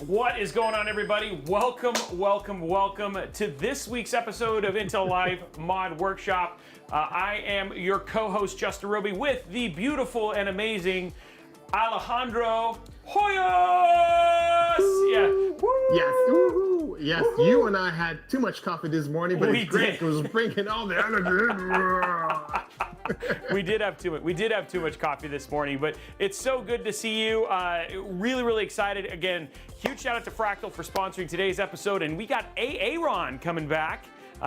What is going on, everybody? Welcome to this week's episode of Intel Live Mod Workshop. I am your co-host, Justin Robey, with the beautiful and amazing Alejandro Hoyos! Yeah. Yes, woo-hoo. Yes, you and I had too much coffee this morning, but it's great. It was bringing all the energy. We did have too much coffee this morning, but it's so good to see you. Really excited. Again, huge shout out to Fractal for sponsoring today's episode, and we got Aaron coming back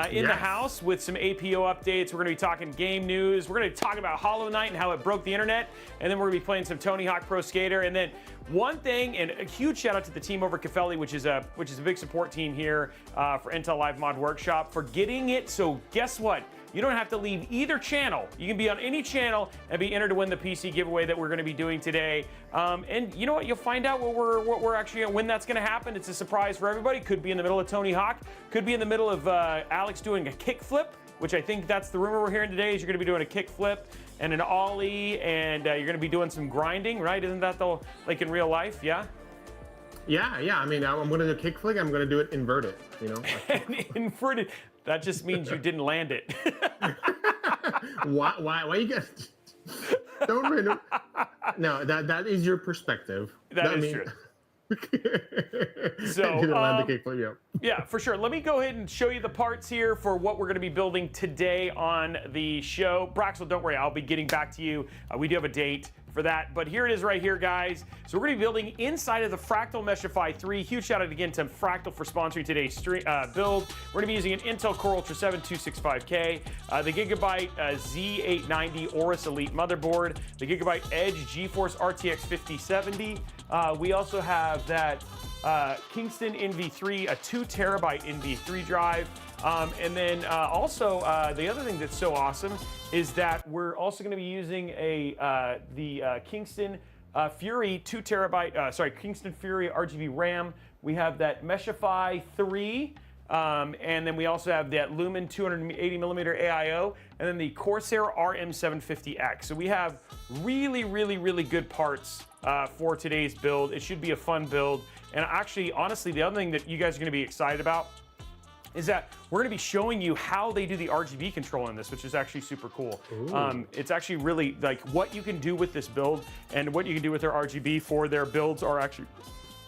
in the house with some APO updates. We're going to be talking game news. We're going to talk about Hollow Knight and how it broke the internet, and then we're going to be playing some Tony Hawk Pro Skater. And then one thing, and a huge shout out to the team over at Cafelli, which is a big support team here for Intel Live Mod Workshop, for getting it. So guess what? You don't have to leave either channel. You can be on any channel and be entered to win the PC giveaway that we're going to be doing today. And you know what? You'll find out what we're actually when that's going to happen. It's a surprise for everybody. Could be in the middle of Tony Hawk. Could be in the middle of Alex doing a kickflip, which I think that's the rumor we're hearing today. Is you're going to be doing a kickflip and an ollie, and you're going to be doing some grinding, right? Isn't that like in real life? Yeah. Yeah. I mean, I'm going to do a kickflip. I'm going to do it inverted. You know. Inverted. That just means you didn't land it. Why you guys don't really? No, that is your perspective. That is true. So, yeah, for sure. Let me go ahead and show you the parts here for what we're going to be building today on the show. Braxel, don't worry, I'll be getting back to you. We do have a date for that, but here it is right here, guys. So we're going to be building inside of the Fractal Meshify 3. Huge shout out again to Fractal for sponsoring today's build. We're going to be using an Intel Core Ultra 7 265K, the Gigabyte Z890 Aorus Elite motherboard, the Gigabyte Edge GeForce RTX 5070. We also have that Kingston NV3, a 2 terabyte NV3 drive. And then also the other thing that's so awesome is that we're also going to be using the Kingston Fury 2 terabyte, Kingston Fury RGB RAM. We have that Meshify 3. And then we also have that Lumen 280 millimeter AIO, and then the Corsair RM750X. So we have really good parts for today's build. It should be a fun build. And actually, honestly, the other thing that you guys are going to be excited about is that we're going to be showing you how they do the RGB control in this, which is actually super cool. It's actually really like what you can do with this build and what you can do with their RGB for their builds are actually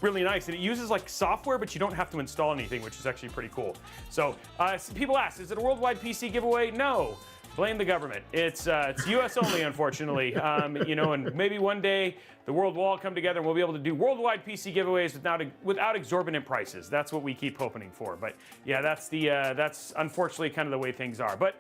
really nice. And it uses like software, but you don't have to install anything, which is actually pretty cool. So people ask, is it a worldwide PC giveaway? No. Blame the government. It's U.S. only, unfortunately. You know, and maybe one day the world will all come together and we'll be able to do worldwide PC giveaways without exorbitant prices. That's what we keep hoping for. But yeah, that's unfortunately kind of the way things are. But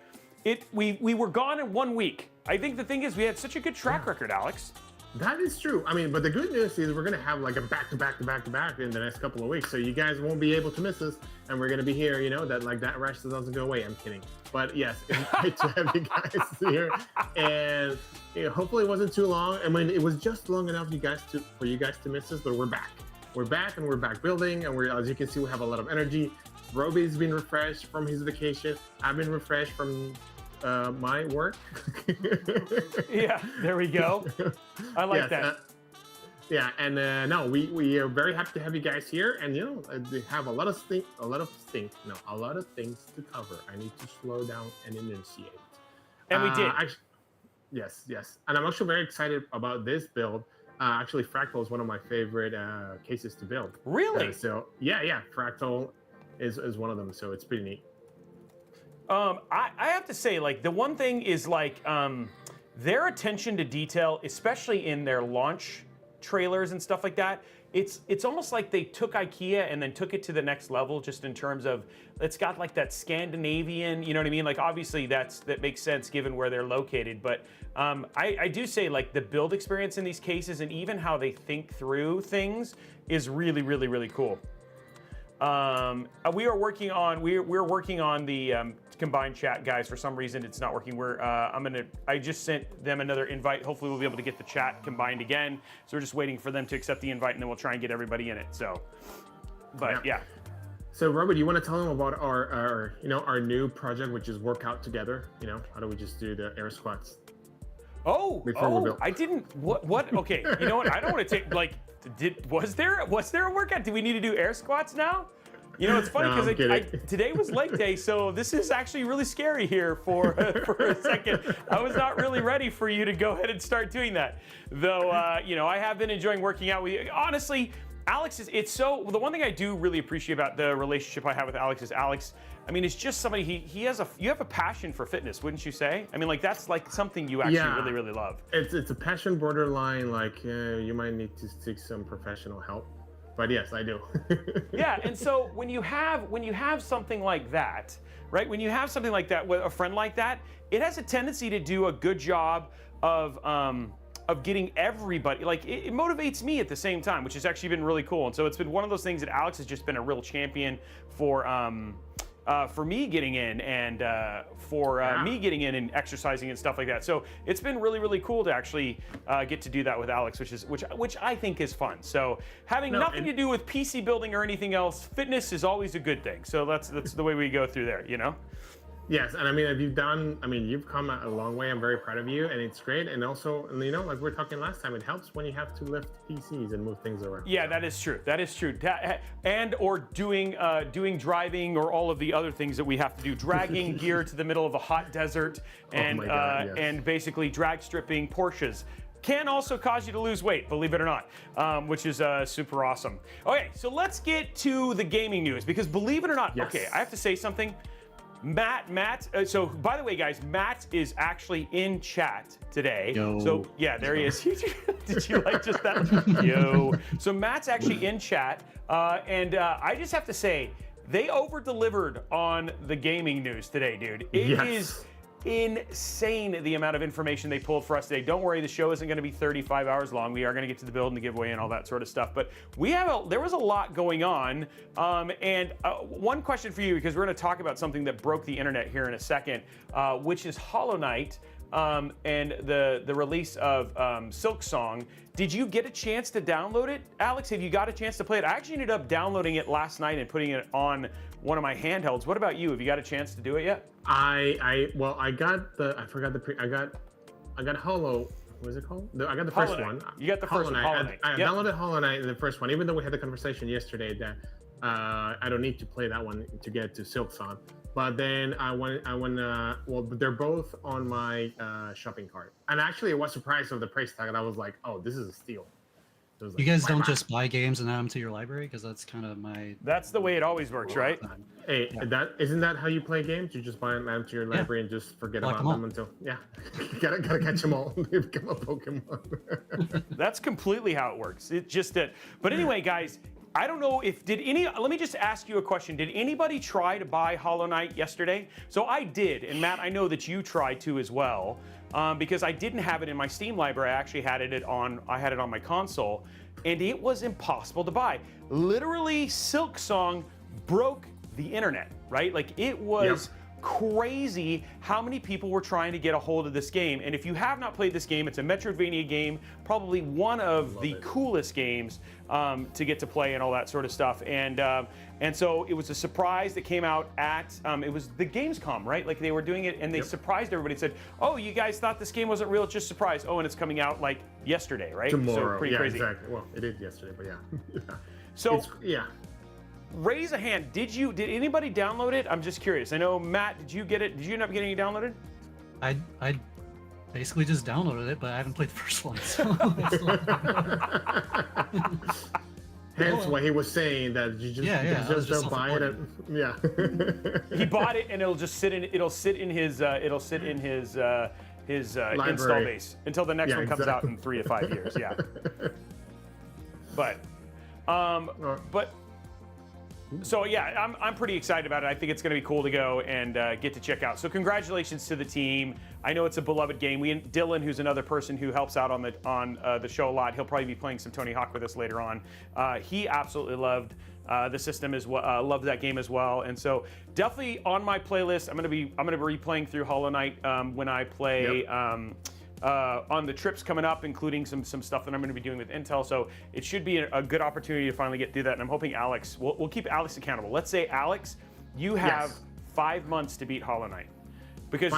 we were gone in 1 week. I think the thing is we had such a good track record, Alex. That is true. I mean, but the good news is we're going to have like a back-to-back in the next couple of weeks. So you guys won't be able to miss us. And we're going to be here, you know, that rush doesn't go away. I'm kidding. But yes, it's great to have you guys here. And you know, hopefully it wasn't too long. I mean, it was just long enough for you guys to miss us, but we're back. We're back and we're back building. And as you can see, we have a lot of energy. Robey's been refreshed from his vacation. I've been refreshed from my work. Yeah, there we go. I like that. Yeah, and no, we are very happy to have you guys here, and you know, we have a lot of things to cover. I need to slow down and enunciate. And we did. Yes, and I'm actually very excited about this build. Actually, Fractal is one of my favorite cases to build. Really? So yeah, Fractal is one of them. So it's pretty neat. I have to say, like, the one thing is like their attention to detail, especially in their launch trailers and stuff like that. It's almost like they took IKEA and then took it to the next level, just in terms of it's got like that Scandinavian, you know what I mean? Like, obviously that makes sense given where they're located, but I do say like the build experience in these cases and even how they think through things is really cool. We're working on the combined chat, guys. For some reason it's not working. I just sent them another invite. Hopefully we'll be able to get the chat combined again. So we're just waiting for them to accept the invite, and then we'll try and get everybody in it. So, but yeah. So Robert, do you want to tell them about our new project, which is Workout Together? You know, how do we just do the air squats? before we built. I didn't. What? Okay, you know what? I don't want to take like. Was there a workout? Do we need to do air squats now? You know, it's funny because today was leg day, so this is actually really scary here for a second. I was not really ready for you to go ahead and start doing that, though. You know, I have been enjoying working out with you. Honestly, Alex the one thing I do really appreciate about the relationship I have with Alex is Alex. I mean, it's just somebody you have a passion for fitness, wouldn't you say? I mean, like that's like something you actually really, really love. It's a passion borderline, like you might need to seek some professional help. But yes, I do. Yeah, and so when you have something like that, right? When you have something like that with a friend like that, it has a tendency to do a good job of getting everybody, like it motivates me at the same time, which has actually been really cool. And so it's been one of those things that Alex has just been a real champion for me getting in and me getting in and exercising and stuff like that. So it's been really, really cool to actually get to do that with Alex, which I think is fun. So having nothing to do with PC building or anything else, fitness is always a good thing. So that's the way we go through there, you know? Yes, and I mean, you've come a long way. I'm very proud of you, and it's great. And also, you know, like we were talking last time, it helps when you have to lift PCs and move things around. Yeah, that is true. That is true. Or doing driving or all of the other things that we have to do, dragging gear to the middle of a hot desert and and basically drag stripping Porsches. Can also cause you to lose weight, believe it or not, which is super awesome. Okay, so let's get to the gaming news because believe it or not, okay, I have to say something. Matt, so by the way, guys, Matt is actually in chat today. Yo. So yeah, there he is. Did you like just that? Yo. So Matt's actually in chat, and I just have to say, they over-delivered on the gaming news today, dude. It is insane the amount of information they pulled for us today. Don't worry, the show isn't going to be 35 hours long. We are going to get to the build and the giveaway and all that sort of stuff. But there was a lot going on. And one question for you, because we're going to talk about something that broke the internet here in a second, which is Hollow Knight and the release of Silksong. Did you get a chance to download it? Alex, have you got a chance to play it? I actually ended up downloading it last night and putting it on one of my handhelds. What about you? Have you got a chance to do it yet? I got Hollow. What is it called? I got the first one. You got the first one. Hollow Knight. I downloaded Hollow Knight in the first one, even though we had the conversation yesterday that I don't need to play that one to get to Silksong. But then well, they're both on my shopping cart. And actually, I was surprised of the price tag, and I was like, oh, this is a steal. You guys don't just buy games and add them to your library? Because that's kind of my... That's the way it always works, right? Hey, isn't that how you play games? You just buy them, add them to your library, and just forget about them until... Yeah, gotta catch them all. They become a Pokemon. That's completely how it works. It just did. But anyway, guys, I don't know if let me just ask you a question. Did anybody try to buy Hollow Knight yesterday? So I did, and Matt, I know that you tried to as well. Because I didn't have it in my Steam library, I actually had it on my console, and it was impossible to buy. Literally, Silksong broke the internet, right? Like it was crazy how many people were trying to get a hold of this game. And if you have not played this game, it's a Metroidvania game, probably one of the coolest games to get to play and all that sort of stuff. And so it was a surprise that came out at, it was the Gamescom, right? Like they were doing it and they surprised everybody and said, oh, you guys thought this game wasn't real, it's just a surprise. Oh, and it's coming out like yesterday, right? Tomorrow, so pretty crazy. Exactly. Well, it did yesterday, but yeah. So, raise a hand. Did anybody download it? I'm just curious. I know, Matt, did you get it? Did you end up getting it downloaded? I basically just downloaded it, but I haven't played the first one. So hence why he was saying that you just don't buy it. He bought it and it'll sit in his install base until the next one comes out in 3 to 5 years. Yeah. But so yeah, I'm pretty excited about it. I think it's going to be cool to go and get to check out. So congratulations to the team. I know it's a beloved game. Dylan, who's another person who helps out on the show a lot, he'll probably be playing some Tony Hawk with us later on. He absolutely loved the system as well, loved that game as well. And so definitely on my playlist, I'm gonna be replaying through Hollow Knight when I play. On the trips coming up, including some stuff that I'm going to be doing with Intel. So it should be a good opportunity to finally get through that. And I'm hoping Alex, we'll keep Alex accountable. Let's say, Alex, you have 5 months to beat Hollow Knight. Because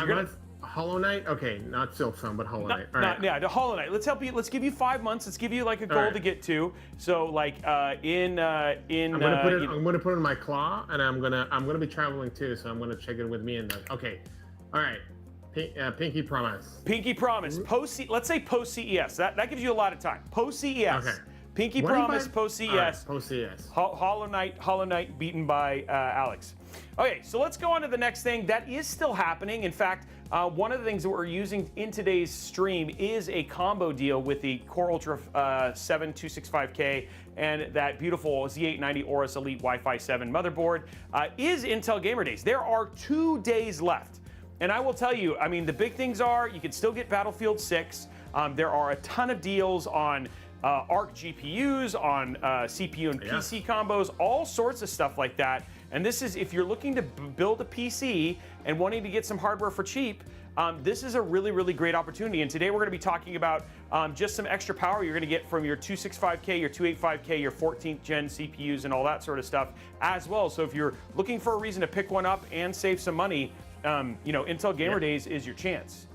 Hollow Knight? Okay, not Silksong, but Hollow Knight. All right. Yeah, the Hollow Knight. Let's help you. Let's give you 5 months. Let's give you like a goal right. to get to. So like I'm gonna put it in my claw, and I'm gonna be traveling too, so I'm gonna check it with me and then. Okay, all right. Pinky promise. Pinky promise. Let's say post CES. That gives you a lot of time. Post CES. Okay. Pinky promise. Post CES. Right, post CES. Hollow Knight beaten by Alex. Okay, so let's go on to the next thing. That is still happening. In fact, one of the things that we're using in today's stream is a combo deal with the Core Ultra 7 265K and that beautiful Z890 Aorus Elite Wi-Fi 7 motherboard is Intel Gamer Days. There are 2 days left. And I will tell you, I mean, the big things are you can still get Battlefield 6. There are a ton of deals on ARC GPUs, on CPU and PC combos, all sorts of stuff like that. And this is, if you're looking to build a PC and wanting to get some hardware for cheap, this is a really, really great opportunity. And today we're going to be talking about just some extra power you're going to get from your 265K, your 285K, your 14th gen CPUs and all that sort of stuff as well. So if you're looking for a reason to pick one up and save some money, Intel Gamer Days is your chance.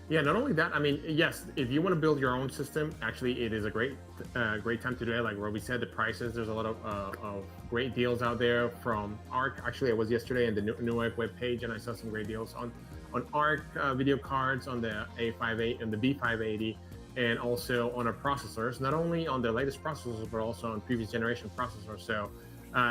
Yeah, not only that, I mean, yes, if you want to build your own system, actually, it is a great time to do it. Like Robey said, the prices, there's a lot of great deals out there from ARC. Actually, I was yesterday on the Newegg webpage, and I saw some great deals on ARC video cards, on the A58 and the B580, and also on our processors, not only on the latest processors, but also on previous generation processors. So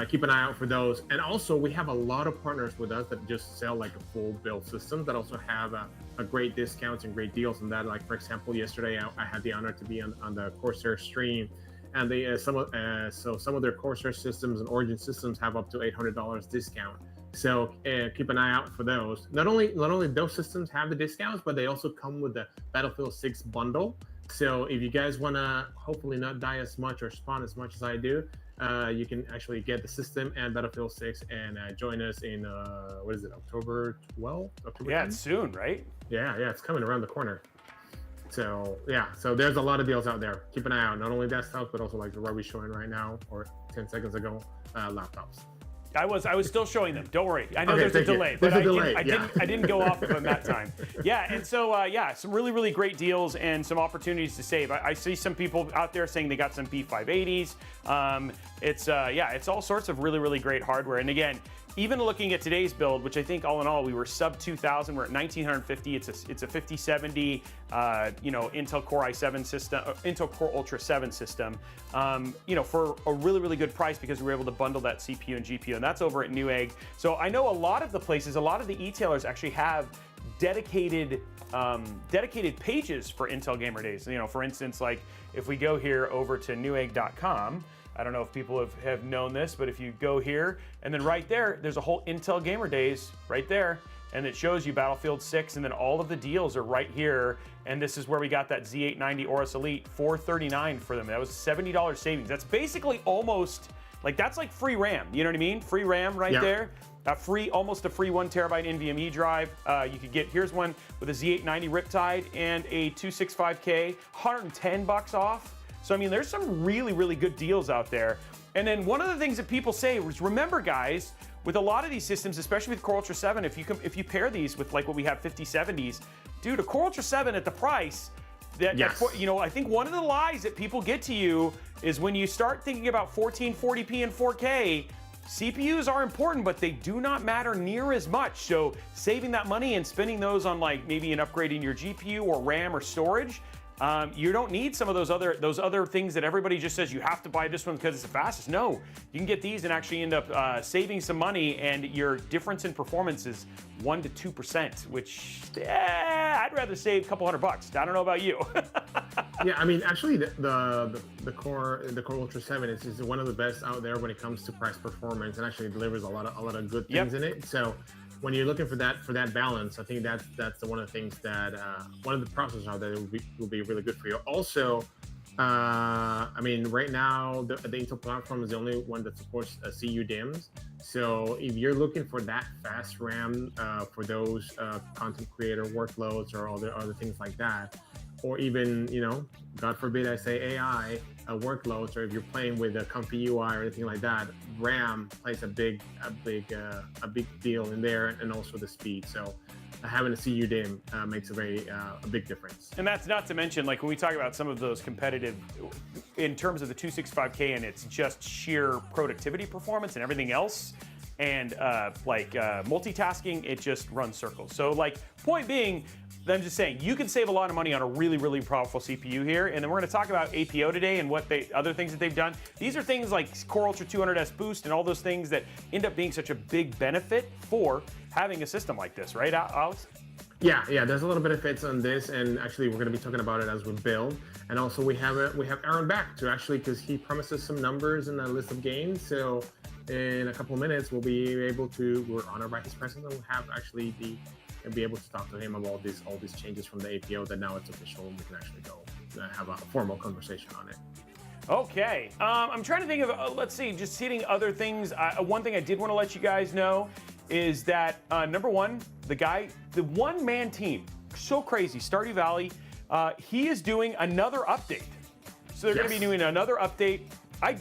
keep an eye out for those. And also, we have a lot of partners with us that just sell like a full build system that also have a great discounts and great deals on that. Like, for example, yesterday I had the honor to be on the Corsair stream, and they some of their Corsair systems and Origin systems have up to $800 discount. So keep an eye out for those. Not only those systems have the discounts, but they also come with the Battlefield 6 bundle. So if you guys want to hopefully not die as much or spawn as much as I do, you can actually get the system and Battlefield 6 and join us in what is it, October 12th? October 10th? It's soon, right? Yeah, it's coming around the corner. So so there's a lot of deals out there. Keep an eye out. Not only desktops, but also like the Robey showing right now or 10 seconds ago, laptops. I was still showing them. Don't worry. I know Okay, there's a delay, but I yeah. didn't go off of them that time. Yeah, and so some really, really great deals and some opportunities to save. I see some people out there saying they got some B580s. It's all sorts of really, really great hardware. And again, even looking at today's build, which I think all in all we were sub 2,000, we're at 1,950. It's a 5070, Intel Core i7 system, Intel Core Ultra 7 system, for a really, really good price because we were able to bundle that CPU and GPU, and that's over at Newegg. So I know a lot of the places, a lot of the e-tailers actually have dedicated pages for Intel Gamer Days. For instance, like if we go here over to newegg.com. I don't know if people have known this, but if you go here, and then right there, there's a whole Intel Gamer Days right there, and it shows you Battlefield 6, and then all of the deals are right here, and this is where we got that Z890 Aorus Elite, $439 for them. That was $70 savings. That's basically almost, that's like free RAM, you know what I mean? Free RAM right there. Almost a free 1 terabyte NVMe drive. You could get, here's one with a Z890 Riptide and a 265K, $110 off. So, I mean, there's some really, really good deals out there. And then one of the things that people say is, remember, guys, with a lot of these systems, especially with Core Ultra 7, if you pair these with like what we have 5070s, dude, a Core Ultra 7 at the price, I think one of the lies that people get to you is when you start thinking about 1440p and 4K, CPUs are important, but they do not matter near as much. So saving that money and spending those on like maybe an upgrade in your GPU or RAM or storage, you don't need some of those other things that everybody just says you have to buy this one because it's the fastest. No, you can get these and actually end up saving some money, and your difference in performance is 1 to 2%, which I'd rather save a couple $100. I don't know about you. Yeah, I mean, actually, the Core Ultra 7 is one of the best out there when it comes to price performance, and actually delivers a lot of good things in it. So when you're looking for that balance, I think that's one of the things that one of the processors out there will be really good for you. Also, I mean, right now the Intel platform is the only one that supports CU DIMMs. So if you're looking for that fast RAM for those content creator workloads or other things like that, or even, God forbid I say AI workloads, or if you're playing with a comfy UI or anything like that, RAM plays a big deal in there, and also the speed. So having a CU DIMM makes a big difference. And that's not to mention, like when we talk about some of those competitive, in terms of the 265K and it's just sheer productivity performance and everything else, and multitasking, it just runs circles. So like, point being, I'm just saying, you can save a lot of money on a really, really powerful CPU here. And then we're gonna talk about APO today and other things that they've done. These are things like Core Ultra 200S Boost and all those things that end up being such a big benefit for having a system like this, right, Alex? Yeah, there's a little benefits on this, and actually we're going to be talking about it as we build. And also we have Aaron back to actually, because he promises some numbers in a list of games. So in a couple of minutes, we'll be able to, we're honored by his presence, and we'll have actually be able to talk to him about all these changes from the APO that now it's official, and we can actually go have a formal conversation on it. Okay, I'm trying to think of, let's see, just hitting other things. One thing I did want to let you guys know is that, number one, the one-man team, so crazy, Stardew Valley, he is doing another update. So they're going to be doing another update.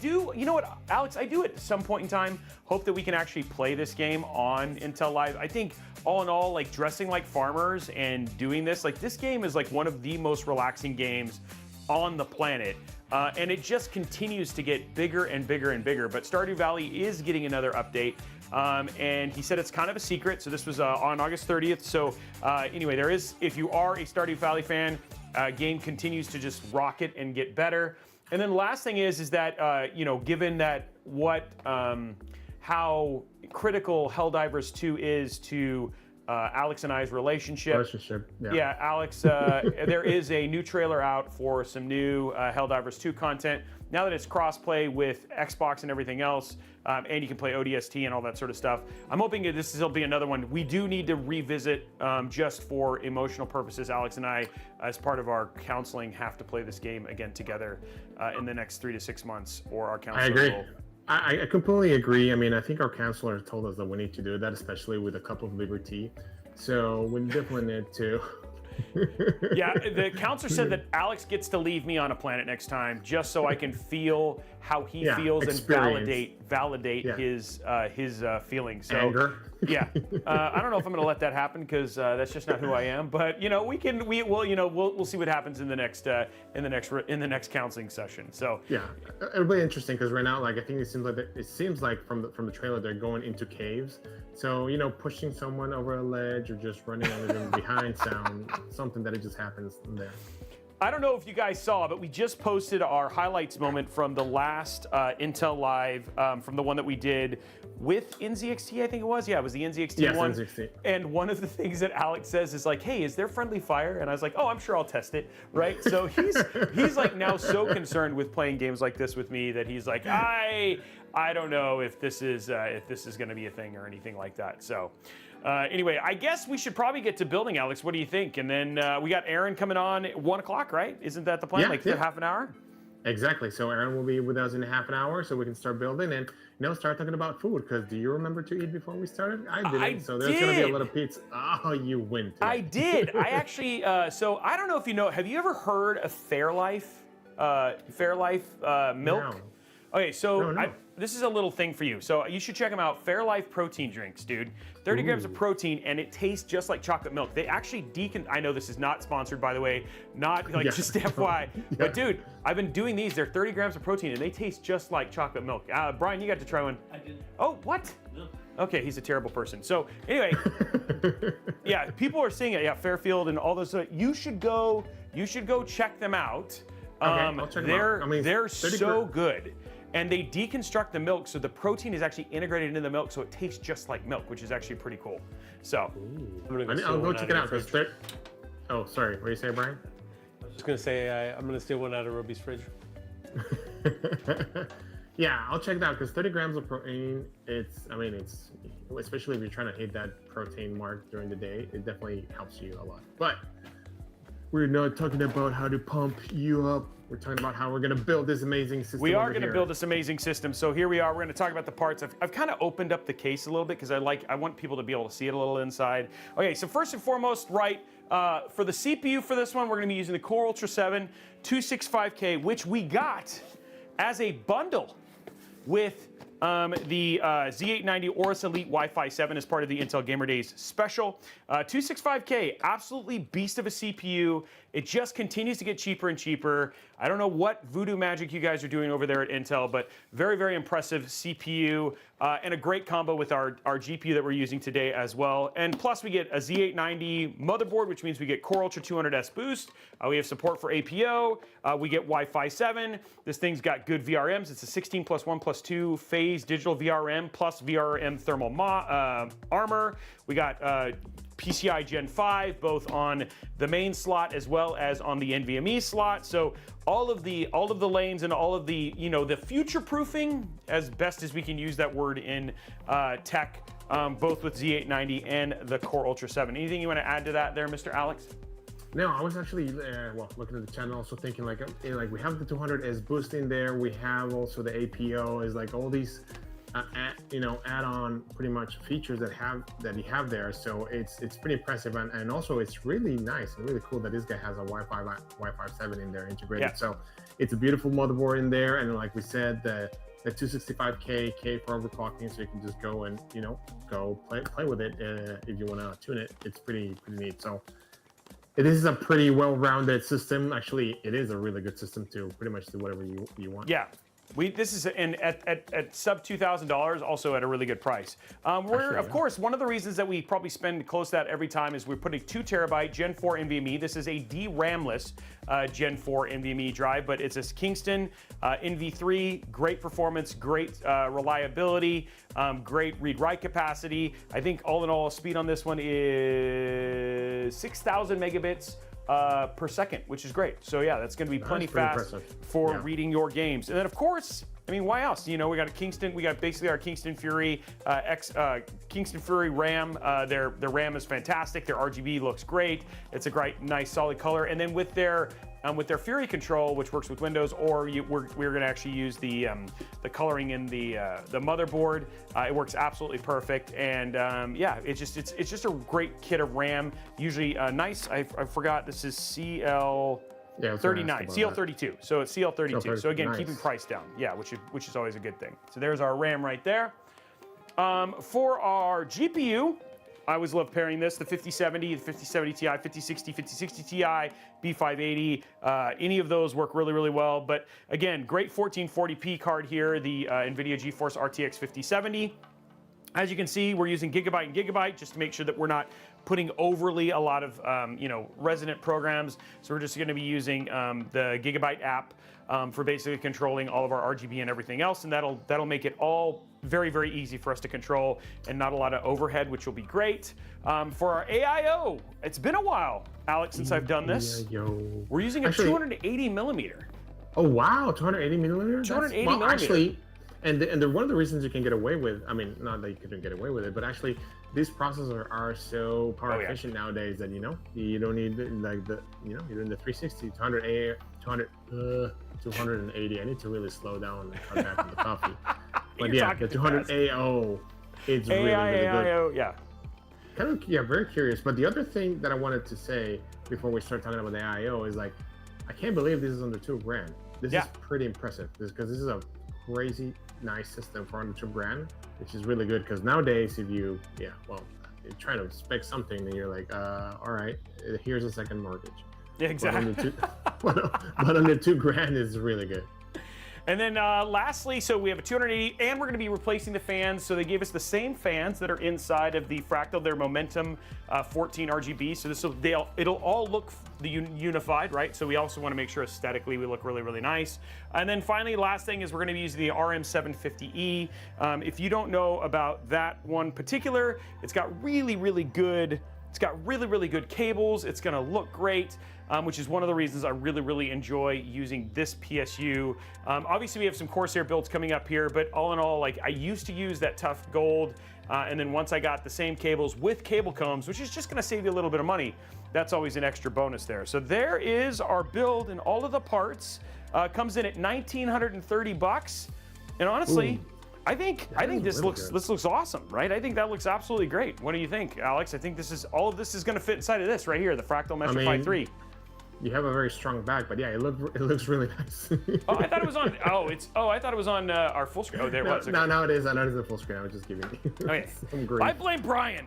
You know what, Alex, I do at some point in time hope that we can actually play this game on Intel Live. I think all in all, like dressing like farmers and doing this, like this game is like one of the most relaxing games on the planet. And it just continues to get bigger and bigger and bigger. But Stardew Valley is getting another update. And he said it's kind of a secret. So this was on August 30th. So anyway, if you are a Stardew Valley fan, game continues to just rocket and get better. And then the last thing is that, given that how critical Helldivers 2 is to Alex and I's relationship. Yeah, Alex, there is a new trailer out for some new Helldivers 2 content. Now that it's crossplay with Xbox and everything else, and you can play ODST and all that sort of stuff, I'm hoping that this will be another one. We do need to revisit, just for emotional purposes. Alex and I, as part of our counseling, have to play this game again together in the next 3 to 6 months, or our counselor I agree. will. I completely agree. I mean, I think our counselor told us that we need to do that, especially with a cup of liberty. So we definitely need to. Yeah, the counselor said that Alex gets to leave me on a planet next time, just so I can feel how he feels and validate his feelings. So, anger. Yeah, I don't know if I'm going to let that happen because that's just not who I am. But we'll see what happens in the next counseling session. So yeah, it'll be interesting because right now, like I think it seems like from the trailer they're going into caves. So pushing someone over a ledge or just running over them behind sound something that it just happens there. I don't know if you guys saw, but we just posted our highlights moment from the last Intel Live, from the one that we did with NZXT, I think it was. Yeah, it was the NZXT one. NZXT. And one of the things that Alex says is like, hey, is there friendly fire? And I was like, oh, I'm sure I'll test it, right? So he's like now so concerned with playing games like this with me that he's like, I don't know if this is going to be a thing or anything like that. So anyway, I guess we should probably get to building, Alex. What do you think? And then we got Aaron coming on at 1 o'clock, right? Isn't that the plan? Yeah. Half an hour? Exactly. So Aaron will be with us in half an hour, so we can start building and start talking about food. Because do you remember to eat before we started? I didn't. So there's going to be a lot of pizza. Oh, you win. Today. I did. I actually. So I don't know if you know. Have you ever heard of Fairlife? Fairlife milk. No. Okay, so No. this is a little thing for you. So you should check them out. Fairlife protein drinks, dude. 30 grams of protein, and it tastes just like chocolate milk. They actually I know this is not sponsored, by the way, not like just FYI. But dude, I've been doing these. They're 30 grams of protein, and they taste just like chocolate milk. Brian, you got to try one. I did. Oh, what? No. Okay, he's a terrible person. So anyway, yeah, people are seeing it. Yeah, Fairfield and all those. You should go check them out. I'll check them out. I mean, they're so good. And they deconstruct the milk, so the protein is actually integrated into the milk, so it tastes just like milk, which is actually pretty cool. So, I'll go check it out. Oh, sorry. What do you say, Brian? I was just gonna say I'm gonna steal one out of Robey's fridge. Yeah, I'll check it out because 30 grams of protein. It's especially if you're trying to hit that protein mark during the day, it definitely helps you a lot. But we're not talking about how to pump you up. We're talking about how we're going to build this amazing system. We are going to build this amazing system. So here we are. We're going to talk about the parts. I've kind of opened up the case a little bit because I want people to be able to see it a little inside. Okay, so first and foremost, right, for the CPU for this one, we're going to be using the Core Ultra 7 265K, which we got as a bundle with The Z890 Aorus Elite Wi-Fi 7 is part of the Intel Gamer Days special. 265K, absolutely beast of a CPU. It just continues to get cheaper and cheaper. I don't know what voodoo magic you guys are doing over there at Intel, but very, very impressive CPU and a great combo with our GPU that we're using today as well. And plus we get a Z890 motherboard, which means we get Core Ultra 200S boost. We have support for APO. We get Wi-Fi 7. This thing's got good VRMs. It's a 16+1+2 phase digital VRM plus VRM thermal armor. We got PCI Gen 5, both on the main slot as well as on the NVMe slot. So all of the lanes and all of the, the future proofing, as best as we can use that word in tech, both with Z890 and the Core Ultra 7. Anything you want to add to that there, Mr. Alex? No, I was actually looking at the channel, also thinking like we have the 200S boost in there. We have also the APO, is like all these add-on pretty much features that you have there. So it's pretty impressive, and also it's really nice and really cool that this guy has a Wi-Fi 7 in there integrated. Yeah. So it's a beautiful motherboard in there, and like we said, the 265K for overclocking, so you can just go and go play with it if you want to tune it. It's pretty neat. So this is a pretty well-rounded system. Actually, it is a really good system to pretty much do whatever you want. Yeah. This is at sub $2,000, also at a really good price. Of course, one of the reasons that we probably spend close to that every time is we're putting 2 terabyte Gen 4 NVMe. This is a DRAM-less Gen 4 NVMe drive, but it's a Kingston NV3, great performance, great reliability, great read-write capacity. I think all in all, speed on this one is 6,000 megabits per second, which is great. So yeah, that's going to be plenty fast for reading your games. And then of course, I mean, why else? We got a Kingston. We got basically our Kingston Fury Kingston Fury RAM. Their RAM is fantastic. Their RGB looks great. It's a great, nice, solid color. And then with their Fury control, which works with Windows, or we're going to actually use the coloring in the motherboard. It works absolutely perfect, and yeah, it's just a great kit of RAM. Usually nice. I forgot this is CL. Yeah, 39, CL32. So it's CL32. So again, keeping price down. Yeah, which is always a good thing. So there's our RAM right there. For our GPU, I always love pairing this, the 5070, the 5070 Ti, 5060, 5060 Ti, B580. Any of those work really, really well. But again, great 1440p card here, the NVIDIA GeForce RTX 5070. As you can see, we're using gigabyte and gigabyte just to make sure that we're not putting overly a lot of resonant programs. So we're just going to be using the Gigabyte app for basically controlling all of our RGB and everything else, and that'll make it all very, very easy for us to control and not a lot of overhead, which will be great. For our AIO, it's been a while, Alex, since I've done this. AIO. We're using a 280 millimeter. Oh wow, 280 millimeter. 280 millimeter. Actually, and one of the reasons you can get away with, I mean, not that you couldn't get away with it, but actually these processors are so power efficient nowadays that you don't need like you're in the 360, 280. I need to really slow down and cut back on the coffee. But yeah, the 200 AIO, it's really good. Yeah. Kind of, yeah, very curious. But the other thing that I wanted to say before we start talking about the AIO is like, I can't believe this is under $2,000. This is pretty impressive because this is a crazy nice system for under $2,000, which is really good. Because nowadays, if you're trying to spec something, and you're like, all right, here's a second mortgage. Yeah, exactly. But under $2,000 is really good. And then lastly, so we have a 280, and we're going to be replacing the fans. So they gave us the same fans that are inside of the Fractal, their Momentum 14 RGB. So it'll all look unified, right? So we also want to make sure aesthetically we look really, really nice. And then finally, last thing is we're going to be using the RM750E. If you don't know about that one particular, it's got really, really good. It's got really, really good cables. It's going to look great, which is one of the reasons I really, really enjoy using this PSU. Obviously, we have some Corsair builds coming up here, but all in all, like I used to use that tough gold, and then once I got the same cables with cable combs, which is just going to save you a little bit of money, that's always an extra bonus there. So there is our build, and all of the parts comes in at $1,930, and honestly. Ooh. I think this looks awesome, right? I think that looks absolutely great. What do you think, Alex? I think all of this is going to fit inside of this right here, the Fractal Meshify 3. you have a very strong back, but yeah, it looks really nice. Oh, I thought it was on. I thought it was on our full screen. Oh, there it was. Okay. No, now it is. I know it's a full screen. I was just giving you Okay. some grief. I blame Brian.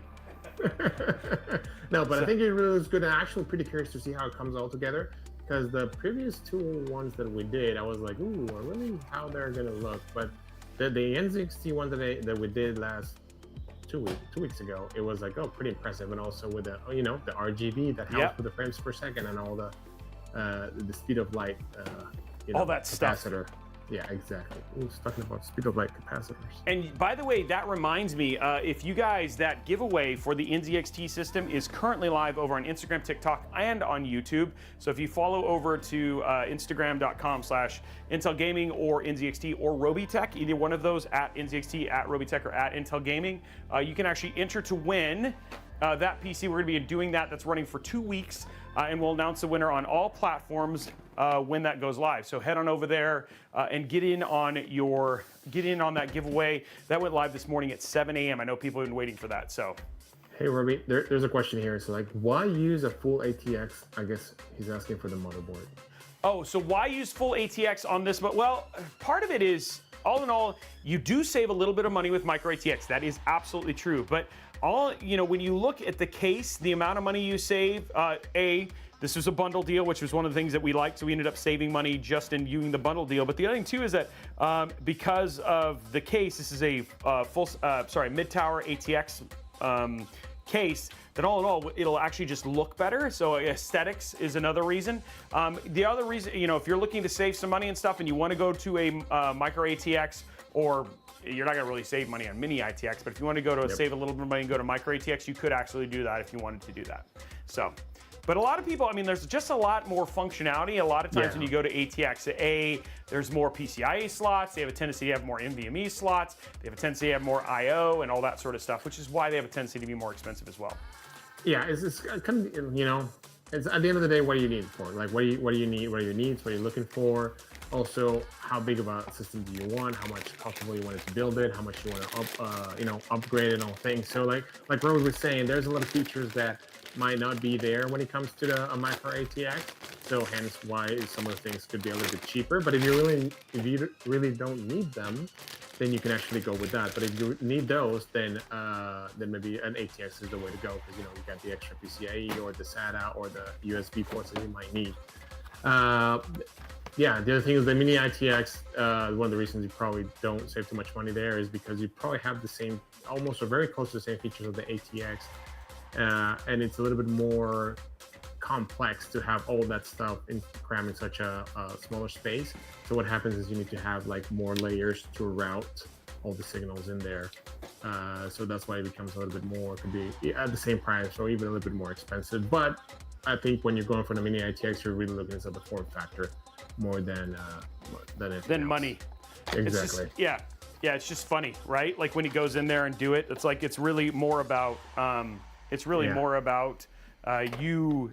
No, but I think it really was good. I'm actually pretty curious to see how it comes all together, because the previous two ones that we did, I was like, ooh, I really how they're gonna look. But the NZXT one that we did last 2 weeks ago, it was like, oh, pretty impressive, and also with the the RGB that helps with the frames per second and all the speed of light, all that capacitor. stuff. Yeah, exactly. Ooh, talking about speed of light capacitors. And by the way, that reminds me, if you guys, that giveaway for the NZXT system is currently live over on Instagram, TikTok, and on YouTube. So if you follow over to Instagram.com/Intel Gaming or NZXT or Robeytech, either one of those at NZXT, at Robeytech, or at Intel Gaming, you can actually enter to win that PC. We're going to be doing that. That's running for 2 weeks, and we'll announce the winner on all platforms when that goes live. So head on over there and get in on that giveaway. That went live this morning at 7 a.m. I know people have been waiting for that. So, hey Robey, there's a question here. So like, why use a full ATX? I guess he's asking for the motherboard. Oh, so why use full ATX on this? But well, part of it is, all in all, you do save a little bit of money with micro ATX. That is absolutely true. But when you look at the case, the amount of money you save, this was a bundle deal, which was one of the things that we liked, so we ended up saving money just in using the bundle deal. But the other thing too is that because of the case, this is a mid-tower ATX case, that all in all, it'll actually just look better. So aesthetics is another reason. The other reason, if you're looking to save some money and stuff, and you want to go to a micro ATX, or you're not going to really save money on mini ITX, but if you want to go to save a little bit of money and go to micro ATX, you could actually do that if you wanted to do that. So. But a lot of people, there's just a lot more functionality. A lot of times when you go to ATX, there's more PCIe slots. They have a tendency to have more NVMe slots. They have a tendency to have more I/O and all that sort of stuff, which is why they have a tendency to be more expensive as well. Yeah, it's kind of, it's at the end of the day, what do you need it for? Like, what do you need? What are your needs? What are you looking for? Also, how big of a system do you want? How much possibly you wanted to build it? How much you want to upgrade it and all things. So like Robey was saying, there's a lot of features that might not be there when it comes to a micro ATX. So hence why some of the things could be a little bit cheaper. But if you really don't need them, then you can actually go with that. But if you need those, then maybe an ATX is the way to go, because you got the extra PCIe or the SATA or the USB ports that you might need. Yeah, the other thing is the mini ITX. One of the reasons you probably don't save too much money there is because you probably have the same, almost or very close to the same features of the ATX, and it's a little bit more complex to have all that stuff crammed in such a smaller space. So what happens is you need to have like more layers to route all the signals in there. So that's why it becomes a little bit more, could be at the same price or even a little bit more expensive. But I think when you're going for the mini ITX, you're really looking at the form factor more than money. Exactly. It's just funny, right? Like when he goes in there and do it, it's like it's really more about you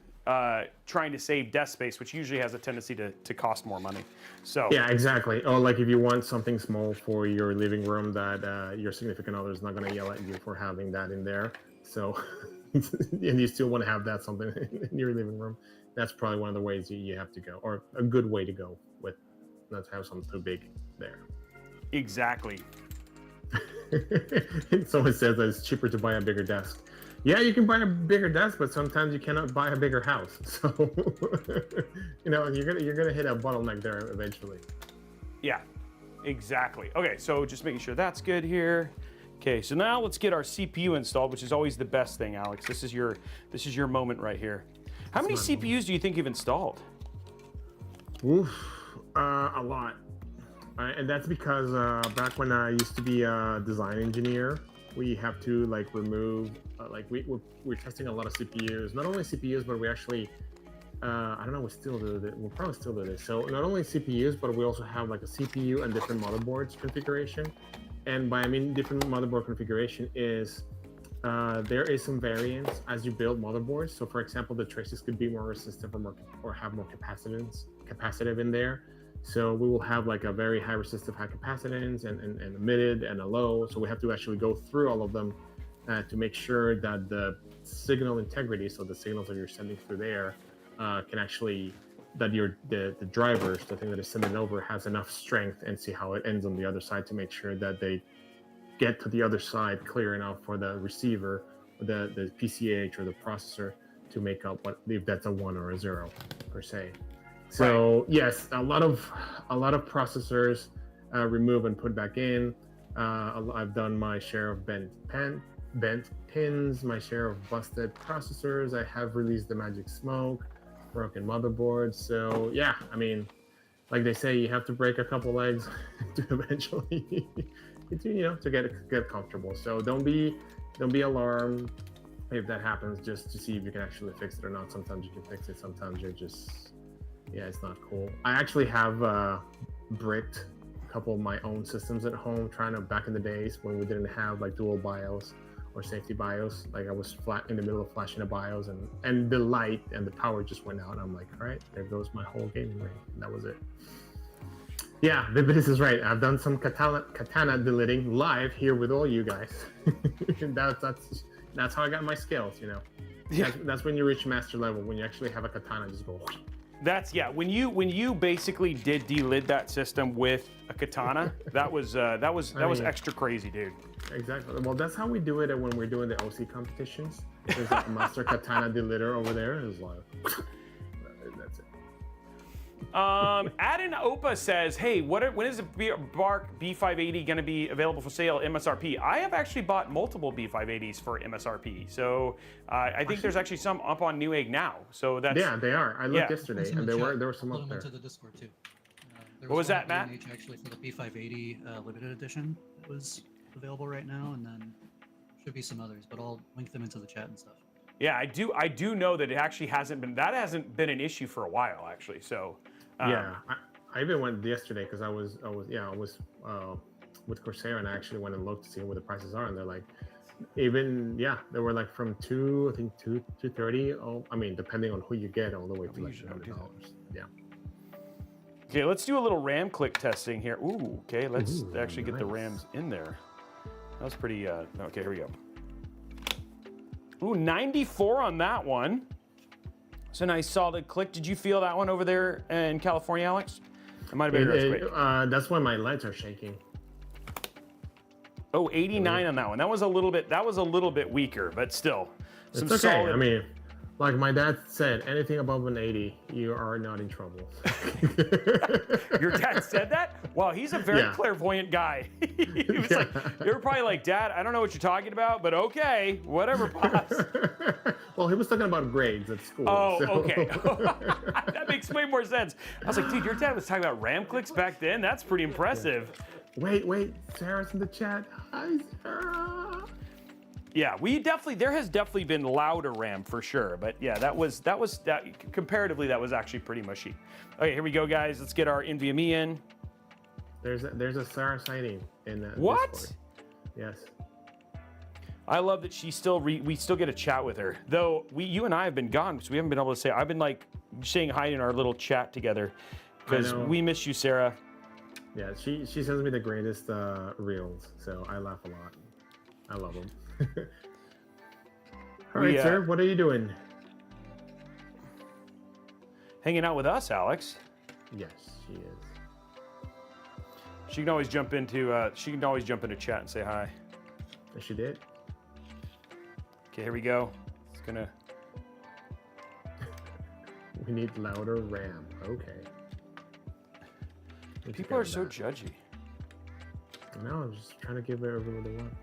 trying to save desk space, which usually has a tendency to cost more money. So yeah, exactly. Or like if you want something small for your living room that your significant other is not going to yell at you for having that in there. So and you still want to have that something in your living room. That's probably one of the ways you have to go, or a good way to go with not to have something too big there. Exactly. Someone says that it's cheaper to buy a bigger desk. Yeah, you can buy a bigger desk, but sometimes you cannot buy a bigger house. So you're gonna hit a bottleneck there eventually. Yeah, exactly. Okay, so just making sure that's good here. Okay, so now let's get our CPU installed, which is always the best thing, Alex. This is your moment right here. How many CPUs do you think you've installed? Oof, a lot. And that's because back when I used to be a design engineer, we have to like remove, we're testing a lot of CPUs. Not only CPUs, but we actually, I don't know, we'll probably still do this. So not only CPUs, but we also have like a CPU and different motherboards configuration. And by I mean different motherboard configuration is, there is some variance as you build motherboards. So for example, the traces could be more resistive or have more capacitive in there. So we will have like a very high resistive, high capacitance and a mid and a low. So we have to actually go through all of them to make sure that the signal integrity, so the signals that you're sending through there, can actually that the drivers, the thing that is sending over, has enough strength, and see how it ends on the other side to make sure that they get to the other side clear enough for the receiver, the PCH or the processor to make up what if that's a 1 or a 0 per se. So yes, a lot of processors remove and put back in. I've done my share of bent pins, my share of busted processors. I have released the magic smoke, broken motherboards. So yeah, I mean, like they say, you have to break a couple legs to eventually, to get comfortable. So don't be alarmed if that happens, just to see if you can actually fix it or not. Sometimes you can fix it. Sometimes you're just, it's not cool. I actually have bricked a couple of my own systems at home, trying to, back in the days when we didn't have like dual BIOS or safety BIOS, like I was flat in the middle of flashing a BIOS and the light and the power just went out. And I'm like, all right, there goes my whole gaming rig. And that was it. Yeah, this is right. I've done some katana deleting live here with all you guys. That's how I got my skills, Yeah. That's when you reach master level, when you actually have a katana just go. That's when you basically did delid that system with a katana. that was extra crazy, dude. Exactly. Well, that's how we do it when we're doing the OC competitions. There's a master katana delitter over there. It's like that's it. Adin Opa says, hey, when is the Bark B580 going to be available for sale MSRP? I have actually bought multiple B580s for MSRP. So I think there's actually some up on Newegg now. So that's... Yeah, they are. I looked yesterday and there were some up there. Into the Discord too. What was that, Matt? Actually, for the B580 limited edition that was available right now, and then should be some others, but I'll link them into the chat and stuff. Yeah, I do know that it actually hasn't been an issue for a while, actually. So yeah, I even went yesterday because I was with Corsair, and I actually went and looked to see what the prices are, and they're like, they were like from $230. Oh, I mean, depending on who you get, all the way to like $100. Yeah. Okay, let's do a little RAM click testing here. Ooh, okay, let's actually get the RAMs in there. That was pretty. Okay, here we go. Ooh, 94 on that one. It's a nice solid click. Did you feel that one over there in California, Alex? It might have been earthquake. That's why my lights are shaking. Oh, 89 on that one. That was a little bit weaker, but still. It's okay. Solid... I mean, like my dad said, anything above an 80, you are not in trouble. Your dad said that? Wow, he's a very clairvoyant guy. He was like, you were probably like, Dad, I don't know what you're talking about, but okay, whatever, Pops. Well, he was talking about grades at school. Oh, so. Okay. That makes way more sense. I was like, dude, your dad was talking about RAM clicks back then? That's pretty impressive. Wait, Sarah's in the chat. Hi, Sarah. Yeah, there has definitely been louder RAM for sure, but yeah, comparatively that was actually pretty mushy. Okay, here we go, guys. Let's get our NVMe in. There's a Sarah sighting in what? Discord. Yes. I love that we still get a chat with her. Though you and I have been gone, so we haven't been able to say. I've been like saying hi in our little chat together because we miss you, Sarah. Yeah, she sends me the greatest reels, so I laugh a lot. I love them. All right, sir, what are you doing? Hanging out with us, Alex. Yes, she is. She can always jump into chat and say hi. Yes, she did. Okay, here we go. It's gonna. We need louder RAM. Okay. People are so judgy. No, I'm just trying to give everybody what they want.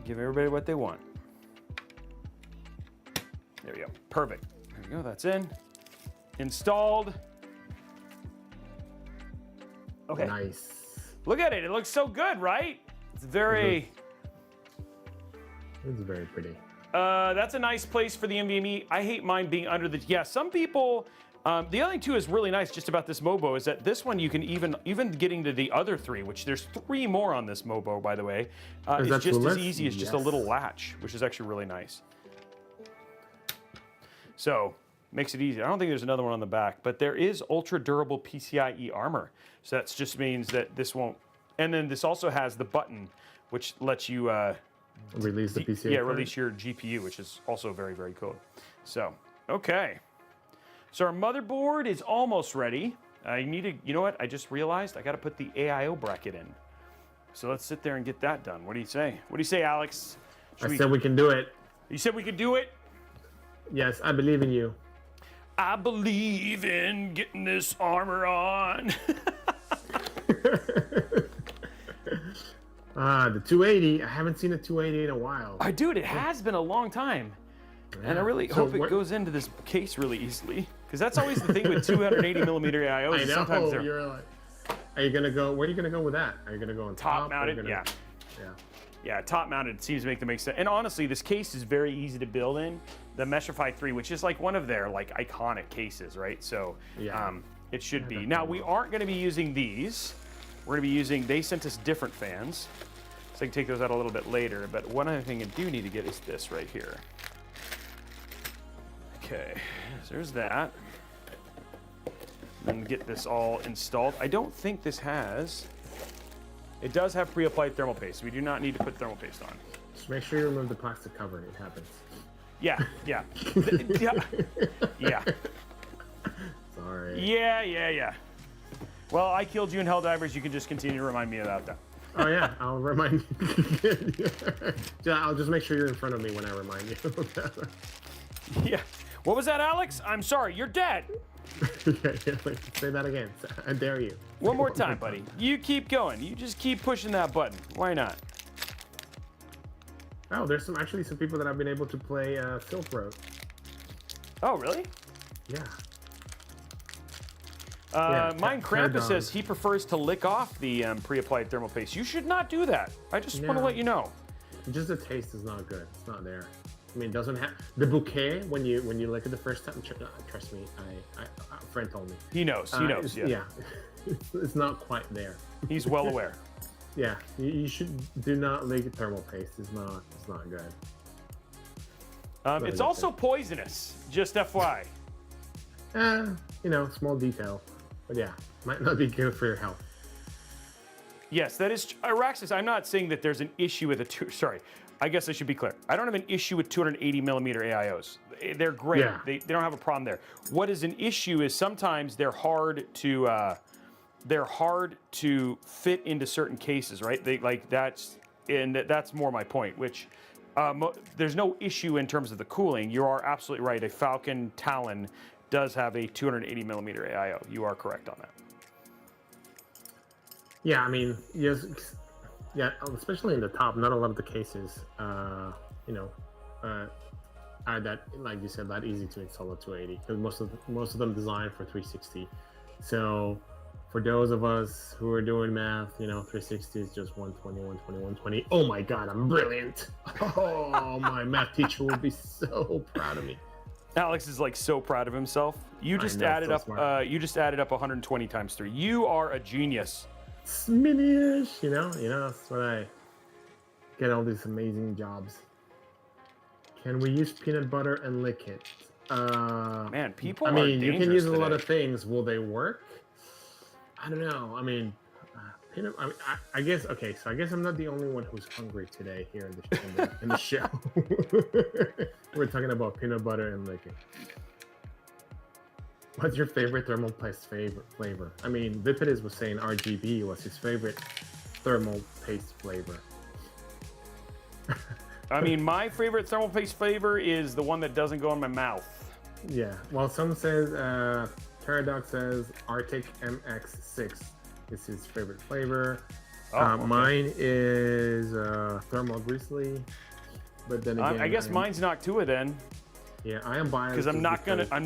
Give everybody what they want. There we go. Perfect. There we go. That's in. Installed. Okay. Nice. Look at it. It looks so good, right? It's very... It's very pretty. That's a nice place for the NVMe. I hate mine being under the... Yeah, some people... the other thing too is really nice just about this Mobo is that this one you can even getting to the other three, which there's 3 more on this Mobo, by the way, is just as easy as just a little latch, which is actually really nice. So makes it easy. I don't think there's another one on the back, but there is ultra durable PCIe armor. So that just means that this won't. And then this also has the button, which lets you release the PCIe. Yeah, release your GPU, which is also very, very cool. So okay. So our motherboard is almost ready. I need to, you know what? I just realized I got to put the AIO bracket in. So let's sit there and get that done. What do you say? What do you say, Alex? I said we can do it. You said we could do it? Yes, I believe in you. I believe in getting this armor on. The 280. I haven't seen a 280 in a while. Dude, it has been a long time. Yeah. And I really hope it goes into this case really easily. Because that's always the thing with 280 millimeter AIOs. I know. Sometimes they're You're like, are you gonna go? Where are you gonna go with that? Are you gonna go on top mounted. Yeah. Yeah, top mounted seems to make sense. And honestly, this case is very easy to build in. The Meshify 3, which is like one of their like iconic cases, right? So it should be. Now we aren't going to be using these. We're going to be using. They sent us different fans, so I can take those out a little bit later. But one other thing I do need to get is this right here. Okay, so there's that. Then get this all installed. I don't think this has. It does have pre-applied thermal paste. We do not need to put thermal paste on. Just make sure you remove the plastic cover. It happens. Yeah. Yeah. Sorry. Yeah. Well, I killed you in Helldivers. You can just continue to remind me about that. Oh yeah, I'll remind you. I'll just make sure you're in front of me when I remind you. Yeah. What was that, Alex? I'm sorry. You're dead. Say that again. I dare you. One more time, buddy. You keep going. You just keep pushing that button. Why not? Oh, there's some people that I've been able to play Silk Road. Oh, really? Yeah. Mine Krampus says he prefers to lick off the pre-applied thermal paste. You should not do that. I just want to let you know. Just the taste is not good. It's not there. I mean, it doesn't have the bouquet when you lick it the first time. Trust me, a friend told me. He knows. He knows. Yeah. It's not quite there. He's well aware. Yeah, you should do not lick thermal paste. It's not good. It's also poisonous. Just FYI. Small detail, but yeah, might not be good for your health. Yes, that is. Araxis, I'm not saying that there's an issue with sorry. I guess I should be clear. I don't have an issue with 280 millimeter AIOs. They're great. Yeah. They don't have a problem there. What is an issue is sometimes they're hard to fit into certain cases, right? That's more my point. Which there's no issue in terms of the cooling. You are absolutely right. A Falcon Talon does have a 280 millimeter AIO. You are correct on that. Yeah, I mean, yes. Yeah, especially in the top, not a lot of the cases, are that, like you said, that easy to install at 280. Because most of them designed for 360. So, for those of us who are doing math, 360 is just 120, 120, 120. Oh my God, I'm brilliant! Oh, my math teacher will be so proud of me. Alex is like so proud of himself. You just added up. You just added up 120 times 3. You are a genius. Mini-ish, that's what I get all these amazing jobs. Can we use peanut butter and lick it? Man, people I mean, you can use a today. lot of things. Will they work? I don't know. I mean, I guess, okay, so I guess I'm not the only one who's hungry today here in the show. We're talking about peanut butter and licking. What's your favorite thermal paste flavor? I mean, Vipidus was saying RGB was his favorite thermal paste flavor. I mean, my favorite thermal paste flavor is the one that doesn't go in my mouth. Yeah. Well, some says, Paradox says Arctic MX6 is his favorite flavor. Okay. Mine is Thermal Grizzly. But then again, I guess mine's Noctua then. Yeah, I am biased. Because I'm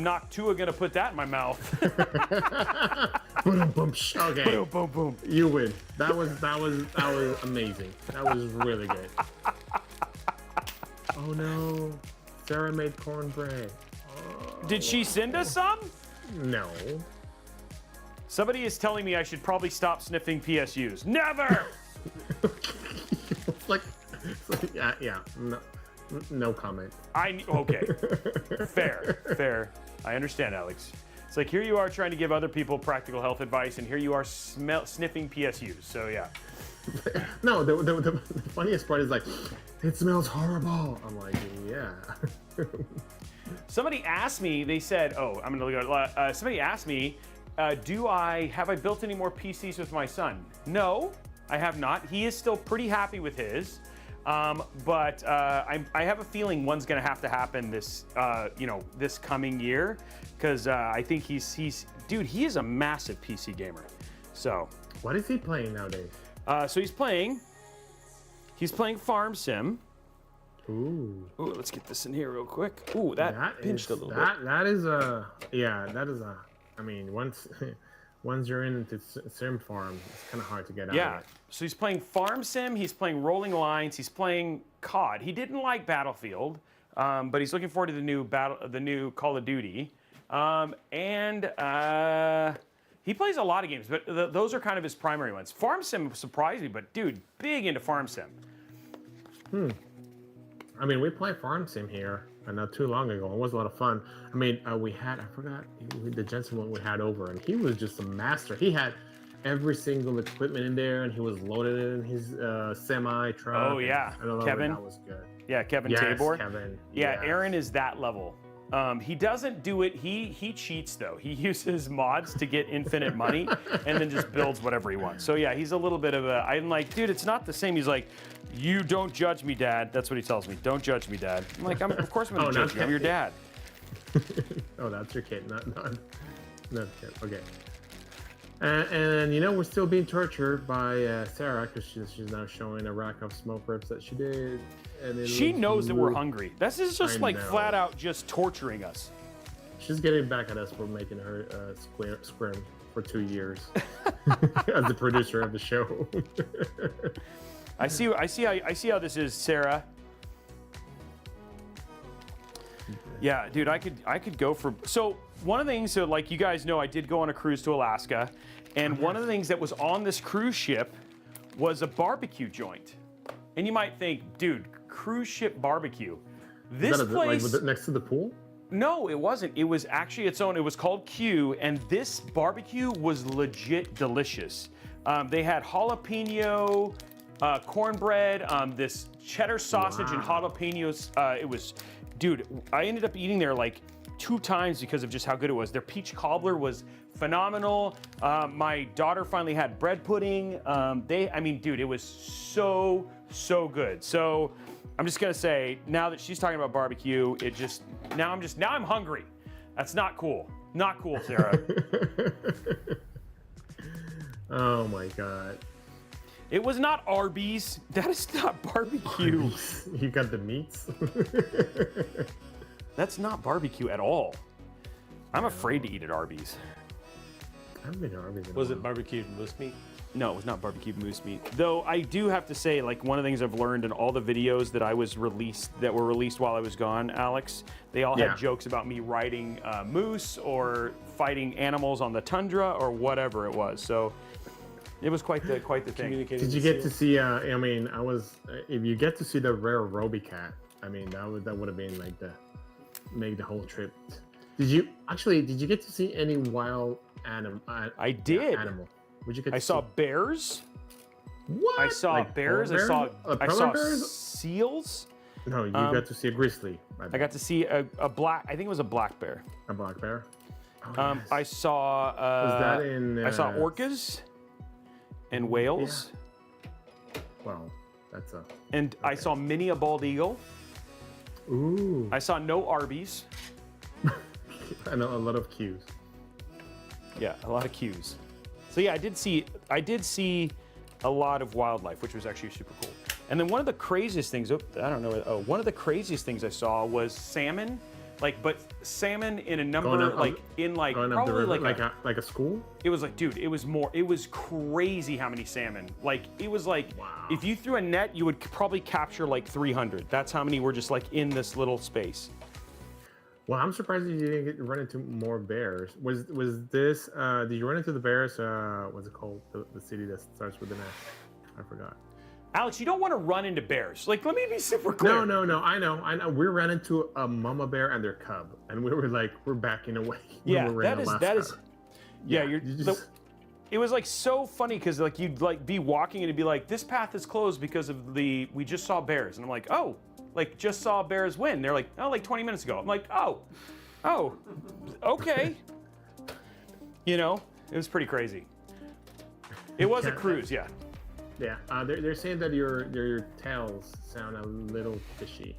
Noctua gonna put that in my mouth. Boom, boom, okay. Boom, boom, boom. You win. That was amazing. That was really good. Oh no, Sarah made cornbread. Oh. Did she send us some? No. Somebody is telling me I should probably stop sniffing PSUs. Never. It's like yeah. No comment. Okay. Fair. I understand, Alex. It's like here you are trying to give other people practical health advice, and here you are sniffing PSUs. So yeah. No, the funniest part is like, it smells horrible. I'm like, yeah. Somebody asked me, they said, oh, I'm gonna go, somebody asked me, have I built any more PCs with my son? No, I have not. He is still pretty happy with his. But I have a feeling one's gonna have to happen this, this coming year, because I think dude, he is a massive PC gamer. So. What is he playing nowadays? So he's playing Farm Sim. Ooh. Ooh, let's get this in here real quick. Ooh, that pinched a little bit. That is a, I mean, once you're into Sim Farm, it's kind of hard to get out of it. So he's playing Farm Sim, he's playing Rolling Lines, he's playing COD. He didn't like Battlefield, but he's looking forward to the new Call of Duty. He plays a lot of games, but those are kind of his primary ones. Farm Sim surprised me, but dude, big into Farm Sim. I mean, we played Farm Sim here not too long ago. It was a lot of fun. I mean, I forgot the gentleman we had over, and he was just a master. He had every single equipment in there, and he was loaded in his semi truck. Oh yeah, Kevin. That was good. Yeah, Kevin Yes, Tabor. Kevin. Yeah, Yes. Aaron is that level. He doesn't do it. He cheats though. He uses mods to get infinite money, and then just builds whatever he wants. So yeah, he's a little bit of a. I'm like, dude, it's not the same. He's like, you don't judge me, Dad. That's what he tells me. Don't judge me, Dad. I'm like, of course I'm gonna judge you. I'm your dad. Oh, that's your kid, not the kid. Okay. And we're still being tortured by Sarah because she's now showing a rack of smoke ribs that she did. And She knows that we're hungry. This is just I like know. flat out just torturing us. She's getting back at us for making her scrim for 2 years as the producer of the show. I see how this is, Sarah. Yeah, dude, I could go for. So one of the things, so like you guys know, I did go on a cruise to Alaska, and one of the things that was on this cruise ship was a barbecue joint. And you might think, dude, cruise ship barbecue. This place, was it next to the pool? No, it wasn't. It was actually its own. It was called Q, and this barbecue was legit delicious. They had jalapeno cornbread, this cheddar sausage and jalapenos. It was, dude, I ended up eating there like 2 times because of just how good it was. Their peach cobbler was phenomenal. My daughter finally had bread pudding. Dude, it was so good. So I'm just gonna say, now that she's talking about barbecue, now I'm hungry. That's not cool. Not cool, Sarah. Oh my God. It was not Arby's. That is not barbecue. You got the meats? That's not barbecue at all. I'm afraid to eat at Arby's. I haven't been to Arby's in a Was while. it barbecued moose meat? No, it was not barbecued moose meat. Though I do have to say, like, one of the things I've learned in all the videos that were released while I was gone, Alex, they all had jokes about me riding moose or fighting animals on the tundra or whatever it was. So it was quite the thing. Did you get to see? If you get to see the rare Robey cat, I mean, that would have been like make the whole trip. Did you get to see any wild animal? I did. Animal. Would you get? I saw bears. What? I saw Like bears. I polar saw bears? Bears? seals. No, you got to see a grizzly. I got to see a black. I think it was a black bear. A black bear. Oh, yes. I saw. Was that in? I saw orcas and whales. Yeah. Well, that's a. And I saw many a bald eagle. Ooh. I saw no Arby's. I know a lot of cues. Yeah, a lot of cues. So yeah, I did see a lot of wildlife, which was actually super cool. And then one of the craziest things, one of the craziest things I saw was salmon, but salmon in a number, like a school. It was like, dude, it was crazy how many salmon. Like, it was like, if you threw a net, you would probably capture like 300. That's how many were just like in this little space. Well, I'm surprised you didn't run into more bears. Was this? Did you run into the bears? What's it called? The city that starts with an S. I forgot. Alex, you don't want to run into bears. Like, let me be super clear. No. I know. We ran into a mama bear and their cub, and we were like, we're backing away. Yeah, that is. Yeah, it was like so funny because like you'd like be walking and it'd be like, this path is closed because of we just saw bears, and I'm like, oh, Like, just saw Bears win. They're like, oh, like 20 minutes ago. I'm like, oh, okay. You know, it was pretty crazy. It was a cruise, yeah. Yeah, they're saying that your tails sound a little fishy.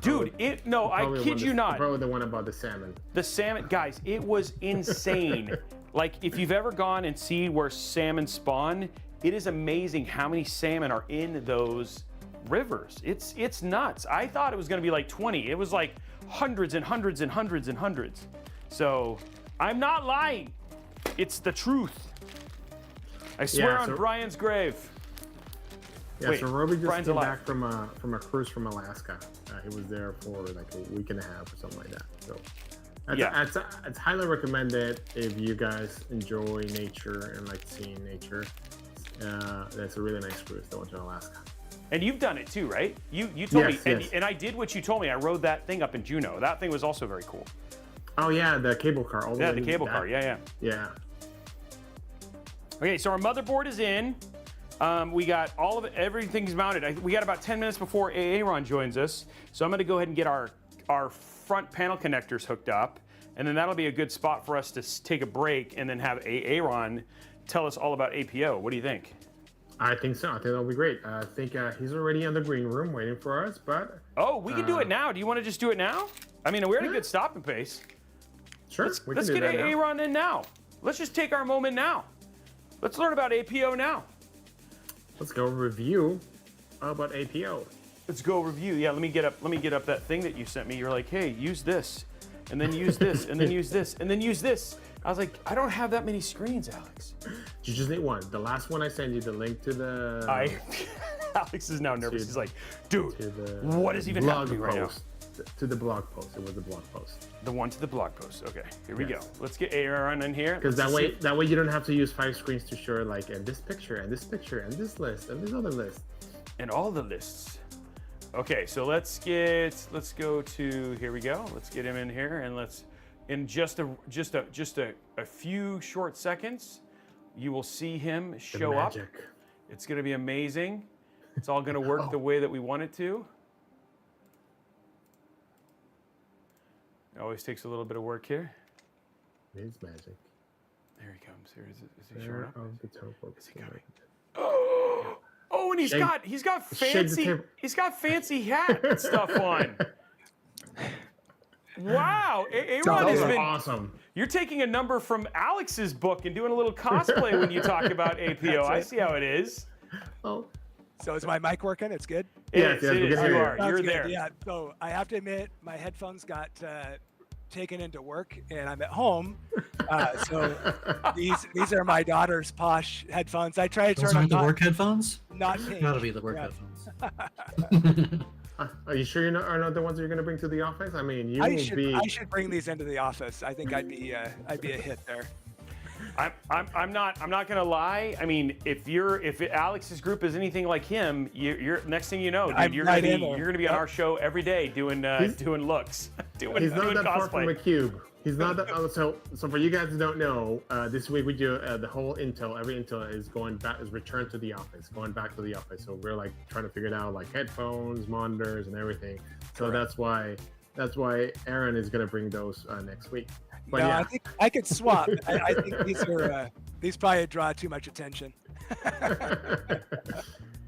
Dude, I kid you not. Probably the one about the salmon. The salmon, guys, it was insane. Like, if you've ever gone and seen where salmon spawn, it is amazing how many salmon are in those rivers. It's nuts. I thought it was gonna be like 20. It was like hundreds and hundreds and hundreds and hundreds. So, I'm not lying. It's the truth. I swear on Brian's grave. Yeah, Wait, so Robey just Brian's came alive. back from a cruise from Alaska. He was there for like a week and a half or something like that. So it's highly recommended if you guys enjoy nature and like seeing nature. That's a really nice cruise. That went to Alaska. And you've done it too, right? You told me, yes. and I did what you told me. I rode that thing up in Juneau. That thing was also very cool. Oh yeah, the cable car. Yeah, the cable car. Yeah. Yeah. Okay, so our motherboard is in. We got all of it, everything's mounted. We got about 10 minutes before Aaron joins us. So I'm gonna go ahead and get our front panel connectors hooked up. And then that'll be a good spot for us to take a break and then have Aaron tell us all about APO. What do you think? I think so. I think that'll be great. I think he's already in the green room waiting for us, but... Oh, we can do it now. Do you want to just do it now? I mean, we're at a good stopping pace. Sure, Let's get Aaron in now. Let's just take our moment now. Let's learn about APO now. Let's go review about APO. Let's go review. Yeah, let me get up that thing that you sent me. You're like, hey, use this, and then use this, and then use this, and then use this. I was like, I don't have that many screens, Alex. You just need one. The last one I sent you, the link to the... Alex is now nervous. He's like, dude, what is even blog happening right now? To the blog post. It was the blog post. The one to the blog post. Okay, here we go. Let's get Aaron in here. Because that way you don't have to use 5 screens to show like and this picture and this picture and this list and this other list. And all the lists. Okay, so let's go to, here we go. Let's get him in here, and in just a few short seconds, you will see him show up. It's gonna be amazing. It's all gonna work the way that we want it to. It always takes a little bit of work here. It is magic. There he comes. Here is he showing up? Is he coming? Oh, and he's got fancy hat stuff on. Wow, Aaron has been awesome. You're taking a number from Alex's book and doing a little cosplay when you talk about APO. I see how it is. Oh. So is my mic working? It's good? Yes, it is. You are. You're good. there. Yeah, so I have to admit, my headphones got taken into work, and I'm at home. So these are my daughter's posh headphones. I try to Those turn aren't them the work headphones? not pink. Gotta be the work headphones. Are you sure are not the ones you're going to bring to the office? I mean, I should bring these into the office. I think I'd be a hit there. I'm not gonna lie. I mean, if Alex's group is anything like him, you're next thing you know, dude, you're gonna be on our show every day doing looks, doing He's not that cosplay. far from a cube. He's not that. So for you guys who don't know, this week we do the whole Intel. Every Intel is returned to the office, going back to the office. So we're like trying to figure it out, like headphones, monitors, and everything. So that's why Aaron is gonna bring those next week. But no, yeah. I think I could swap. I think these probably draw too much attention.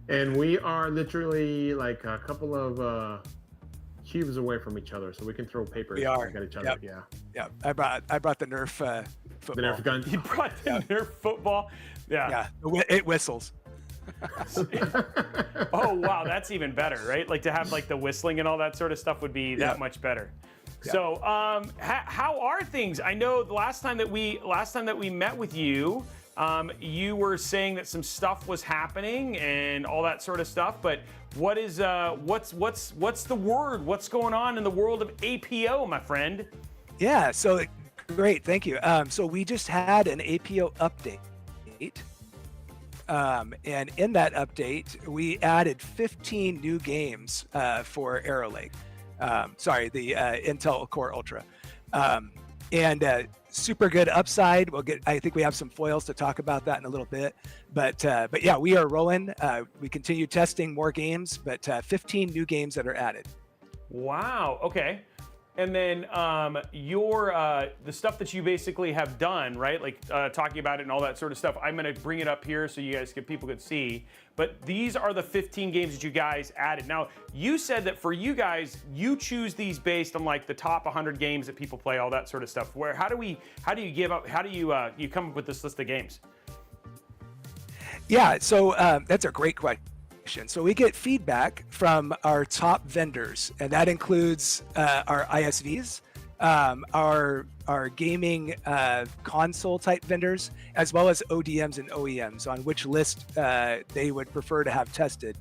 And we are literally like a couple of cubes away from each other, so we can throw papers We are. at each other. Yep. Yeah. Yeah, I brought the Nerf football. The Nerf gun. You brought the Nerf football. Yeah. Yeah, it whistles. Oh wow, that's even better, right? Like to have like the whistling and all that sort of stuff would be that much better. Yeah. So, how are things? I know the last time that we met with you, you were saying that some stuff was happening and all that sort of stuff. But what's the word? What's going on in the world of APO, my friend? Yeah. So great, thank you. So we just had an APO update. And in that update, we added 15 new games for Arrow Lake. Sorry, the Intel Core Ultra. and super good upside. I think we have some foils to talk about that in a little bit, but yeah, we are rolling. We continue testing more games, but 15 new games that are added. Wow. Okay. And then the stuff that you basically have done, right? Like talking about it and all that sort of stuff. I'm gonna bring it up here so you guys people could see. But these are the 15 games that you guys added. Now, you said that for you guys, you choose these based on like the top 100 games that people play, all that sort of stuff. How do you you come up with this list of games? Yeah, so that's a great question. So we get feedback from our top vendors, and that includes our ISVs, our gaming console type vendors, as well as ODMs and OEMs on which list they would prefer to have tested.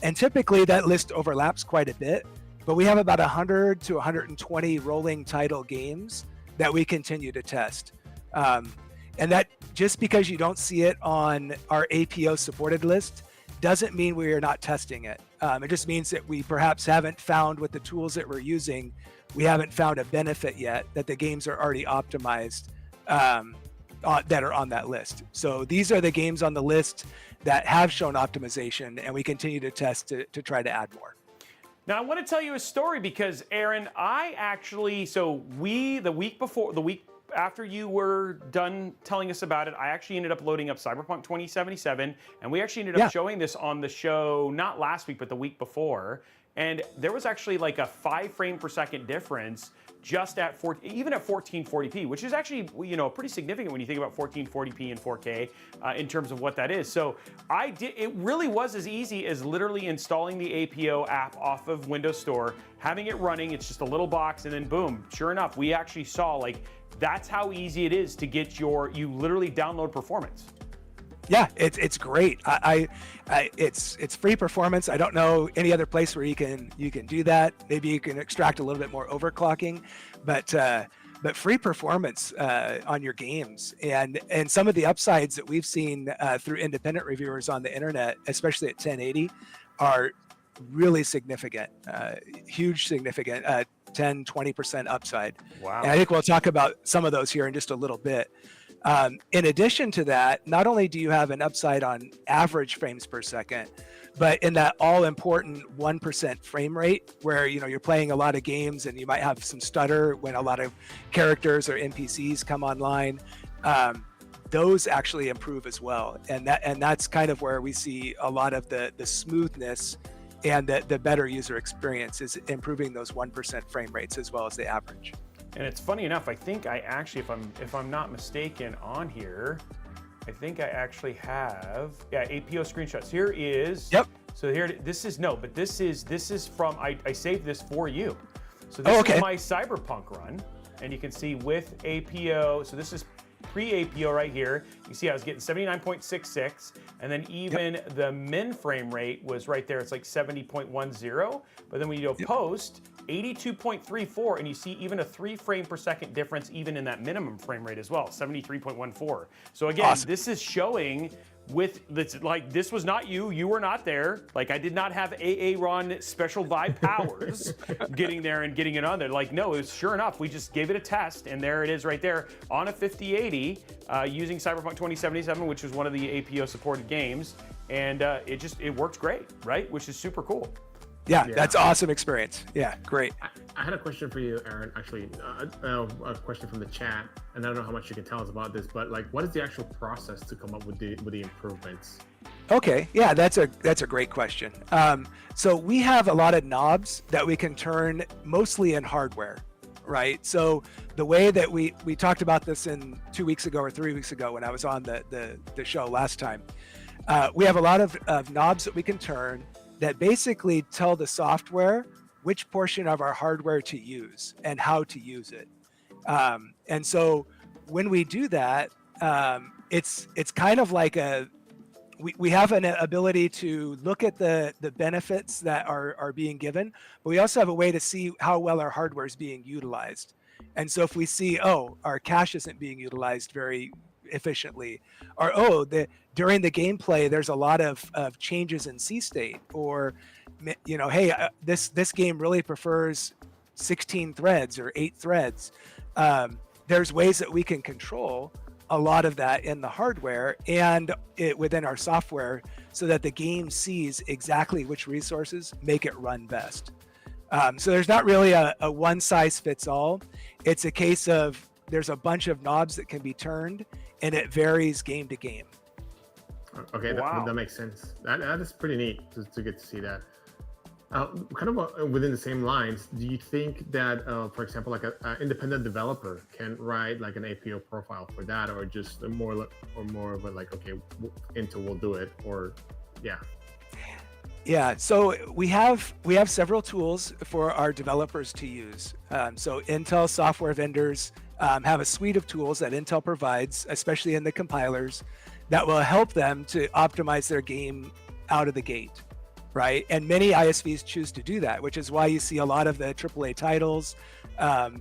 And typically that list overlaps quite a bit, but we have about 100 to 120 rolling title games that we continue to test. And that just because you don't see it on our APO supported list doesn't mean we are not testing it. It just means that we perhaps haven't found with the tools that we're using, we haven't found a benefit yet that the games are already optimized that are on that list. So these are the games on the list that have shown optimization, and we continue to test to try to add more. Now I want to tell you a story because Aaron, the week after you were done telling us about it, I actually ended up loading up Cyberpunk 2077, and we actually ended up showing this on the show, not last week, but the week before. And there was actually like a 5 frame per second difference just at even at 1440p, which is actually, pretty significant when you think about 1440p and 4K in terms of what that is. So it really was as easy as literally installing the APO app off of Windows Store, having it running. It's just a little box, and then boom, sure enough, we actually saw like, that's how easy it is to get you literally download performance. Yeah, it's great. It's free performance. I don't know any other place where you can do that. Maybe you can extract a little bit more overclocking, but free performance on your games, and some of the upsides that we've seen through independent reviewers on the internet, especially at 1080, are really significant, huge significant, 10-20% upside. Wow. And I think we'll talk about some of those here in just a little bit. In addition to that, not only do you have an upside on average frames per second, but in that all important 1% frame rate where you're playing a lot of games and you might have some stutter when a lot of characters or NPCs come online, those actually improve as well. And that's kind of where we see a lot of the smoothness and the better user experience is improving those 1% frame rates as well as the average. And it's funny enough, I think I actually, if I'm not mistaken on here, I think I actually have, APO screenshots. Here is, yep. So here, this is from, I saved this for you. So this is my Cyberpunk run, and you can see with APO, so this is pre-APO right here. You see I was getting 79.66, and then even the min frame rate was right there. It's like 70.10, but then when you go post, 82.34, and you see even a 3 frame per second difference even in that minimum frame rate as well, 73.14. So again, This is showing this was not you were not there. Like I did not have Aaron special vibe powers getting there and getting it on there. Like no, it was sure enough, we just gave it a test, and there it is right there on a 5080 using Cyberpunk 2077, which is one of the APO supported games, and it works great, right? Which is super cool. Yeah, that's awesome experience. Yeah, great. I had a question for you, Aaron. Actually, a question from the chat, and I don't know how much you can tell us about this, but like, what is the actual process to come up with the improvements? Okay, yeah, that's a great question. So we have a lot of knobs that we can turn mostly in hardware, right? So the way that we talked about this in 2 weeks ago or 3 weeks ago when I was on the show last time, we have a lot of knobs that we can turn that basically tell the software which portion of our hardware to use and how to use it. And so when we do that, it's kind of like we have an ability to look at the benefits that are being given, but we also have a way to see how well our hardware is being utilized. And so if we see, our cache isn't being utilized very efficiently, or during the gameplay there's a lot of changes in C state, or hey, this game really prefers 16 threads or 8 threads, there's ways that we can control a lot of that in the hardware and within our software so that the game sees exactly which resources make it run best. So there's not really a one size fits all. It's a case of there's a bunch of knobs that can be turned and it varies game to game. Okay, Wow. that makes sense. That is pretty neat to get to see that. Kind of within the same lines, do you think that, for example, like an independent developer can write like an APO profile for that, or just more of a like, okay, Intel will do it, or yeah? Yeah, so we have several tools for our developers to use. So Intel software vendors have a suite of tools that Intel provides, especially in the compilers, that will help them to optimize their game out of the gate, right? And many ISVs choose to do that, which is why you see a lot of the AAA titles,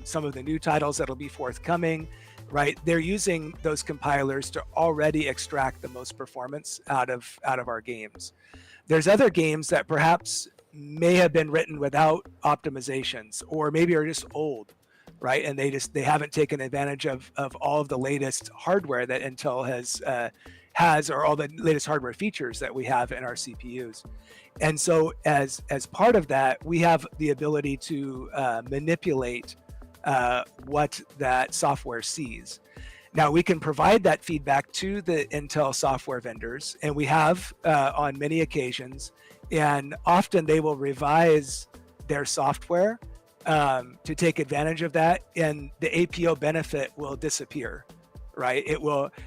some of the new titles that'll be forthcoming, right? They're using those compilers to already extract the most performance out of our games. There's other games that perhaps may have been written without optimizations, or maybe are just old, right? And they haven't taken advantage of all of the latest hardware that Intel has, or all the latest hardware features that we have in our CPUs. And so as part of that, we have the ability to manipulate what that software sees. Now we can provide that feedback to the Intel software vendors, and we have on many occasions, and often they will revise their software to take advantage of that, and the APO benefit will disappear, right?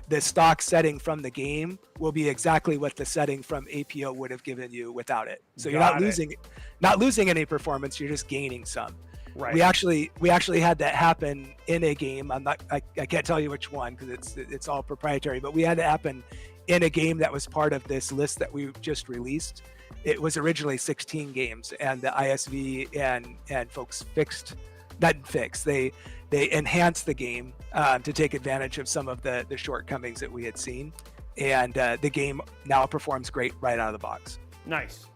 The stock setting from the game will be exactly what the setting from APO would have given you without it. So you're not losing any performance, you're just gaining some. Right. We actually had that happen in a game. I can't tell you which one because it's all proprietary, but we had it happen in a game that was part of this list that we just released. It was originally 16 games, and the ISV and folks they enhanced the game to take advantage of some of the shortcomings that we had seen, and the game now performs great right out of the box. Nice.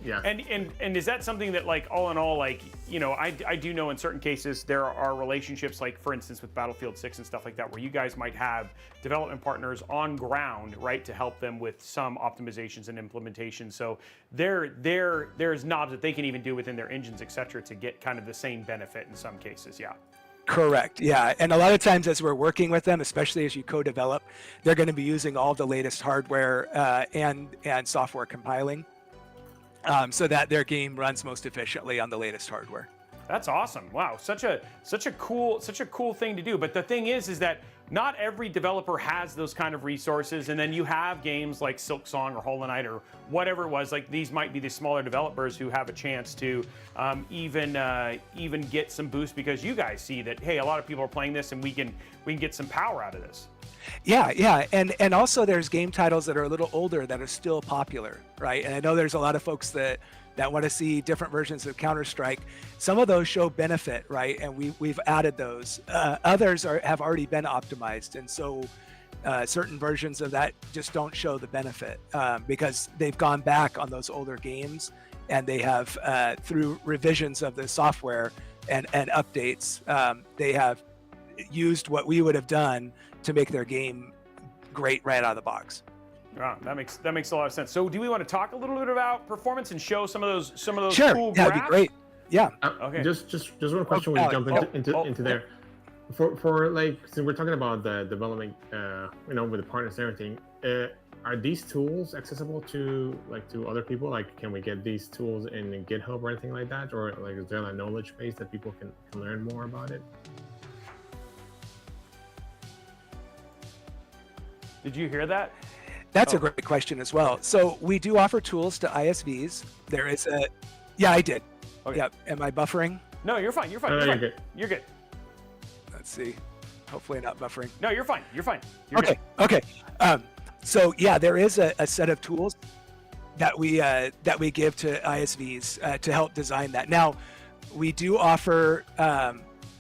Yeah. And is that something that, like, all in all, like, you know, I do know in certain cases there are relationships, like for instance with Battlefield 6 and stuff like that, where you guys might have development partners on ground, right, to help them with some optimizations and implementation. So there's knobs that they can even do within their engines, etc., to get kind of the same benefit in some cases. Yeah. Correct. Yeah. And a lot of times as we're working with them, especially as you co-develop, they're going to be using all the latest hardware and software compiling so that their game runs most efficiently on the latest hardware. That's awesome. Wow. Such a cool thing to do. But the thing is that not every developer has those kind of resources. And then you have games like Silksong or Hollow Knight or whatever it was. Like, these might be the smaller developers who have a chance to even get some boost because you guys see that, hey, a lot of people are playing this and we can get some power out of this. Yeah. And also there's game titles that are a little older that are still popular, right? And I know there's a lot of folks that want to see different versions of Counter-Strike. Some of those show benefit, right? And we've added those. Others have already been optimized. And so certain versions of that just don't show the benefit because they've gone back on those older games and they have, through revisions of the software and updates, they have used what we would have done to make their game great right out of the box. Wow, that makes a lot of sense. So, do we want to talk a little bit about performance and show some of those sure. cool Yeah, graphs? that'd be great. Yeah. Okay. Just one question when you jump into there. For like, since we're talking about the development, with the partners and everything, are these tools accessible to other people? Like, can we get these tools in GitHub or anything like that, or like is there a knowledge base that people can learn more about it? Did you hear that? That's a great question as well. So we do offer tools to ISVs. There is yeah, I did. Okay. Yeah. Am I buffering? No, you're fine. You're good. You're good. Let's see. Hopefully not buffering. No, you're fine. You're Okay. good. Okay. So yeah, there is a set of tools that we give to ISVs to help design that. Now, we do offer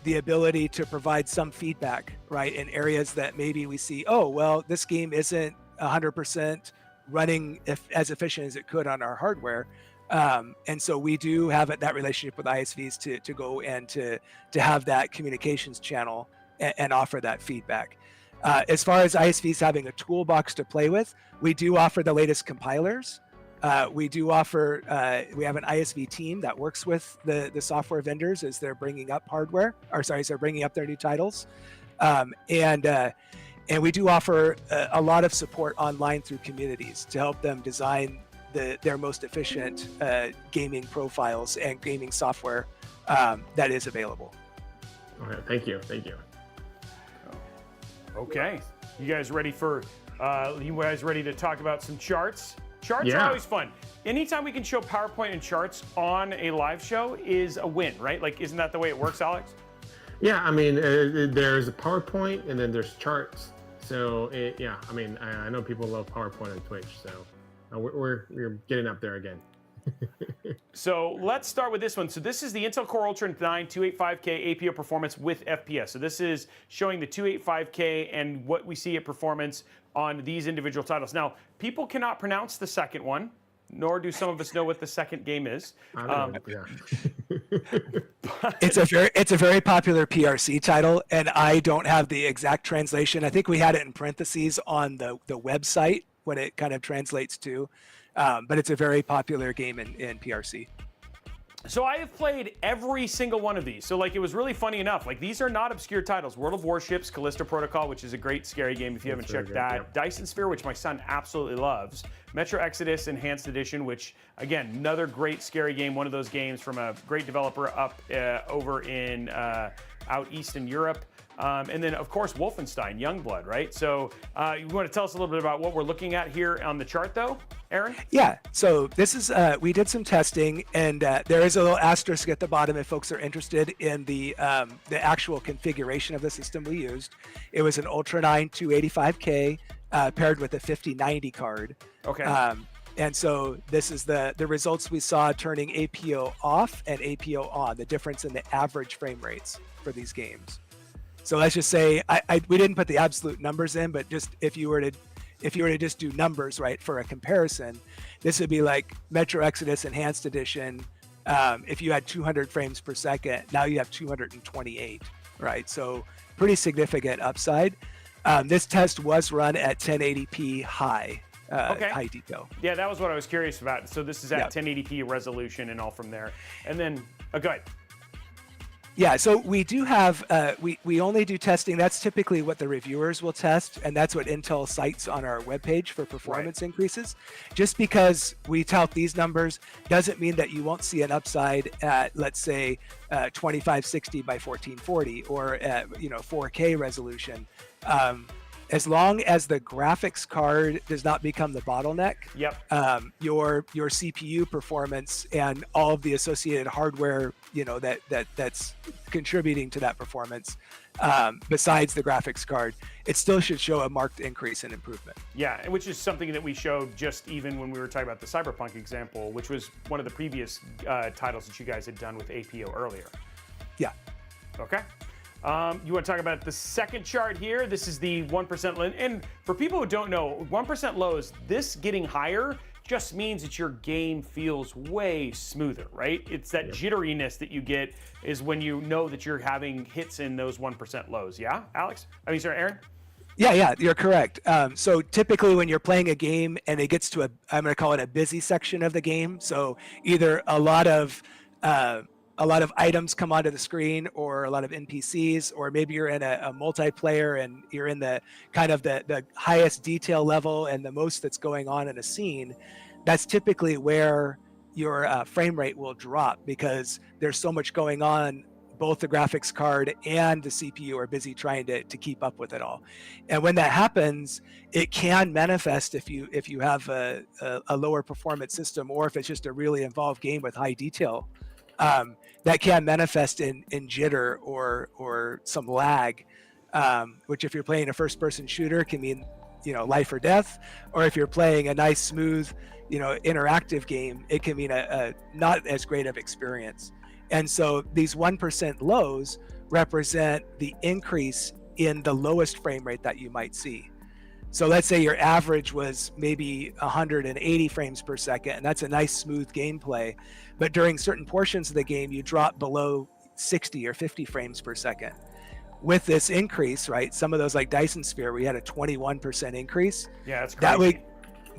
the ability to provide some feedback, right, in areas that maybe we see, oh, well, this game isn't 100% running as efficient as it could on our hardware. And so we do have that relationship with ISVs to go and to have that communications channel and offer that feedback. As far as ISVs having a toolbox to play with, we do offer the latest compilers. We do offer, we have an ISV team that works with the software vendors as they're bringing up as they're bringing up their new titles. And we do offer a lot of support online through communities to help them design their most efficient gaming profiles and gaming software that is available. Okay, thank you. Okay, you guys ready to talk about some charts? Charts are always fun. Anytime we can show PowerPoint and charts on a live show is a win, right? Like, isn't that the way it works, Alex? Yeah, I mean, there's a PowerPoint and then there's charts. So I know people love PowerPoint on Twitch, so we're getting up there again. So let's start with this one. So this is the Intel Core Ultra 9 285K APO performance with FPS. So this is showing the 285K and what we see at performance on these individual titles. Now, people cannot pronounce the second one, nor do some of us know what the second game is. I don't know, yeah. It's a very popular PRC title, and I don't have the exact translation. I think we had it in parentheses on the website when it kind of translates to, but it's a very popular game in PRC. So I have played every single one of these. So like, it was really funny enough. Like, these are not obscure titles. World of Warships, Callisto Protocol, which is a great scary game if you haven't checked that. Yep. Dyson Sphere, which my son absolutely loves. Metro Exodus Enhanced Edition, which again, another great scary game. One of those games from a great developer up over in out east in Europe. And then, of course, Wolfenstein, Youngblood, right? So you want to tell us a little bit about what we're looking at here on the chart, though, Aaron? Yeah, so this is, we did some testing, and there is a little asterisk at the bottom if folks are interested in the actual configuration of the system we used. It was an Ultra 9 285K paired with a 5090 card. Okay. And so this is the results we saw turning APO off and APO on, the difference in the average frame rates for these games. So let's just say we didn't put the absolute numbers in, but just if you were to just do numbers, right, for a comparison, this would be like Metro Exodus Enhanced Edition. If you had 200 frames per second, now you have 228, right? So pretty significant upside. This test was run at 1080p high detail. Yeah, that was what I was curious about. So this is at 1080p resolution and all from there. And then, go ahead. Yeah, so we do have, we only do testing. That's typically what the reviewers will test, and that's what Intel cites on our webpage for performance increases. Just because we tout these numbers doesn't mean that you won't see an upside at, let's say, 2560 by 1440 or at, 4K resolution. As long as the graphics card does not become the bottleneck, your CPU performance and all of the associated hardware, that's contributing to that performance, besides the graphics card, it still should show a marked increase in improvement. Yeah, which is something that we showed just even when we were talking about the Cyberpunk example, which was one of the previous titles that you guys had done with APO earlier. Yeah. Okay. You want to talk about the second chart here? This is the 1% low. And for people who don't know, 1% lows, this getting higher just means that your game feels way smoother, right? It's that jitteriness that you get is when you know that you're having hits in those 1% lows. Yeah, Alex? Sorry, Aaron? Yeah, you're correct. So typically when you're playing a game and it gets to I'm going to call it a busy section of the game. So either a lot of items come onto the screen or a lot of NPCs, or maybe you're in a multiplayer and you're in the kind of the highest detail level and the most that's going on in a scene. That's typically where your frame rate will drop because there's so much going on. Both the graphics card and the CPU are busy trying to keep up with it all. And when that happens, it can manifest if you have a lower performance system, or if it's just a really involved game with high detail. That can manifest in jitter or some lag, which if you're playing a first-person shooter can mean life or death, or if you're playing a nice, smooth, interactive game, it can mean a not as great of experience. And so these 1% lows represent the increase in the lowest frame rate that you might see. So let's say your average was maybe 180 frames per second, and that's a nice smooth gameplay. But during certain portions of the game, you drop below 60 or 50 frames per second. with this increase, right? Some of those like Dyson Sphere, we had a 21% increase. Yeah, that's crazy.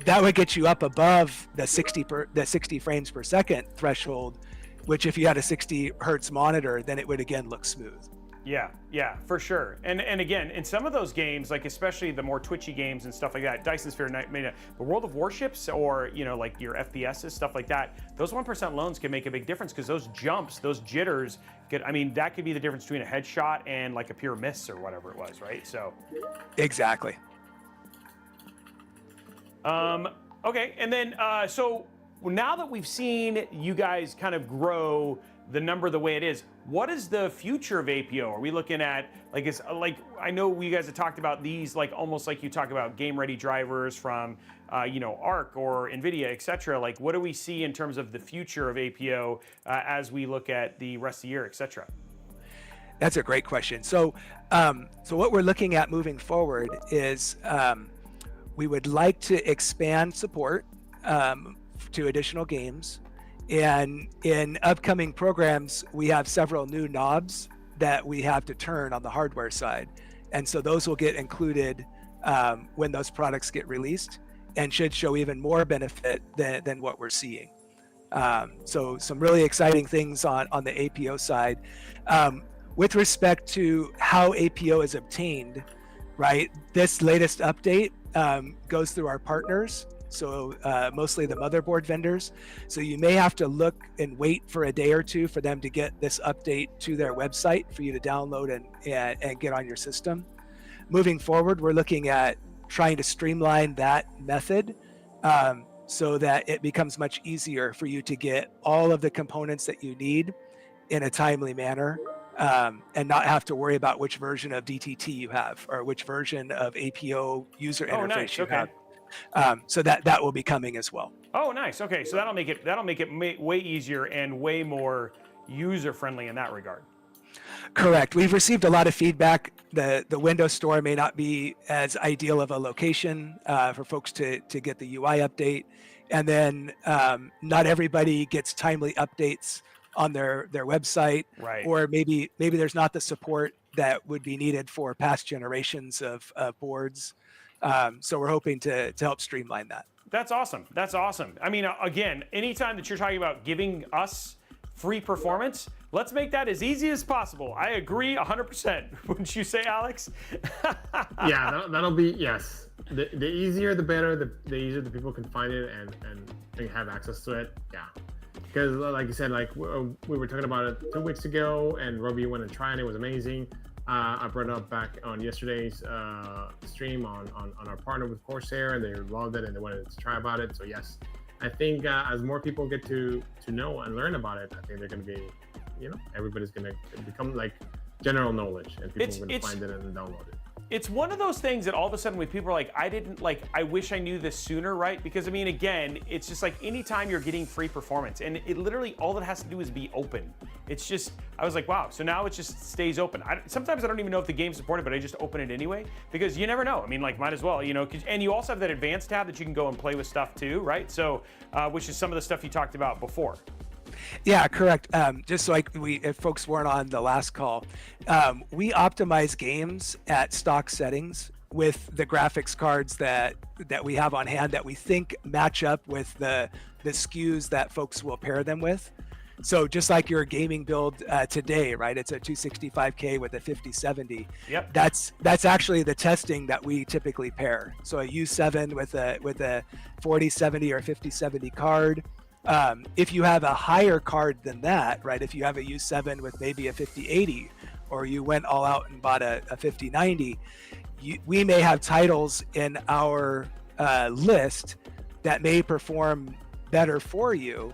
That would get you up above the 60 frames per second threshold, which if you had a 60 hertz monitor, then it would again look smooth. Yeah, for sure. And again, in some of those games, like especially the more twitchy games and stuff like that, Dyson Sphere, the World of Warships, or like your FPSs, stuff like that, those 1% loans can make a big difference because those jumps, those jitters, that could be the difference between a headshot and like a pure miss or whatever it was, right? So. Exactly. Okay, and then so now that we've seen you guys kind of grow the number the way it is, what is the future of APO? Are we looking at I know you guys have talked about these almost like you talk about game ready drivers from ARC or NVIDIA, etc. Like what do we see in terms of the future of APO as we look at the rest of the year, etc.? That's a great question. So what we're looking at moving forward is we would like to expand support to additional games. And in upcoming programs, we have several new knobs that we have to turn on the hardware side. And so those will get included when those products get released and should show even more benefit than what we're seeing. So some really exciting things on the APO side. With respect to how APO is obtained, right? This latest update goes through our partners. So mostly the motherboard vendors. So you may have to look and wait for a day or two for them to get this update to their website for you to download and get on your system. Moving forward, we're looking at trying to streamline that method so that it becomes much easier for you to get all of the components that you need in a timely manner and not have to worry about which version of DTT you have or which version of APO user interface nice. you Okay. have. So that will be coming as well. Oh, nice. Okay, so that'll make it way easier and way more user friendly in that regard. Correct. We've received a lot of feedback. The Windows Store may not be as ideal of a location for folks to get the UI update, and then not everybody gets timely updates on their website, right? Or maybe there's not the support that would be needed for past generations of boards. So we're hoping to help streamline that. That's awesome. That's awesome. I mean, again, anytime that you're talking about giving us free performance, let's make that as easy as possible. I agree 100%. Wouldn't you say, Alex? Yeah, that'll be, yes. The easier, the better. The easier the people can find it and have access to it. Yeah. Because like you said, like we were talking about it 2 weeks ago, and Robey went and tried it. It was amazing. I brought it up back on yesterday's stream on our partner with Corsair, and they loved it and they wanted to try about it. So yes, I think as more people get to know and learn about it, I think they're going to be, everybody's going to become like general knowledge, and people are going to find it and download it. It's one of those things that all of a sudden when people are like, I wish I knew this sooner, right? Because I mean, again, it's just like anytime you're getting free performance, and it literally, all it has to do is be open. It's just, I was like, wow, so now it just stays open. Sometimes I don't even know if the game's supported, but I just open it anyway, because you never know. I mean, like, might as well, and you also have that advanced tab that you can go and play with stuff too, right? So, which is some of the stuff you talked about before. Yeah, correct. Just so if folks weren't on the last call, we optimize games at stock settings with the graphics cards that we have on hand that we think match up with the SKUs that folks will pair them with. So just like your gaming build today, right? It's a 265K with a 5070. Yep. That's actually the testing that we typically pair. So a U7 with a 4070 or 5070 card. If you have a higher card than that, right? If you have a U7 with maybe a 5080, or you went all out and bought a 5090, we may have titles in our list that may perform better for you,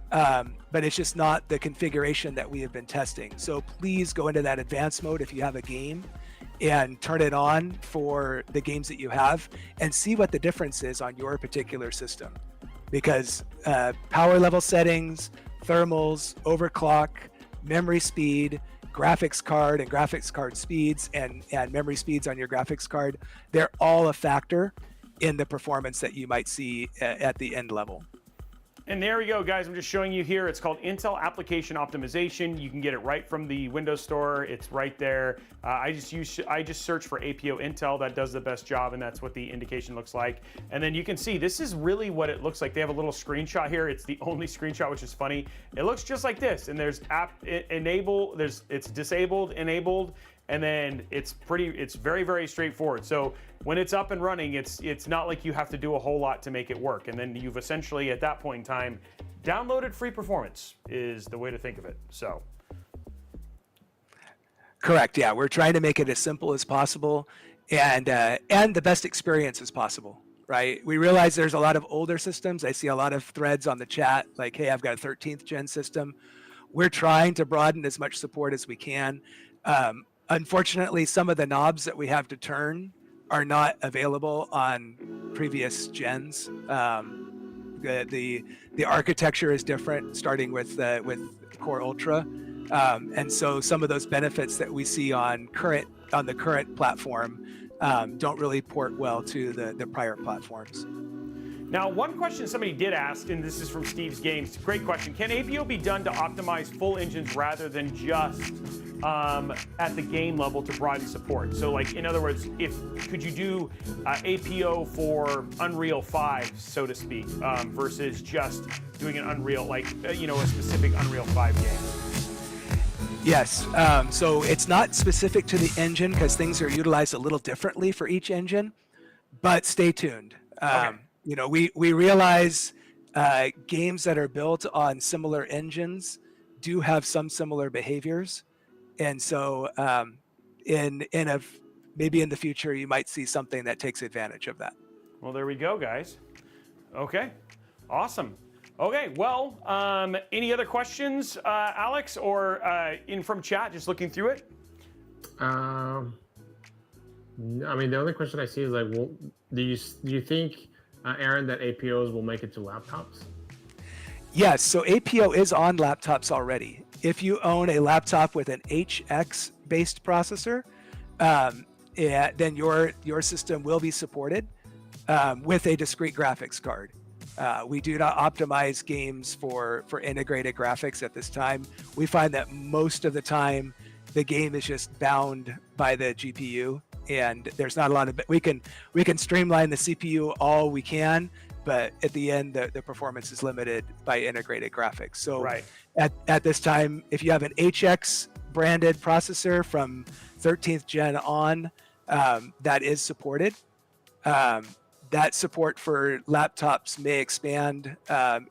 but it's just not the configuration that we have been testing. So please go into that advanced mode if you have a game and turn it on for the games that you have and see what the difference is on your particular system. Because power level settings, thermals, overclock, memory speed, graphics card and graphics card speeds, and memory speeds on your graphics card, they're all a factor in the performance that you might see at the end level. And there we go, guys. I'm just showing you here. It's called Intel Application Optimization. You can get it right from the Windows Store. It's right there. I just search for APO Intel. That does the best job, and that's what the indication looks like. And then you can see this is really what it looks like. They have a little screenshot here. It's the only screenshot, which is funny. It looks just like this. And there's app enable. It's disabled, enabled. And then it's very, very straightforward. So when it's up and running, it's not like you have to do a whole lot to make it work. And then you've essentially, at that point in time, downloaded free performance is the way to think of it. So. Correct. Yeah, we're trying to make it as simple as possible, and the best experience as possible. Right. We realize there's a lot of older systems. I see a lot of threads on the chat like, "Hey, I've got a 13th gen system." We're trying to broaden as much support as we can. Unfortunately, some of the knobs that we have to turn are not available on previous gens. The architecture is different, starting with Core Ultra, and so some of those benefits that we see on the current platform don't really port well to the prior platforms. Now, one question somebody did ask, and this is from Steve's Games, great question. Can APO be done to optimize full engines rather than just at the game level to broaden support? So, like, in other words, could you do APO for Unreal 5, so to speak, versus just doing an Unreal, like, a specific Unreal 5 game? Yes. So it's not specific to the engine because things are utilized a little differently for each engine, but stay tuned. Okay. We realize games that are built on similar engines do have some similar behaviors, and so maybe in the future you might see something that takes advantage of that. Well, there we go, guys. Okay, awesome. Okay, well, any other questions, Alex, or in from chat? Just looking through it. I mean, the only question I see is like, well, do you think, Aaron, that APOs will make it to laptops? Yes, so APO is on laptops already. If you own a laptop with an HX-based processor, then your system will be supported with a discrete graphics card. We do not optimize games for integrated graphics at this time. We find that most of the time the game is just bound by the GPU, and there's not a lot of we can streamline the CPU all we can, but at the end the performance is limited by integrated graphics. So right. at this time, if you have an HX branded processor from 13th gen on, that is supported. That support for laptops may expand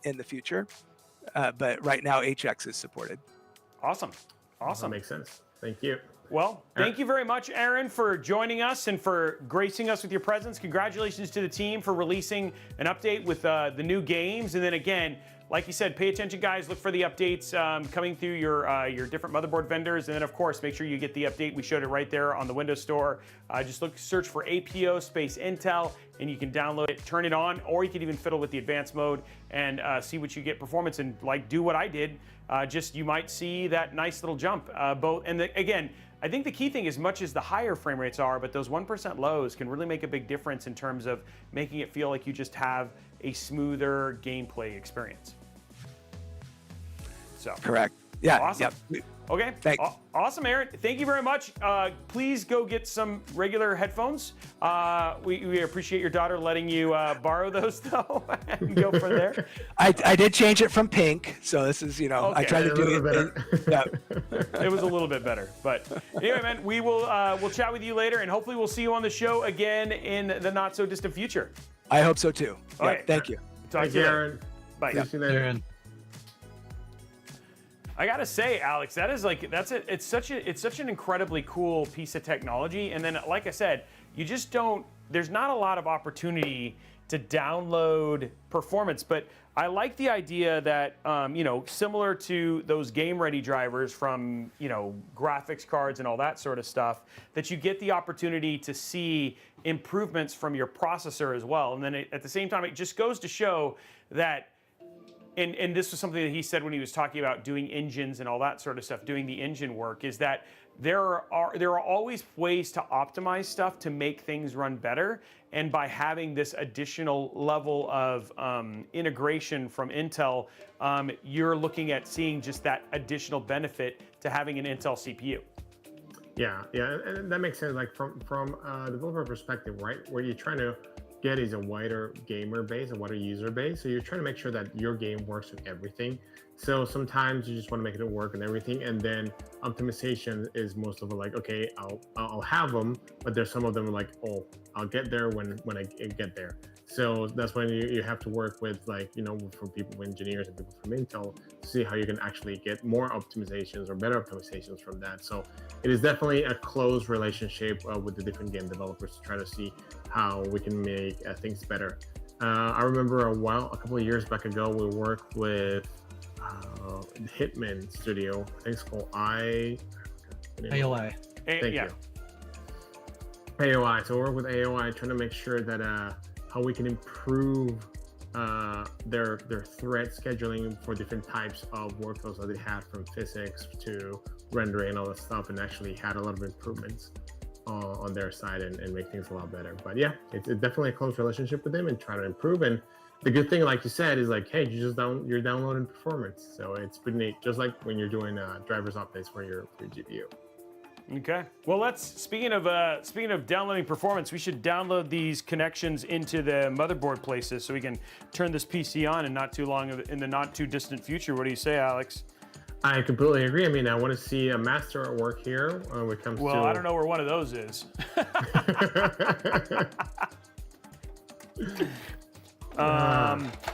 in the future, but right now HX is supported. Awesome. That makes sense. Thank you. Well, thank you very much, Aaron, for joining us and for gracing us with your presence. Congratulations to the team for releasing an update with the new games. And then again, like you said, pay attention, guys. Look for the updates coming through your different motherboard vendors. And then, of course, make sure you get the update. We showed it right there on the Windows Store. Just search for APO space Intel, and you can download it, turn it on, or you can even fiddle with the advanced mode and see what you get performance. And like do what I did. You might see that nice little jump. Again, I think the key thing, as much as the higher frame rates are, but those 1% lows can really make a big difference in terms of making it feel like you just have a smoother gameplay experience. So Correct. Yeah. Awesome. Yep. Okay. Thanks. Awesome, Aaron. Thank you very much. Please go get some regular headphones. We appreciate your daughter letting you borrow those, though, and go from there. I did change it from pink, so this is, I Okay. tried to do it better. Yeah. It was a little bit better, but anyway, man, we'll chat with you later, and hopefully we'll see you on the show again in the not so distant future. I hope so too. All Yeah, right. Thank you. Talk Thank to you, you later. Aaron. Bye. See you later. Aaron. I gotta say, Alex, that is like it's such an incredibly cool piece of technology. And then, like I said, there's not a lot of opportunity to download performance, but I like the idea that similar to those game-ready drivers from graphics cards and all that sort of stuff, that you get the opportunity to see improvements from your processor as well. And then at the same time, it just goes to show that. And this was something that he said when he was talking about doing engines and all that sort of stuff, doing the engine work, is that there are always ways to optimize stuff to make things run better. And by having this additional level of integration from Intel, you're looking at seeing just that additional benefit to having an Intel CPU. Yeah, and that makes sense. Like from a developer perspective, right? Where you're trying to get is a wider gamer base, a wider user base. So you're trying to make sure that your game works with everything. So sometimes you just want to make it work and everything, and then optimization is most of it like, okay, I'll have them, but there's some of them like, oh, I'll get there when I get there. So that's when you have to work with, like, you know, from people, engineers and people from Intel, to see how you can actually get more optimizations or better optimizations from that. So it is definitely a close relationship with the different game developers to try to see how we can make things better. I remember a couple of years back ago, we worked with Hitman Studio. I think it's called AOI. Thank you. AOI. So we work with AOI trying to make sure that how we can improve their thread scheduling for different types of workflows that they had, from physics to rendering and all that stuff, and actually had a lot of improvements on their side and make things a lot better. But yeah, it's definitely a close relationship with them and try to improve. And the good thing, like you said, is like, hey, you're downloading performance, so it's pretty neat. Just like when you're doing drivers updates for your GPU. Okay. Well, speaking of downloading performance, we should download these connections into the motherboard places so we can turn this PC on in in the not too distant future. What do you say, Alex? I completely agree. I mean, I want to see a master at work here when it comes to. Well, I don't know where one of those is.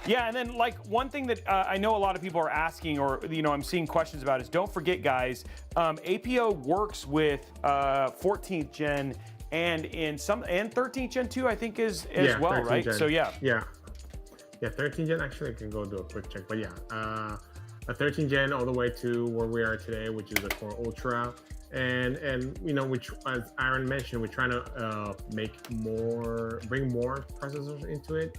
Yeah, and then like one thing that I know a lot of people are asking, or I'm seeing questions about, is don't forget, guys, APO works with 14th gen and 13th gen too, I think as well, right? Gen. So yeah, 13th gen. Actually, I can go do a quick check, but yeah, a 13th gen all the way to where we are today, which is a Core Ultra. And which, as Aaron mentioned, we're trying to bring more processors into it.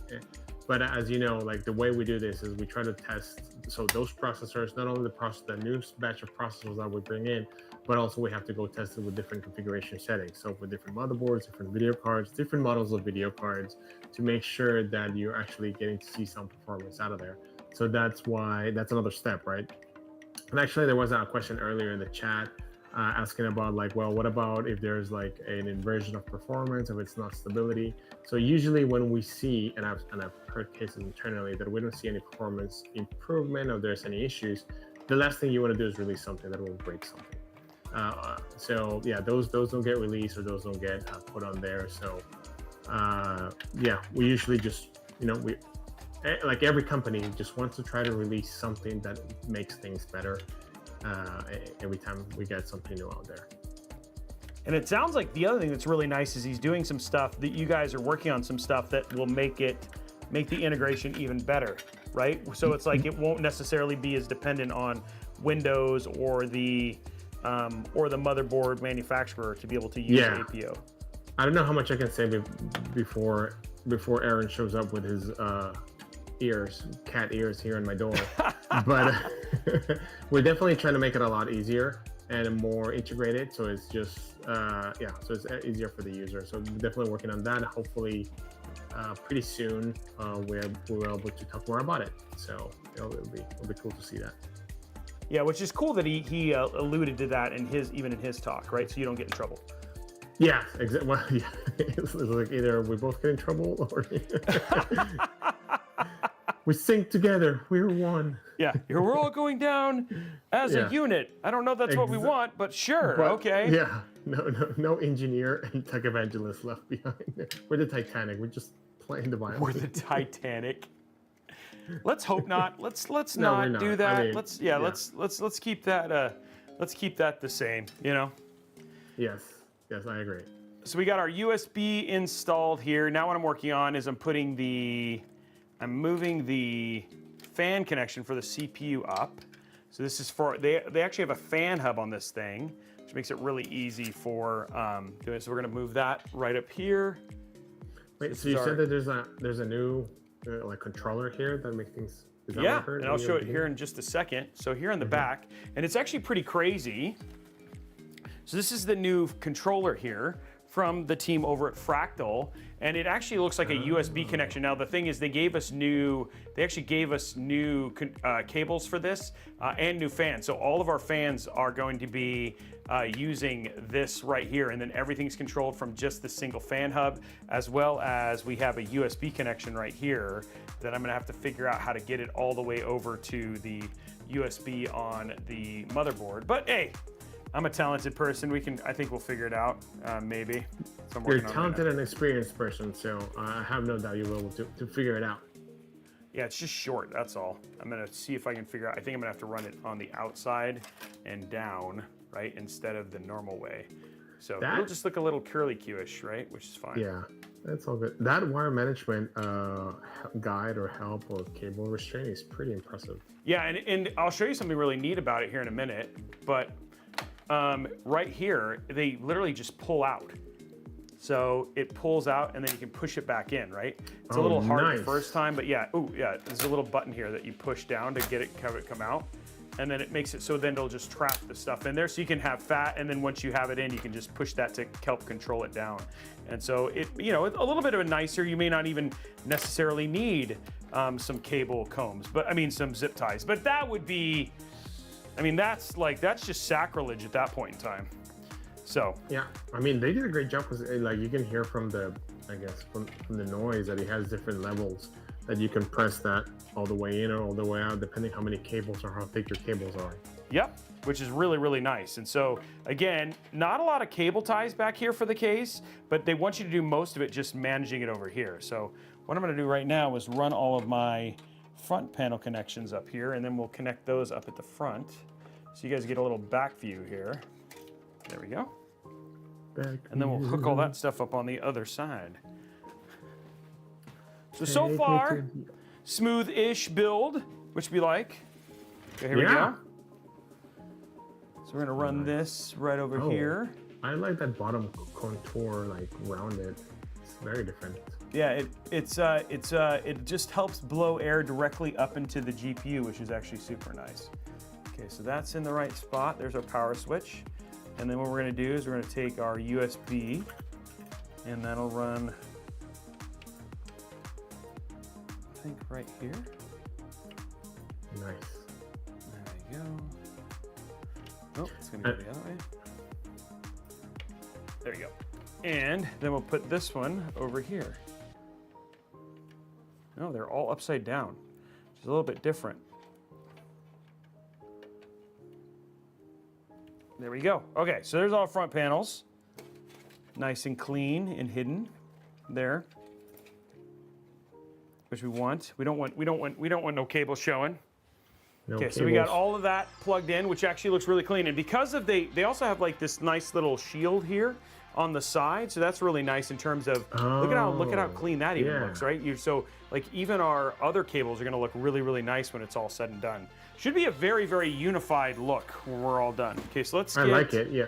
But as you know, like the way we do this is we try to test. So those processors, not only the new batch of processors that we bring in, but also we have to go test it with different configuration settings. So with different motherboards, different video cards, different models of video cards, to make sure that you're actually getting to see some performance out of there. So that's another step, right? And actually, there was a question earlier in the chat asking about, like, well, what about if there's like an inversion of performance, if it's not stability? So usually when we see, and I've heard cases internally that we don't see any performance improvement or there's any issues, the last thing you want to do is release something that will break something. So yeah, those don't get released, or those don't get put on there. So yeah, we usually just, like every company just wants to try to release something that makes things better every time we get something new out there. and it sounds like the other thing that's really nice is he's doing some stuff that you guys are working on, some stuff that will make the integration even better, right? So it's like it won't necessarily be as dependent on Windows or the motherboard manufacturer to be able to use APO. I don't know how much I can say before Aaron shows up with his cat ears here in my door. But we're definitely trying to make it a lot easier and more integrated, so it's just so it's easier for the user. So we're definitely working on that. Hopefully pretty soon we're able to talk more about it. So it'll be cool to see that. Yeah, which is cool that he alluded to that in his talk, right? So you don't get in trouble. Yeah, exactly. Well, yeah. It's like either we both get in trouble or we sync together. We're one. Yeah, we're all going down as a unit. I don't know if that's what we want, but sure, okay. Yeah, no engineer and tech evangelist left behind. We're the Titanic. We're just playing the violin. We're the Titanic. Let's hope not. Let's not do that. I mean, let's keep that the same. Yes, I agree. So we got our USB installed here. Now what I'm working on is I'm moving the fan connection for the CPU up. So this is for, they actually have a fan hub on this thing, which makes it really easy for doing it. So we're gonna move that right up here. Wait, so you said that there's a new like controller here that makes things. Is that what I heard? And I'll show it here in just a second. So here in the back, and it's actually pretty crazy. So this is the new controller here from the team over at Fractal, and it actually looks like a USB connection. Now the thing is, they actually gave us new cables for this and new fans. So all of our fans are going to be using this right here, and then everything's controlled from just the single fan hub, as well as we have a USB connection right here that I'm gonna have to figure out how to get it all the way over to the USB on the motherboard. But hey, I'm a talented person. I think we'll figure it out, maybe. So I'm You're working a on it right talented now. and experienced person, so I have no doubt you will to figure it out. Yeah, it's just short, that's all. I'm gonna see if I can figure out, I think I'm gonna have to run it on the outside and down, right, instead of the normal way. So it'll just look a little curly-Q-ish, right, which is fine. Yeah, that's all good. That wire management guide or help or cable restraint is pretty impressive. Yeah, and I'll show you something really neat about it here in a minute, but right here, they literally just pull out. So it pulls out and then you can push it back in, right? It's a little hard the first time, but yeah, there's a little button here that you push down to get it come out. And then it makes it so then it'll just trap the stuff in there. So you can have fat, and then once you have it in, you can just push that to help control it down. And so it, a little bit of a nicer, you may not even necessarily need some cable combs, but I mean some zip ties. But that would be, that's just sacrilege at that point in time. So yeah, I mean they did a great job because like you can hear from the, I guess from the noise that it has different levels that you can press that all the way in or all the way out depending how many cables or how thick your cables are. Yep, which is really, really nice. And so again, not a lot of cable ties back here for the case, but they want you to do most of it just managing it over here. So what I'm gonna do right now is run all of my front panel connections up here, and then we'll connect those up at the front. So you guys get a little back view here. There we go. And then we'll hook all that stuff up on the other side. So far, smooth-ish build, which we like. Okay, here we go. So we're gonna run this right over here. I like that bottom contour, like rounded. It's very different. Yeah, it just helps blow air directly up into the GPU, which is actually super nice. Okay, so that's in the right spot. There's our power switch. And then what we're gonna do is we're gonna take our USB, and that'll run, I think right here. Nice. There we go. Oh, it's gonna go the other way. There you go. And then we'll put this one over here. No, they're all upside down, which is a little bit different. There we go. Okay, so there's all front panels. Nice and clean and hidden there. Which we want. We don't want no cable showing. No Okay, so we got all of that plugged in, which actually looks really clean. And because of they also have like this nice little shield here on the side, so that's really nice in terms of look at how clean that even looks, right? So like even our other cables are going to look really, really nice when it's all said and done. Should be a very, very unified look when we're all done. Okay, so let's. I like it. Yeah.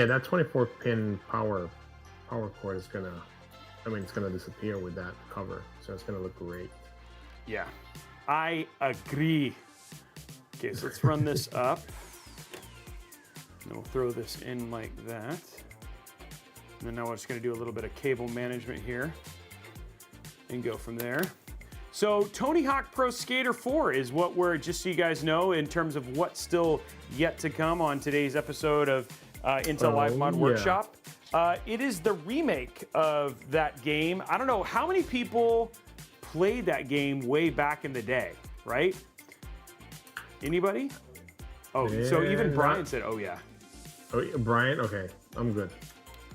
That 24-pin power cord is gonna, it's gonna disappear with that cover, so it's gonna look great. Yeah, I agree. Okay, so let's run this up. And we'll throw this in like that. And then now we're just gonna do a little bit of cable management here and go from there. So Tony Hawk Pro Skater 4 is what we're, just so you guys know, in terms of what's still yet to come on today's episode of Intel Live Mod Workshop. It is the remake of that game. I don't know how many people played that game way back in the day, right? Anybody? Oh, so even Brian said, oh yeah. Oh, Brian? Okay, I'm good.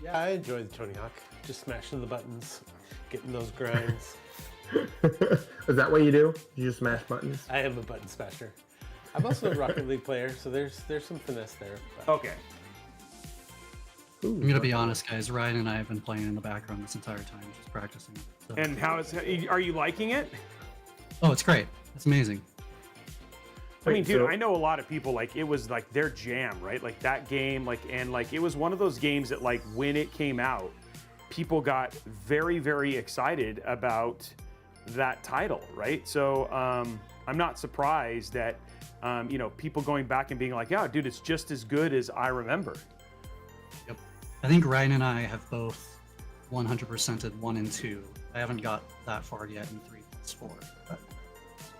Yeah, I enjoyed the Tony Hawk. Just smashing the buttons, getting those grinds. Is that what you do? You just smash buttons? I am a button smasher. I'm also a Rocket League player, so there's some finesse there. But. Okay. Ooh, I'm gonna be honest, guys. Ryan and I have been playing in the background this entire time, just practicing. So. And are you liking it? Oh, it's great. It's amazing. I mean, dude, I know a lot of people, like, it was like their jam, right? Like that game, it was one of those games that, like, when it came out, people got very, very excited about that title, right? So I'm not surprised that, people going back and being like, yeah, dude, it's just as good as I remember. Yep. I think Ryan and I have both 100%ed 1 and 2. I haven't got that far yet in 3+4. But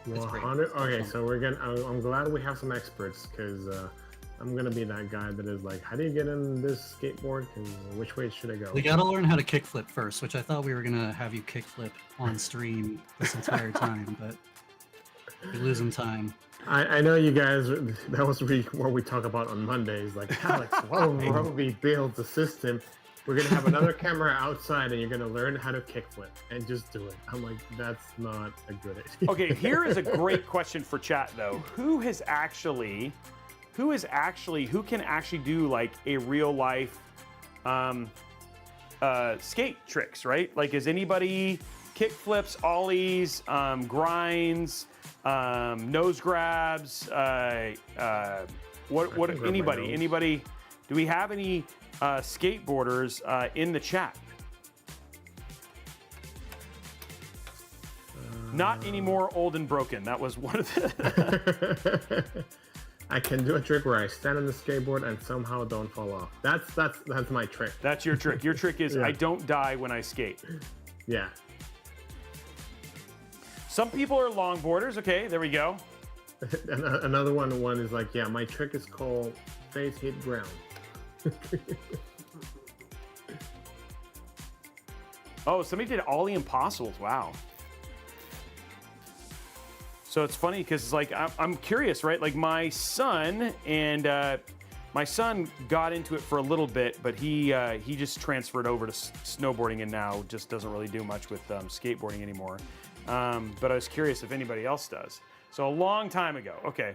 it's great. 100. Okay, so we're gonna. I'm glad we have some experts because I'm gonna be that guy that is like, how do you get in this skateboard? And which way should I go? We gotta learn how to kickflip first, which I thought we were gonna have you kickflip on stream this entire time, but you're losing time. I know you guys. That was what we talk about on Mondays. Like, Alex, while Robey builds the system, we're gonna have another camera outside, and you're gonna learn how to kickflip and just do it. I'm like, that's not a good idea. Okay, here is a great question for chat though. Who can actually do like a real life skate tricks, right? Like, is anybody kickflips, ollies, grinds, nose grabs? Anybody? Do we have any skateboarders in the chat? Not anymore. Old and broken. That was one of the. I can do a trick where I stand on the skateboard and somehow don't fall off. That's my trick. That's your trick. Your trick is Yeah. I don't die when I skate. Yeah. Some people are longboarders. Okay, there we go. Another one is like, yeah, my trick is called face hit ground. Oh, somebody did Ollie Impossibles. Wow. So it's funny because it's like I'm curious, right? Like my son got into it for a little bit, but he just transferred over to snowboarding and now just doesn't really do much with skateboarding anymore. But I was curious if anybody else does. So a long time ago. Okay,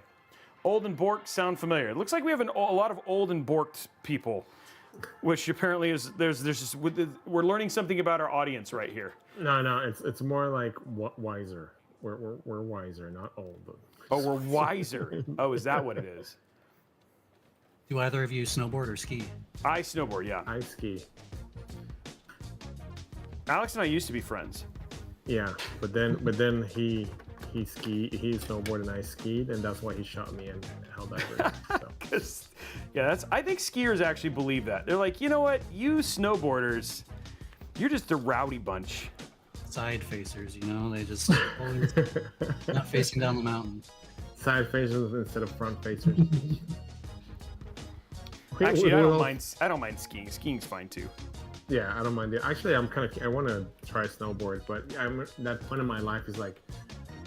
old and borked sound familiar. It looks like we have a lot of old and borked people, which apparently is there's just we're learning something about our audience right here. No, it's more like wiser. We're wiser, not old. Oh, we're wiser. Oh, is that what it is? Do either of you snowboard or ski? I snowboard, yeah. I ski. Alex and I used to be friends. Yeah, but then he snowboarded and I skied, and that's why he shot me and held that race. So. Yeah, I think skiers actually believe that. They're like, you know what? You snowboarders, you're just a rowdy bunch. Side facers, you know, they just always not facing down the mountain. Side facers instead of front facers. Actually, I don't mind skiing. Skiing's fine too. Yeah, I don't mind it. Actually, I want to try snowboard, but that point in my life is like,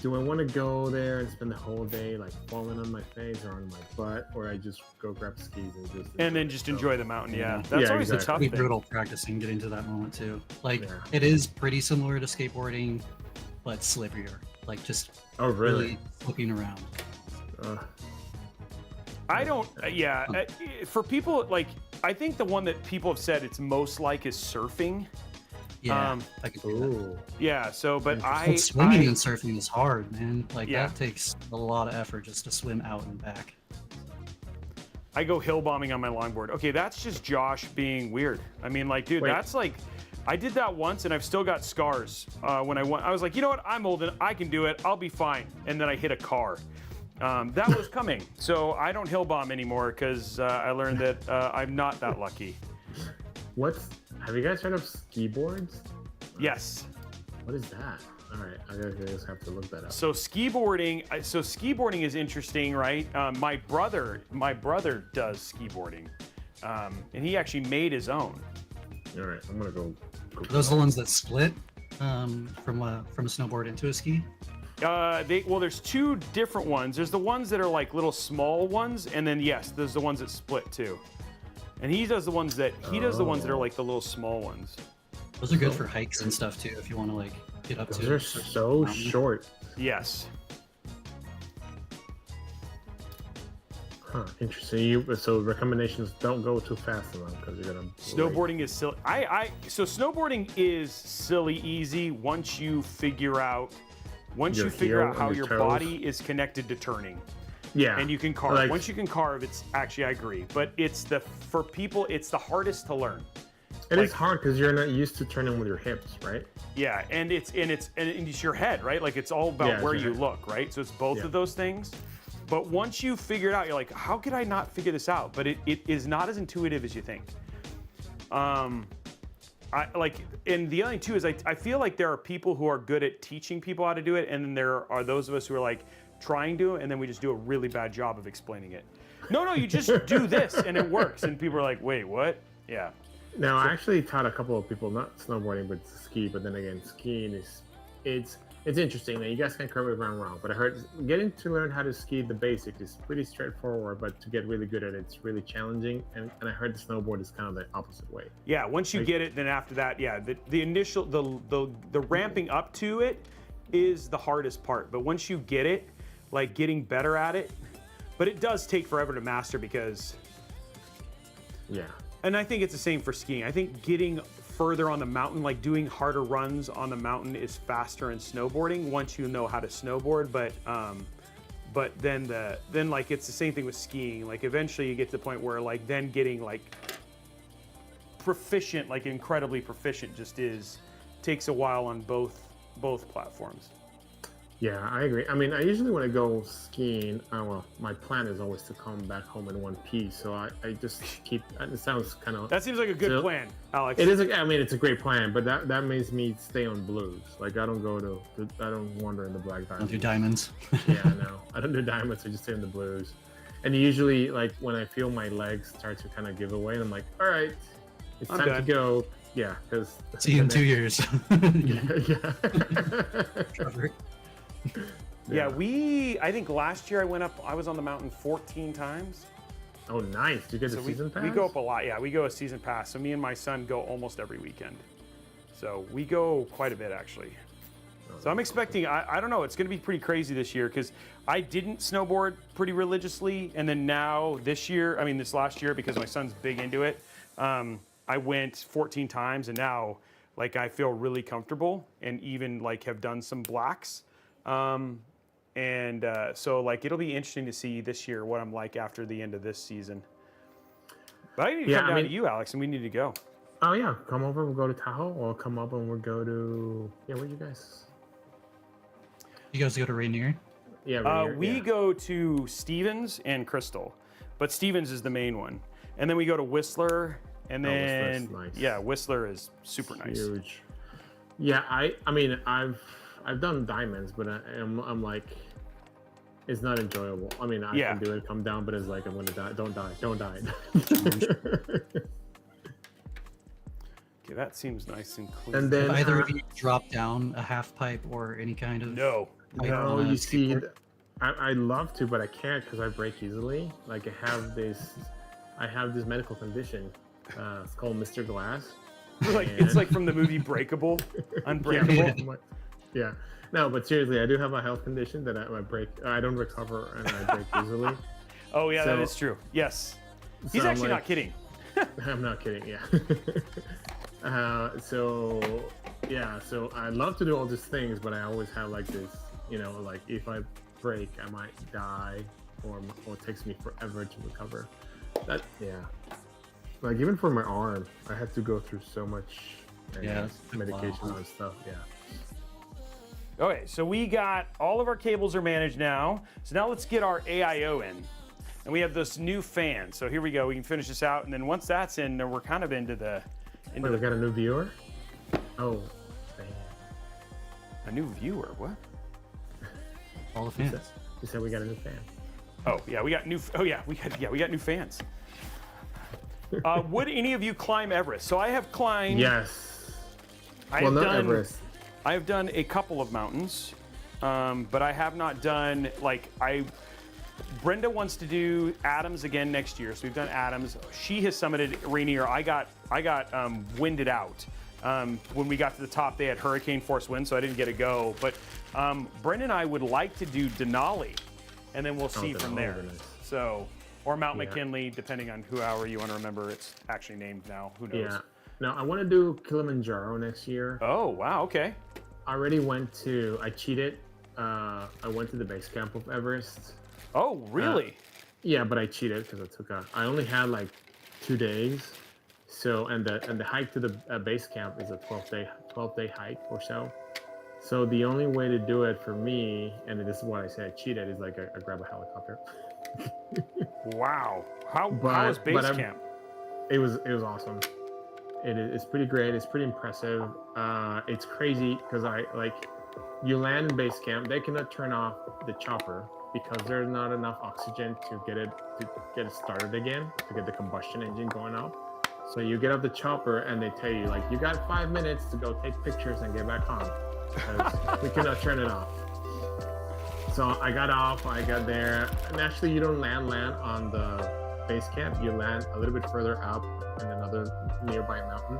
do I want to go there and spend the whole day like falling on my face or on my butt, or I just go grab skis and just enjoy the mountain? Yeah, that's always exactly. a tough Pretty thing. brutal practicing getting to that moment too. Like Yeah. it is pretty similar to skateboarding, but slipperier. Like just really flipping around. I don't. For people like, I think the one that people have said it's most like is surfing. Yeah, I could do that. Ooh. Yeah. So, but Swimming and surfing is hard, man. Like Yeah. that takes a lot of effort just to swim out and back. I go hill bombing on my longboard. Okay, that's just Josh being weird. I mean, like, dude, Wait. that's like, I did that once and I've still got scars. When I went, I was like, you know what? I'm old and I can do it. I'll be fine. And then I hit a car. That was coming. So I don't hill bomb anymore because I learned that I'm not that lucky. Have you guys heard of ski boards? Yes. What is that? All right, I just have to look that up. So skiboarding is interesting, right? My brother does skiboarding, and he actually made his own. All right, I'm gonna go. Are those the ones that split from a snowboard into a ski? There's two different ones. There's the ones that are like little small ones, and then yes, there's the ones that split too. And he does the ones that are like the little small ones. Those are good for hikes and stuff too. If you want to like get up to. They're so short. Yes. Huh, interesting. So recommendations: don't go too fast enough because you're gonna. Snowboarding is silly. So snowboarding is silly easy once you figure out how your body is connected to turning. Yeah. And you can carve. Like, Once you can carve, it's actually, I agree. But for people, it's the hardest to learn. It is hard because you're not used to turning with your hips, right? Yeah, and it's your head, right? Like it's all about where you look, right? So it's both of those things. But once you figure it out, you're like, how could I not figure this out? But it is not as intuitive as you think. And the other thing too is I feel like there are people who are good at teaching people how to do it, and then there are those of us who are like trying to, and then we just do a really bad job of explaining it. No, you just do this and it works, and people are like, wait, what? Yeah. Now, I actually taught a couple of people, not snowboarding, but ski. But then again, skiing it's interesting. Now, you guys can correct me if I'm wrong, but I heard getting to learn how to ski the basic is pretty straightforward, but to get really good at it, it's really challenging. And I heard the snowboard is kind of the opposite way. Yeah, once you get it, then after that, yeah, the initial, the ramping up to it is the hardest part. But once you get it, like getting better at it, but it does take forever to master because. Yeah. And I think it's the same for skiing. I think getting further on the mountain, like doing harder runs on the mountain, is faster in snowboarding once you know how to snowboard. But then like it's the same thing with skiing. Like eventually you get to the point where like then getting like proficient, like incredibly proficient, just takes a while on both platforms. Yeah, I agree. I mean, I usually when I go skiing, well, my plan is always to come back home in one piece. So I just keep. It sounds kind of. That seems like a good plan, Alex. It is. I mean, it's a great plan, but that makes me stay on blues. Like I don't go to. I don't wander in the black diamonds. Don't do diamonds. Yeah, no, I don't do diamonds. I just stay in the blues. And usually, like when I feel my legs start to kind of give away, and I'm like, all right, it's time to go. Yeah, because. See you in 2 years. Yeah. Yeah, I think last year I was on the mountain 14 times. Oh, nice. Do you get a season pass? We go up a lot, yeah. We go a season pass. So me and my son go almost every weekend. So we go quite a bit, actually. So I'm expecting, I don't know, it's going to be pretty crazy this year because I didn't snowboard pretty religiously. And then now this last year, because my son's big into it, I went 14 times and now like I feel really comfortable and even like have done some blacks. So like it'll be interesting to see this year what I'm like after the end of this season. But I need to come down to you, Alex, and we need to go. Oh yeah, come over. We'll go to Tahoe, or come up and we'll go to where you guys? You guys go to Rainier? Yeah, Rainier, we go to Stevens and Crystal, but Stevens is the main one, and then we go to Whistler, and then nice. Whistler is super nice. Huge. Yeah, I mean I've done diamonds, but I'm like, it's not enjoyable. I mean, I can do it, come down, but it's like I'm gonna die. Don't die. Okay, that seems nice and clean. And then Have either of you drop down a half pipe or any kind of? No. You see, I love to, but I can't because I break easily. Like I have this medical condition. It's called Mr. Glass. It's like from the movie Breakable, Unbreakable. Yeah. No, but seriously, I do have a health condition that I don't recover and I break easily. Oh yeah, that is true. Yes. He's actually not kidding. I'm not kidding, yeah. So I love to do all these things, but I always have like this, like if I break, I might die or it takes me forever to recover. Like even for my arm, I had to go through so much medication and stuff, yeah. Okay, so we got all of our cables are managed now. So now let's get our AIO in. And we have this new fan. So here we go. We can finish this out. And then once that's in, then we're kind of into the... We got a new viewer? Oh, fan. A new viewer? What? All the fans. You said we got a new fan. Oh, yeah, we got new... Oh, yeah, we got new fans. Would any of you climb Everest? So I have climbed... Yes. Not Everest. I have done a couple of mountains, but I have not done, Brenda wants to do Adams again next year, so we've done Adams. She has summited Rainier. I got winded out. When we got to the top, they had hurricane force winds, so I didn't get a go. But Brenda and I would like to do Denali, and then we'll see from there. Nice. So, or Mount McKinley, depending on however you want to remember. It's actually named now. Who knows? Yeah. Now, I want to do Kilimanjaro next year. Oh, wow, okay. I cheated. I went to the base camp of Everest. Oh, really? Yeah, but I cheated because I only had like 2 days. So, and the hike to the base camp is a 12-day hike or so. So the only way to do it for me, and this is why I say I cheated, is like I grab a helicopter. Wow. How was base camp? It was awesome. It's pretty great. It's pretty impressive. It's crazy because you land in base camp. They cannot turn off the chopper because there's not enough oxygen to get it started again, to get the combustion engine going up. So you get off the chopper and they tell you like, you got 5 minutes to go take pictures and get back home because we cannot turn it off. So I got off, I got there, and actually you don't land on the base camp. You land a little bit further up in another nearby mountain,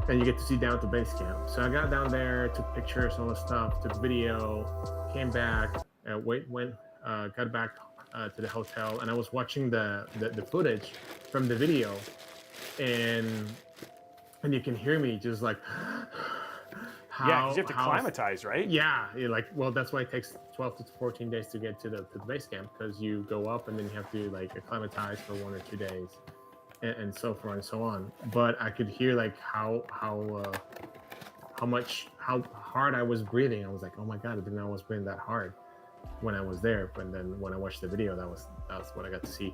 and you get to see down to base camp. So I got down there, took pictures, all the stuff, took video, came back, got back to the hotel, and I was watching the footage from the video, and you can hear me just like. Yeah, because you have to climatize, right? Yeah, well, that's why it takes 12 to 14 days to get to the base camp, because you go up and then you have to like acclimatize for 1 or 2 days, and so forth and so on. But I could hear like how hard I was breathing. I was like, oh my god, I didn't know I was breathing that hard when I was there. But then when I watched the video, that was what I got to see.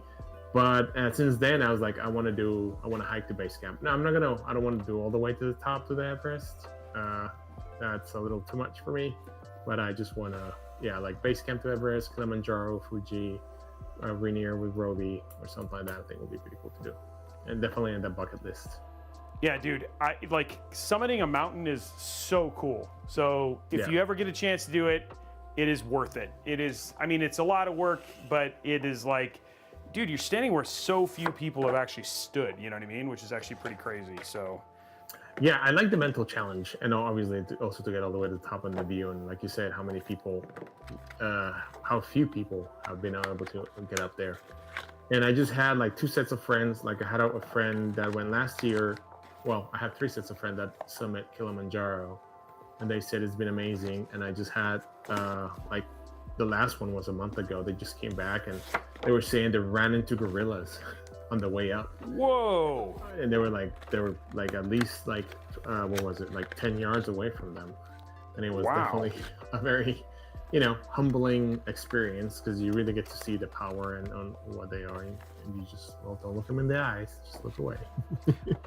But since then, I was like, I want to hike to base camp. No, I don't want to do all the way to the top to the Everest. That's a little too much for me, but I just want to, like base camp to Everest, Kilimanjaro, Fuji, Rainier with Robey or something like that. I think would be pretty cool to do, and definitely in the bucket list. Yeah, dude, I like summiting a mountain is so cool. So if you ever get a chance to do it, it is worth it. It is, I mean, it's a lot of work, but it is like, dude, you're standing where so few people have actually stood, you know what I mean? Which is actually pretty crazy, so. Yeah, I like the mental challenge, and obviously also to get all the way to the top of the view, and like you said, how few people have been able to get up there. And I just had like 2 sets of friends. Like I had a friend that went last year. Well, I have 3 sets of friends that summit Kilimanjaro, and they said it's been amazing. And I just had like the last one was a month ago. They just came back and they were saying they ran into gorillas on the way up. Whoa! And they were like at least like what was it, like 10 yards away from them, and it was definitely a very humbling experience, because you really get to see the power and on what they are, and you just don't look them in the eyes, just look away.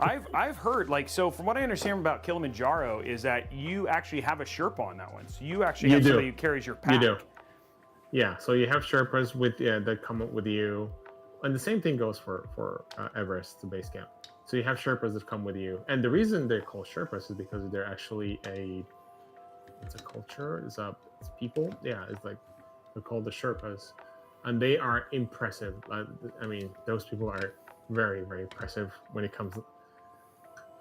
I've heard, like, so from what I understand about Kilimanjaro is that you actually have a Sherpa on that one, so you actually have somebody who carries your pack. You do. Yeah, so you have Sherpas that come up with you. And the same thing goes for Everest to base camp. So you have Sherpas that come with you, and the reason they're called Sherpas is because they're actually it's a culture, it's people. Yeah, it's like they're called the Sherpas, and they are impressive. I mean, those people are very, very impressive when it comes.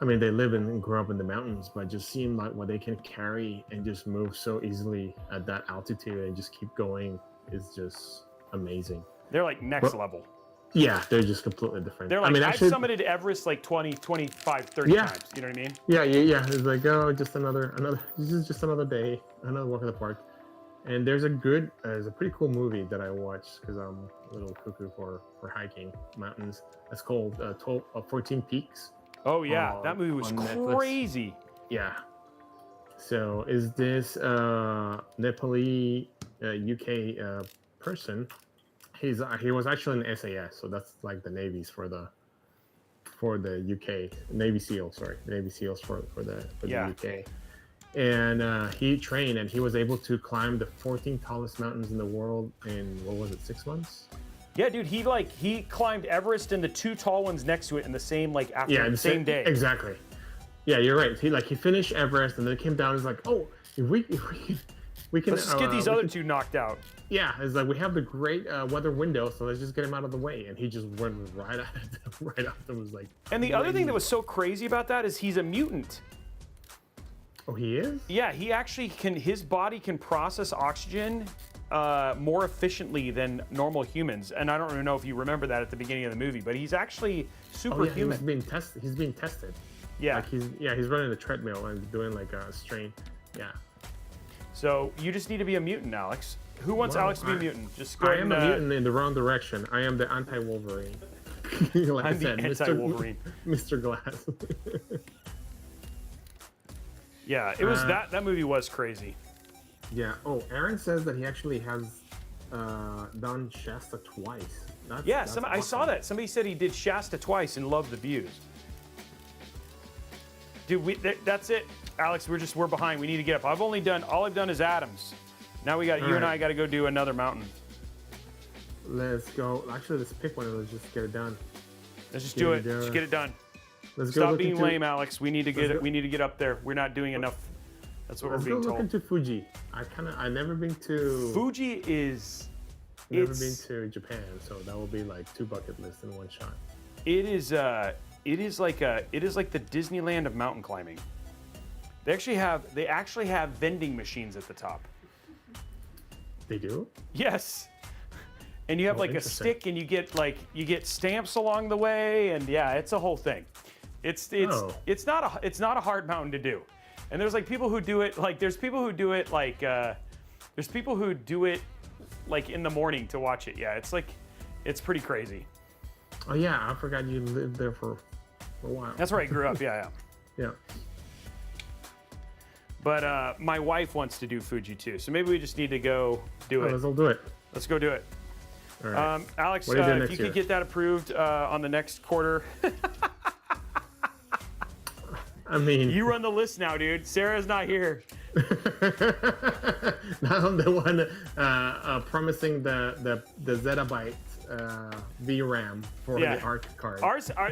I mean, they live and grew up in the mountains, but just seeing like what they can carry and just move so easily at that altitude and just keep going is just amazing. They're like next level. Yeah, they're just completely different. They're like, I've summited Everest like 20, 25, 30 times. You know what I mean? Yeah. It's like, oh, this is just another day, another walk in the park. And there's a pretty cool movie that I watched because I'm a little cuckoo for hiking mountains. It's called 14 Peaks. Oh yeah, that movie was crazy. Yeah. So is this Nepali UK person? He was actually in SAS, so that's like the navies for the UK Navy SEALs, Navy SEALs for the UK. And he trained, and he was able to climb the 14 tallest mountains in the world in 6 months? Yeah, dude, he climbed Everest and the 2 tall ones next to it in the same the same day. Exactly. Yeah, you're right. He finished Everest, and then it came down. It's like, oh, if we can let's just get these other 2 knocked out. Yeah, it's like we have the great weather window, so let's just get him out of the way. And he just went right after. Was like. And the other thing that was so crazy about that is he's a mutant. Oh, he is? Yeah, he actually can. His body can process oxygen more efficiently than normal humans. And I don't even know if you remember that at the beginning of the movie, but he's actually superhuman. He's being tested. Yeah. Like he's running a treadmill and doing like a strain. Yeah. So you just need to be a mutant, Alex. Who wants Alex to be a mutant? Just go I ahead am a mutant in the wrong direction. I am the anti-Wolverine. Like I'm the anti-Wolverine. Mr. Glass. Yeah, it was that movie was crazy. Yeah. Oh, Aaron says that he actually has done Shasta twice. That's I saw that. Somebody said he did Shasta twice and loved the views. Dude, that's it. Alex, we're behind. We need to get up. all I've done is atoms. Now you and I got to go do another mountain. Let's go. Actually, let's pick one and let's just get it done. Let's just do it. Just get it done. Let's go. Stop being lame, Alex. We need to get it. We need to get up there. We're not doing enough. That's what we're being told. Let's go look into Fuji. I've never been to. Fuji is. Never been to Japan, so that will be like 2 bucket lists in one shot. It is like the Disneyland of mountain climbing. They actually have vending machines at the top. They do? Yes. And you have like a stick, and you get stamps along the way, and yeah, it's a whole thing. It's not a hard mountain to do. And there's like people who do it there's people who do it like in the morning to watch it. Yeah, it's pretty crazy. Oh yeah, I forgot you lived there for a while. That's where I grew up. Yeah. Yeah. But my wife wants to do Fuji too, so maybe we just need to go do it. Let's all do it. Let's go do it. All right. Alex, What do you do if next you year? could get that approved on the next quarter. I mean, You run the list now, dude. Sarah's not here. now I'm the one promising the zettabyte VRAM for the ARC card.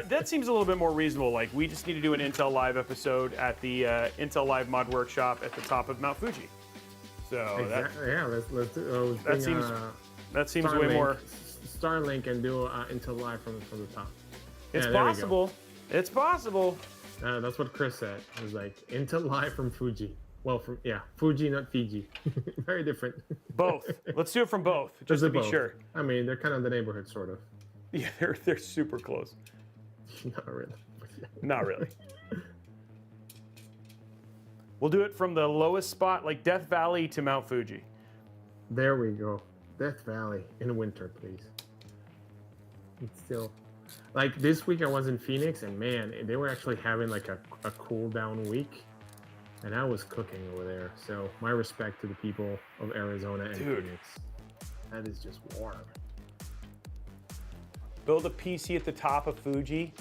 That seems a little bit more reasonable. Like, we just need to do an Intel Live episode at the Intel Live Mod Workshop at the top of Mount Fuji. So let's do. That seems Starlink, way more. Starlink and do Intel Live from the top. It's there we go. possible. It's possible. That's what Chris said. It was like Intel Live from Fuji. Well, Fuji, not Fiji. Very different. Both. Let's do it from both, just to be sure. I mean, they're kind of the neighborhood, sort of. Yeah, they're super close. Not really. Not really. We'll do it from the lowest spot, like Death Valley to Mount Fuji. There we go. Death Valley in winter, please. It's still like this week I was in Phoenix, and man, they were actually having like a cool down week, and I was cooking over there. So my respect to the people of Arizona and Phoenix. That is just warm. Build a PC at the top of Fuji.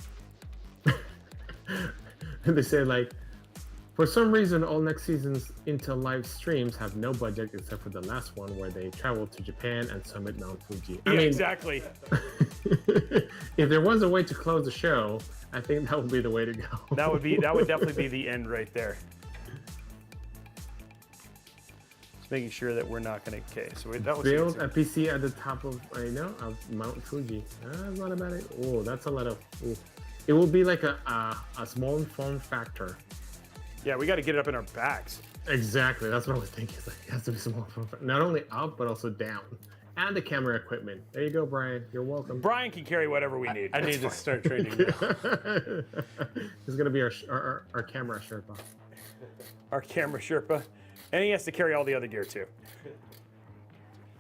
They said like, for some reason, all next season's Intel Live streams have no budget except for the last one where they traveled to Japan and summit Mount Fuji. I mean, Exactly. If there was a way to close the show, I think that would be the way to go. That would definitely be the end right there. Just making sure that we're not going to. Okay, so that was build a PC at the top of Mount Fuji. That's not a bad idea. Oh, that's a lot of. Ooh. It will be like a small form factor. Yeah, we got to get it up in our bags. Exactly, that's what I was thinking. It's like, it has to be small form factor. Not only up, but also down. And the camera equipment. There you go, Brian. You're welcome. Brian can carry whatever we need. I need to start training now. He's gonna be our camera Sherpa. Our camera Sherpa. And he has to carry all the other gear too.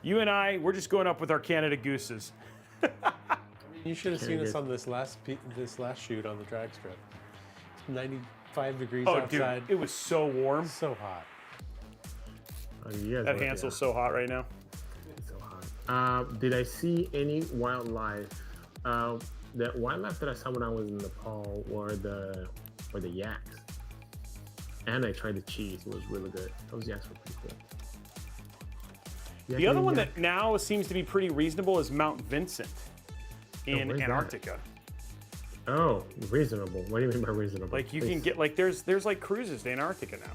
You and I, we're just going up with our Canada Gooses. You should have seen us on this last shoot on the drag strip. It's 95 degrees outside. Dude, it was so warm. So hot. That Hansel's so hot right now. It's so hot. Did I see any wildlife? The wildlife that I saw when I was in Nepal were the yaks. And I tried the cheese. It was really good. Those yaks were pretty cool. The other one that now seems to be pretty reasonable is Mount Vincent in Antarctica. Oh, reasonable. What do you mean by reasonable? Like you can get there's like cruises to Antarctica now.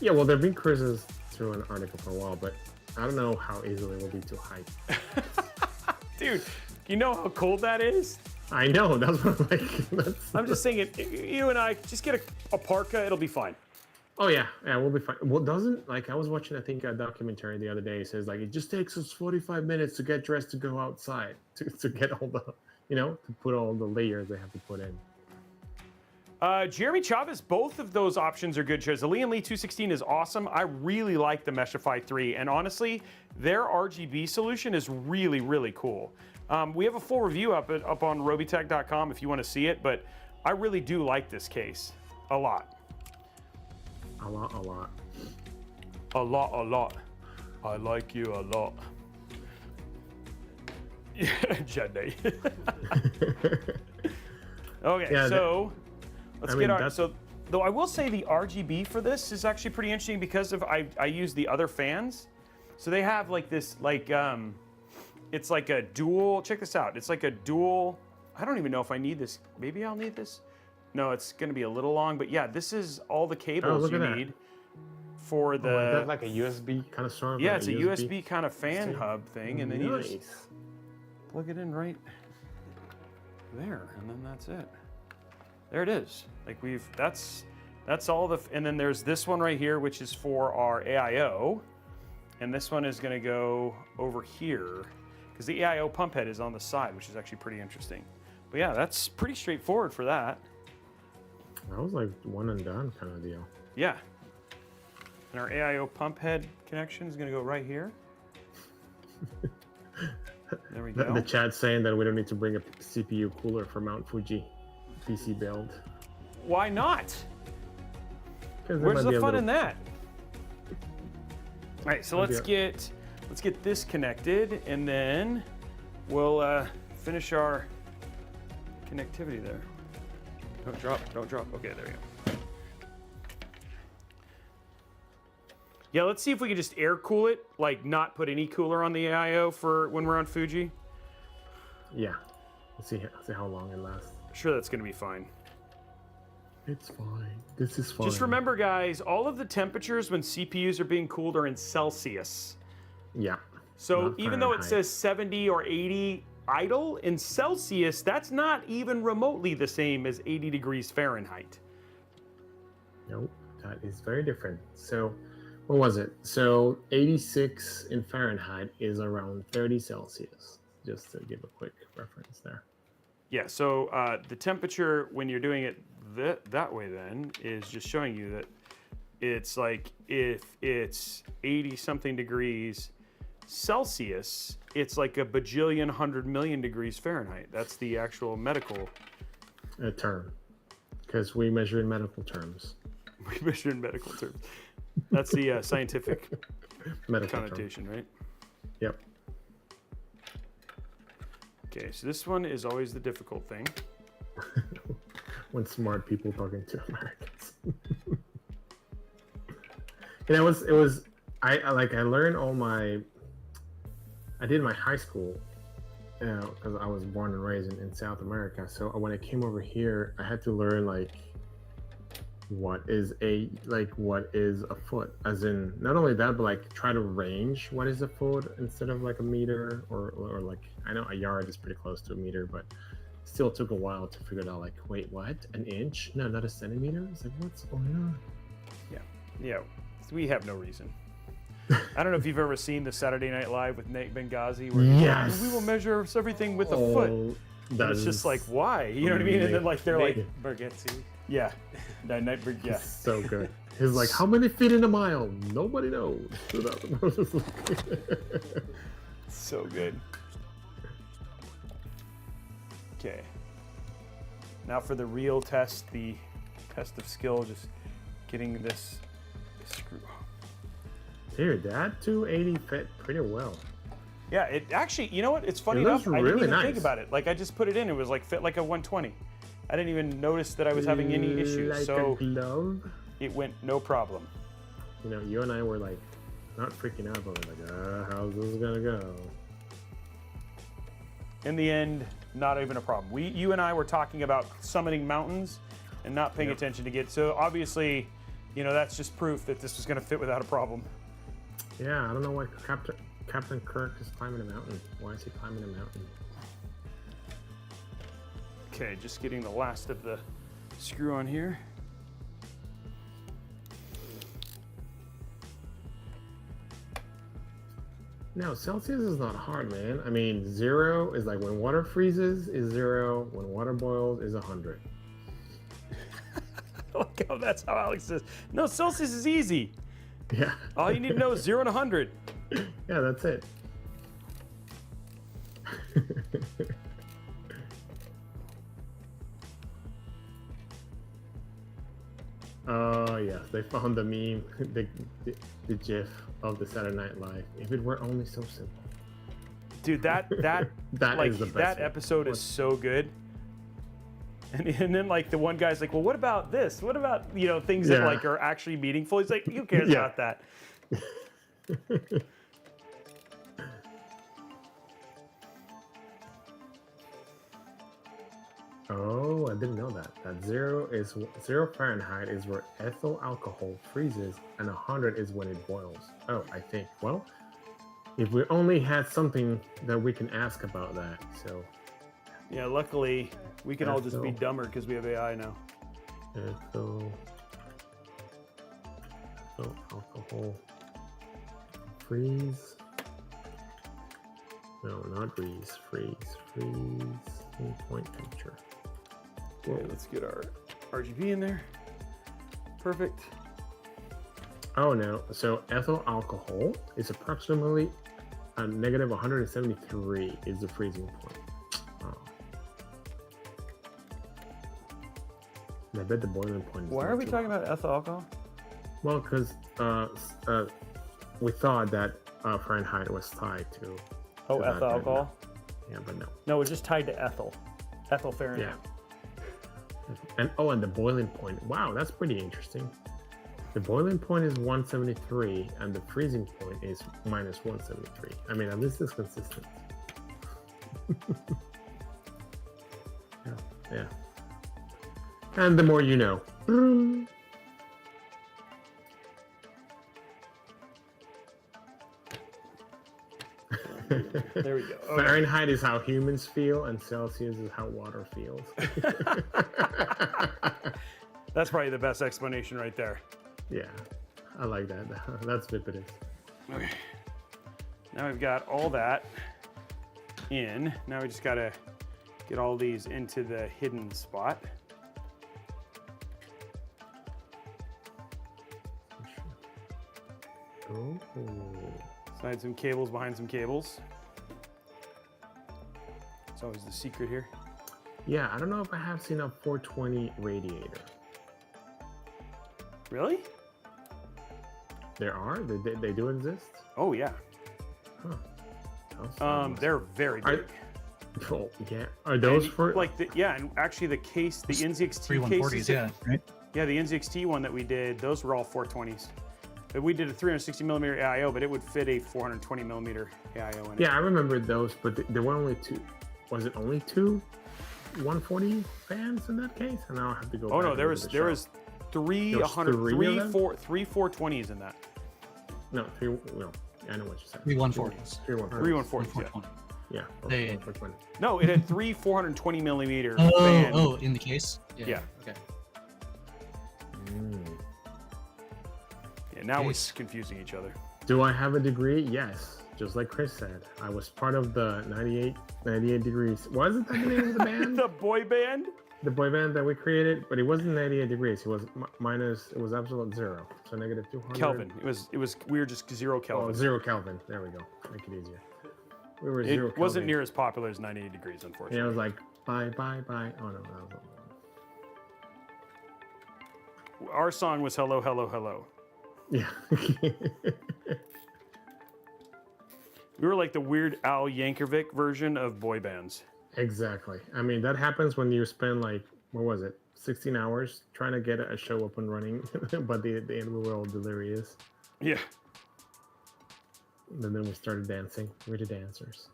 Yeah, well, there've been cruises through Antarctica for a while, but I don't know how easily it will be to hike. Dude, you know how cold that is? I know. That's what I'm like. I'm just saying it. You and I just get a parka. It'll be fine. Oh yeah, we'll be fine. Well, I was watching, I think, a documentary the other day. It says like it just takes us 45 minutes to get dressed to go outside to get all the, to put all the layers they have to put in. Jeremy Chavez, both of those options are good choices. The Lian Li 216 is awesome. I really like the Meshify 3, and honestly, their RGB solution is really, really cool. We have a full review up on Robeytech.com if you want to see it, but I really do like this case a lot. A lot. A lot. I like you a lot. Jenny. Okay, Yeah, so let's get our. So Though I will say the RGB for this is actually pretty interesting because of I use the other fans. So they have like this, like, it's like a dual, check this out. It's like a dual, I don't even know if I need this. Maybe I'll need this. No, it's gonna be a little long, but yeah, this is all the cables you need for the. Is that like a USB kind of sort of? Yeah, it's a USB kind of fan hub thing, and then you Nice. just plug it in right there, and then that's it. There it is. Like that's all the, and then there's this one right here, which is for our AIO, and this one is gonna go over here, because the AIO pump head is on the side, which is actually pretty interesting. But yeah, that's pretty straightforward for that. That was like one and done kind of deal. Yeah. And our AIO pump head connection is gonna go right here. There we go. The chat's saying that we don't need to bring a CPU cooler for Mount Fuji PC build. Why not? 'Cause there Where's might be the a fun little- in that? All right, so let's get this connected, and then we'll finish our connectivity there. Don't drop, don't drop. Okay, there you go. Yeah, let's see if we can just air cool it, like not put any cooler on the AIO for when we're on Fuji. Yeah. Let's see how long it lasts. Sure, that's gonna be fine. It's fine. This is fine. Just remember, guys, all of the temperatures when CPUs are being cooled are in Celsius. Yeah. So Not even though it Fahrenheit. says 70 or 80 idle, in Celsius, that's not even remotely the same as 80 degrees Fahrenheit. Nope. That is very different. So, what was it? So, 86 in Fahrenheit is around 30 Celsius. Just to give a quick reference there. Yeah, so the temperature when you're doing it that way then is just showing you that it's like if it's 80 something degrees Celsius, it's like a bajillion 100 million degrees Fahrenheit. That's the actual medical. A term. Because we measure in medical terms. We measure in medical terms. That's the scientific Medical connotation, right? Yep. Okay, so this one is always the difficult thing. When smart people talking to Americans. And I learned all my, I did my high school, because I was born and raised in South America. So when I came over here, I had to learn like what is a foot, as in not only that, but like try to range what is a foot instead of like a meter or like, I know a yard is pretty close to a meter, but still took a while to figure it out. Like, wait, what? An inch? No, not a centimeter? It's like, what's going on? Yeah, we have no reason. I don't know if you've ever seen the Saturday Night Live with Nate Benghazi, where he's Yes. like, we will measure everything with a foot. And it's just like, why? You know what I mean? And then like they're like, Barghetti. yeah, yeah. So good. He's like, how many feet in a mile? Nobody knows. So good. Okay. Now for the real test, the test of skill, just getting this screw. Dude, that 280 fit pretty well. Yeah, it actually, you know what? It's funny It looks enough, I didn't really even think nice. about it. Like I just put it in, it was like fit like a 120. I didn't even notice that I was having any issues. Like So a glove. it went no problem. You know, you and I were like, not freaking out, but we're like, how's this gonna go? In the end, not even a problem. You and I were talking about summiting mountains and not paying Yep. attention to get. So obviously, you know, that's just proof that this was going to fit without a problem. Yeah, I don't know why Captain Kirk is climbing a mountain. Why is he climbing a mountain? Okay, just getting the last of the screw on here. No, Celsius is not hard, man. I mean, 0 is like when water freezes is 0, when water boils is 100. Like how that's how Alex says. No, Celsius is easy. Yeah. All you need to know is 0 to 100. Yeah, that's it. Oh yes, they found the meme, the GIF of the Saturday Night Live. If it were only so simple. Dude, that That like is the best that one. episode is so good. And then like the one guy's like, well, what about this? What about, you know, things that Yeah. like are actually meaningful? He's like, who cares Yeah. about that? Oh, I didn't know that. That 0 Fahrenheit is where ethyl alcohol freezes, and 100 is when it boils. Oh, I think. Well, if we only had something that we can ask about that, so Yeah, luckily we can all just be Ethyl. dumber because we have AI now. ethyl alcohol freeze. No, not freeze. Freezing point temperature. Okay, let's get our RGB in there. Perfect. Oh no, so ethyl alcohol is approximately a negative 173 is the freezing point. Oh. And I bet the boiling point is Why not are we too talking hot. about ethyl alcohol? Well, because we thought that Fahrenheit was tied to. Oh, to that, ethyl but alcohol? Yeah, but no. No, it's just tied to ethyl. Ethyl Fahrenheit. Yeah. And the boiling point. Wow, that's pretty interesting. The boiling point is 173, and the freezing point is minus 173. I mean, at least it's consistent. Yeah. And the more you know. There we go. Okay. Fahrenheit is how humans feel, and Celsius is how water feels. That's probably the best explanation right there. Yeah, I like that. That's vividous. Okay. Now we've got all that in. Now we just gotta get all these into the hidden spot. Oh. Slide some cables behind some cables. It's always the secret here. Yeah, I don't know if I have seen a 420 radiator. Really? There are? They do exist? Oh yeah. Huh. Awesome. They're very Are- big. Oh, yeah. Are those And, for like yeah, and actually the case, the NZXT 3140s, cases, yeah, right? yeah, the NZXT one that we did, those were all 420s. But we did a 360 millimeter AIO, but it would fit a 420 millimeter AIO in it. Yeah, I remember those, but there were only two. Was it only two 140 fans in that case? And now I have to go. Oh back no, and there look at was the there show. was three There was 100, three of them? three 420s in that. No, three. No, I know what you said. 3 140s. Three 140s. Three 140s. Yeah. 420. Yeah. They- 420. No, it had three 420 millimeter Oh, fan. oh, in the case? Yeah. Okay. Mm. Yeah, now we're Nice. confusing each other. Do I have a degree? Yes. Just like Chris said, I was part of the 98 degrees. Wasn't that the name of the band? The boy band? The boy band that we created, but it wasn't 98 degrees. It was minus. It was absolute zero, so negative 200. Kelvin. It was we were just 0 Oh, Kelvin. 0 Kelvin. There we go. Make it easier. We were 0 It wasn't Kelvin. near as popular as 98 degrees, And unfortunately. I was like, bye, bye, bye. Oh no, that was Our song was Hello, Hello, Hello. yeah. We were like the Weird Al Yankovic version of boy bands. Exactly. I mean, that happens when you spend like, what was it, 16 hours trying to get a show up and running, but the end we were all delirious. Yeah. And then we started dancing. We're the dancers.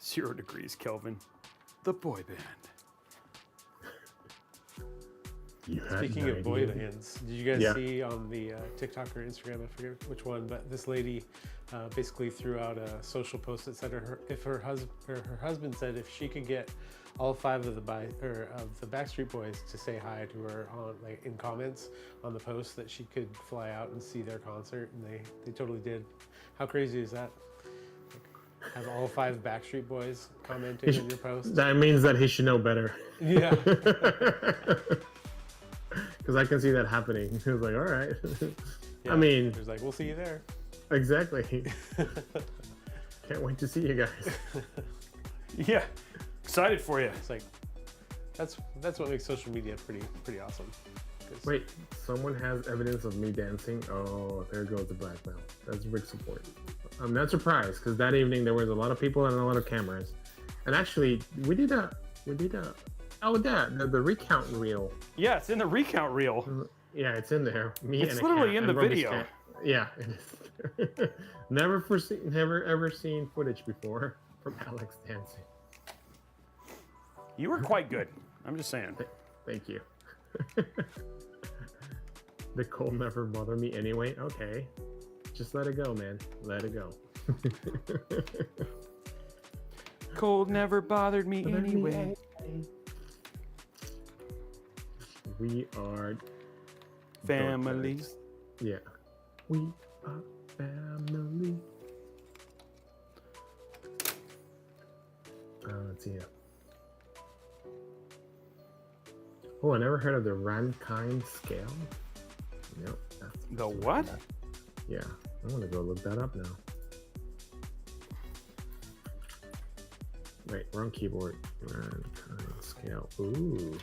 0 degrees Kelvin. The boy band. You had Speaking no of boy idea. bands, did you guys Yeah. see on the TikTok or Instagram, I forget which one, but this lady basically threw out a social post that said her husband said if she could get all 5 of the Backstreet Boys to say hi to her on like in comments on the post, that she could fly out and see their concert, and they totally did. How crazy is that? Like, have all 5 Backstreet Boys commenting on your post? That means that he should know better. Yeah. Because I can see that happening. He was like, all right. Yeah. I mean, There's like, we'll see you there. exactly. Can't wait to see you guys. Yeah. Excited for you. It's like that's what makes social media pretty awesome. 'Cause- Wait, someone has evidence of me dancing? Oh, there goes the blackmail. That's big support. I'm not surprised because that evening there was a lot of people and a lot of cameras. And actually, we did a oh the recount reel. Yeah, it's in the recount reel. Yeah, it's in there. Me It's and a literally cat in the and Robey's video. cat. Yeah, it is. Never ever seen footage before from Alex dancing. You were quite good. I'm just saying. Thank you. The cold never bothered me anyway. Okay, just let it go, man. Let it go. Cold never bothered me anyway. We are Family. Yeah. We are family. Let's see here. Oh, I never heard of the Rankine scale. Nope. The what? Yeah, I want to go look that up now. Wait, wrong keyboard. Rankine scale. Ooh.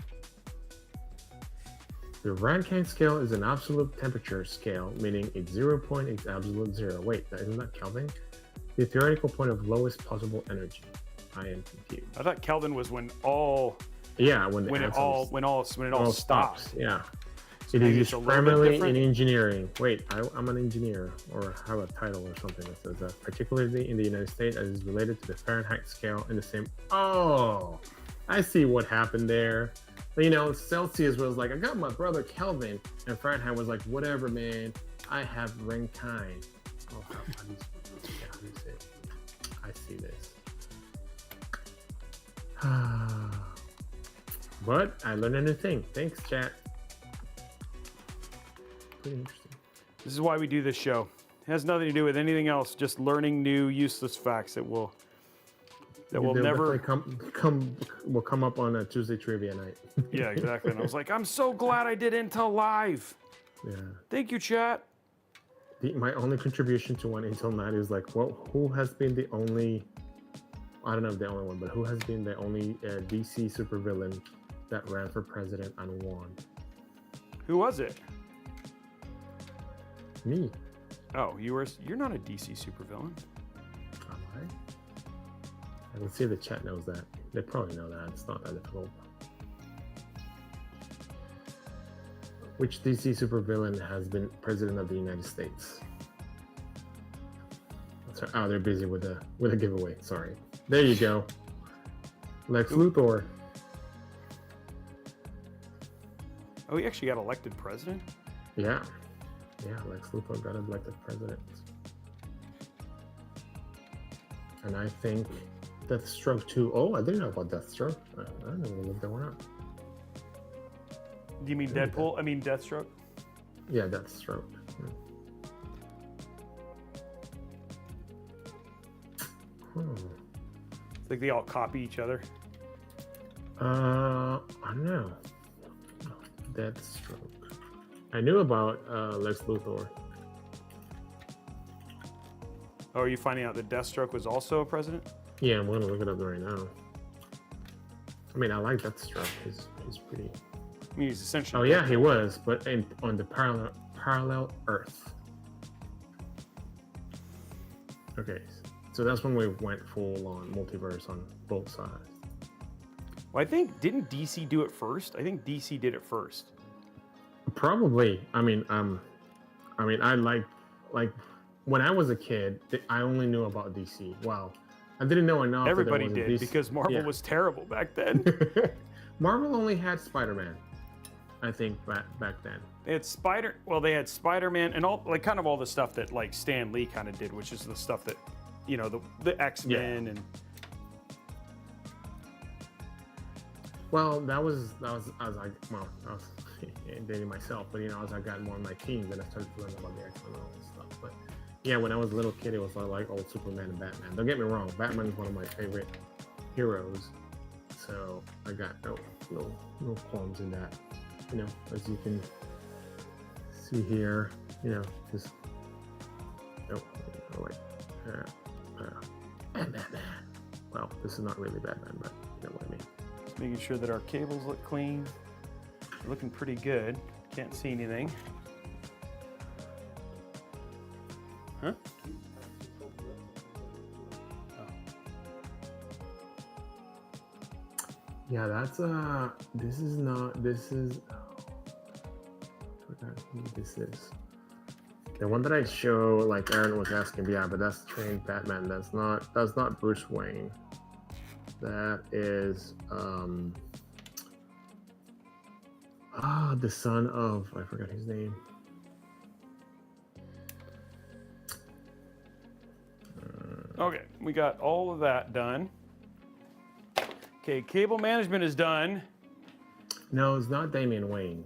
The Rankine scale is an absolute temperature scale, meaning its 0 point is absolute zero. Wait, isn't that Kelvin? The theoretical point of lowest possible energy. I am confused. I thought Kelvin was when all Yeah, when it all stops. Yeah. So It maybe is it's a little bit primarily different. in engineering. Wait, I'm an engineer, or have a title or something that says that. Particularly in the United States, as is related to the Fahrenheit scale in the same. Oh, I see what happened there. You know, Celsius was like, I got my brother Kelvin, and Fahrenheit was like, whatever, man. I have Rankine. Oh, how do you say it? I see this. But I learned a new thing. Thanks, chat. Pretty interesting. This is why we do this show. It has nothing to do with anything else. Just learning new useless facts that will They'll never will come up on a Tuesday trivia night. Yeah, exactly. And I was like, I'm so glad I did Intel Live. Yeah. Thank you, chat. My only contribution to one Intel night is like, well, who has been the only? I don't know if the only one, but who has been the only DC supervillain that ran for president and won? Who was it? Me. Oh, you're not a DC supervillain. Am I? I can see the chat knows that. They probably know that. It's not that difficult. Which DC supervillain has been president of the United States? Sorry. Oh, they're busy with a giveaway. Sorry. There you go. Lex Luthor. Oh, he actually got elected president? Yeah. Yeah, Lex Luthor got elected president. And I think Deathstroke too. Oh, I didn't know about Deathstroke. I never looked that one up. Do you mean Deadpool? I mean Deathstroke? Yeah, Deathstroke. Yeah. It's like they all copy each other. I don't know. Deathstroke. I knew about Lex Luthor. Oh, are you finding out that Deathstroke was also a president? Yeah, I'm gonna look it up right now. I mean, I like Deathstroke. He's pretty. I mean, he's essentially. Oh yeah, he was, but on the parallel Earth. Okay, so that's when we went full on multiverse on both sides. Well, I think didn't DC do it first? I think DC did it first. Probably. I mean, I like when I was a kid, I only knew about DC. Wow, I didn't know enough. Everybody that there did was a DC. because Marvel was terrible back then. Marvel only had Spider-Man, I think, back then. They had they had Spider-Man and all kind of all the stuff that like Stan Lee kind of did, which is the stuff that, you know, the X-Men and. Well, I was dating myself, but you know, as I got more in my teens, then I started to learn about the X-Men and all this stuff. But yeah, when I was a little kid, it was like old Superman and Batman. Don't get me wrong, Batman is one of my favorite heroes, so I got no qualms in that. You know, as you can see here, you know, just Batman. Well, this is not really Batman, but you know what I mean. Just making sure that our cables look clean. They're looking pretty good. Can't see anything. Huh? Yeah, that's this is not, this is, I forgot who this is. The one that I show, like Aaron was asking, yeah, but that's trained Batman. That's not Bruce Wayne. That is the son of, I forgot his name. Okay, we got all of that done. Okay, cable management is done. No, it's not Damian Wayne.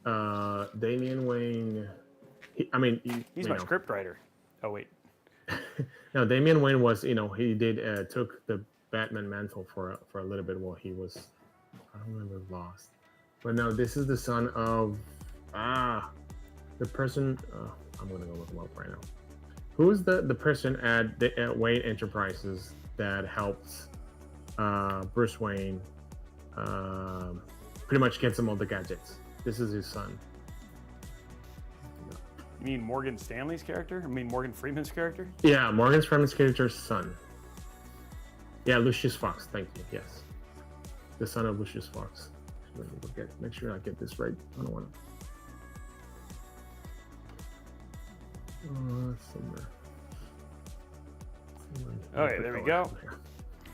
Damian Wayne. He's my script writer. Oh wait. No, Damian Wayne was, he did took the Batman mantle for a little bit while he was, I don't remember, lost. But no, this is the son of the person. I'm gonna go look him up right now. Who's the person at Wayne Enterprises that helps Bruce Wayne pretty much gets him all the gadgets? This is his son. You mean Morgan Stanley's character? I mean Morgan Freeman's character? Yeah, Morgan Freeman's character's son. Yeah, Lucius Fox. Thank you. Yes, the son of Lucius Fox. Let me make sure I get this right. I don't want to. Somewhere. Okay, there we go.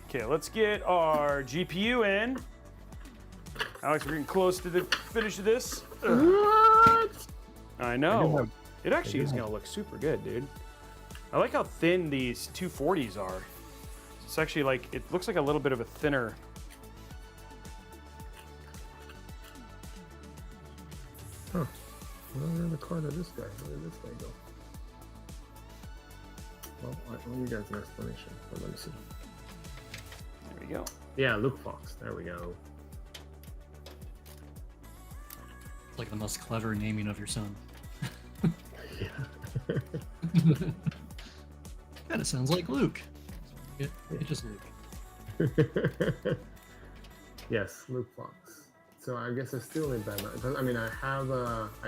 Okay, let's get our GPU in. Alex, we're getting close to the finish of this. What? I know. It actually is going to look super good, dude. I like how thin these 240s are. It's actually like, it looks like a little bit of a thinner. Huh. Where in the car did this guy? Where did this guy go? Well, I owe you guys an explanation, but let me see. There we go. Yeah, Luke Fox. There we go. It's like the most clever naming of your son. Yeah. Kind of sounds like Luke. It's just Luke. Yes, Luke Fox. So I guess I still need Batman. I mean, I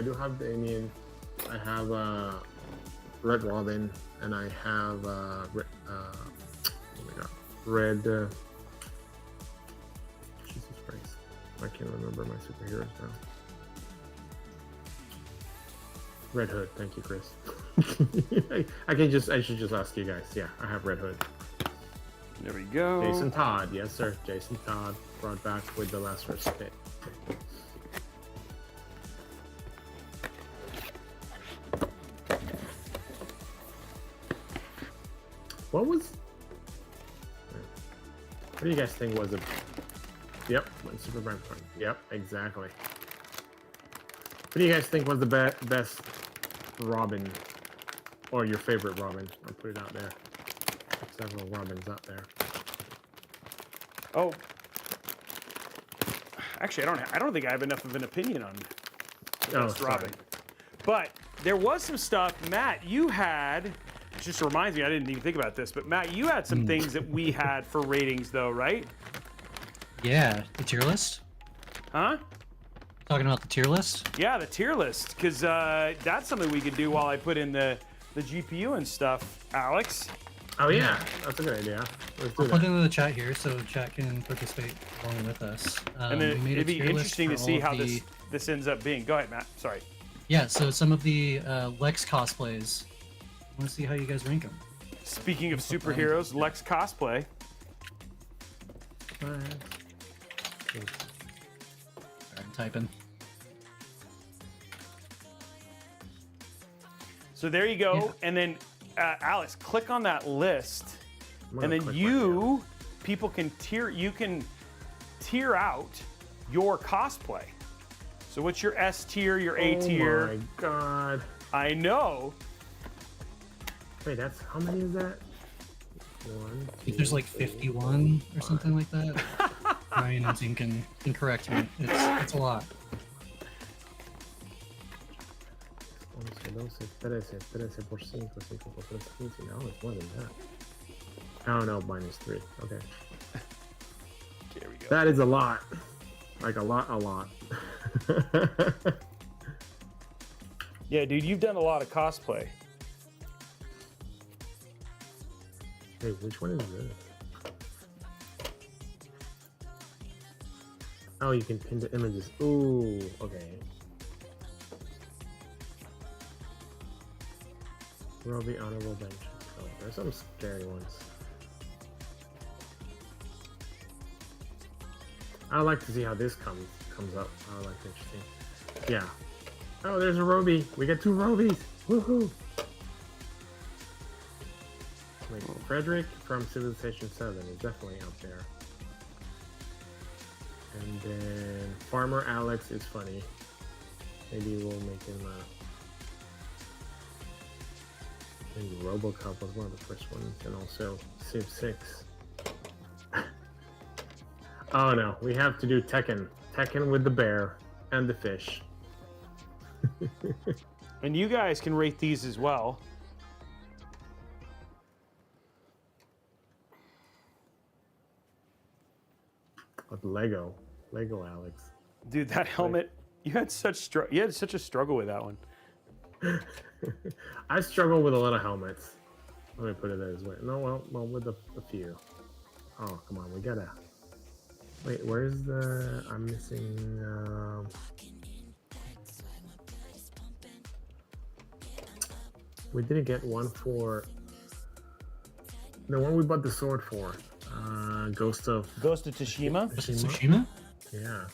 do have Damian. I have Red Robin, and I have oh my God, Red. Jesus Christ, I can't remember my superheroes now. Red Hood. Thank you, Chris. I should just ask you guys. Yeah, I have Red Hood. There we go. Jason Todd. Yes, sir. Jason Todd brought back with the last respite. What do you guys think was a... Yep, Superman point. Yep, exactly. What do you guys think was the best Robin, or your favorite Robin? I'll put it out there. There's several Robins out there. Oh, actually, I don't think I have enough of an opinion on the best Robin. But there was some stuff, Matt. You had. It just reminds me, I didn't even think about this, but Matt, you had some things that we had for ratings, though, right? Yeah, the tier list. Huh? Talking about the tier list? Yeah, the tier list, because that's something we could do while I put in the GPU and stuff. Alex. Oh yeah, that's a good idea. Let's do I'll put that. it in the chat here so chat can participate along with us. And then we made a it'd be tier list interesting to for see all how of the- this ends up being. Go ahead, Matt. Sorry. Yeah, so some of the Lex cosplays. I want to see how you guys rank them. Speaking of superheroes, Lex Cosplay. I'm typing. So there you go. Yeah. And then, Alex, click on that list. I'm gonna And then click right you can tier out your cosplay. So what's your S tier, your A tier? Oh my God. I know. Wait, that's, how many is that? One, I think there's like 51 or something like that. Ryan and team can correct me. It's a lot. 11, 12, 13, 13 por 5, 5 por 3, 15. No, it's more than that. Oh no, minus 3. Okay. There we go. That is a lot. Like a lot. Yeah, dude, you've done a lot of cosplay. Hey, which one is this? Oh, you can pin the images. Ooh, okay. Robey honorable mention. Oh, there's some scary ones. I like to see how this comes up. I like interesting. Yeah. Oh, there's a Robey. We got 2 Robeys. Woohoo! Wait, Frederick from Civilization 7 is definitely up there. And then Farmer Alex is funny. Maybe we'll make him maybe RoboCop was one of the first ones, and also Civ 6. Oh no, we have to do Tekken. Tekken with the bear and the fish. And you guys can rate these as well. With Lego Alex. Dude, that helmet, you had such a struggle with that one. I struggle with a lot of helmets. Let me put it this way. No, well, with a few. Oh, come on, we gotta. Wait, where's the? I'm missing. We didn't get one for. The one we bought the sword for. Ghost of Tsushima. Tsushima? Yeah.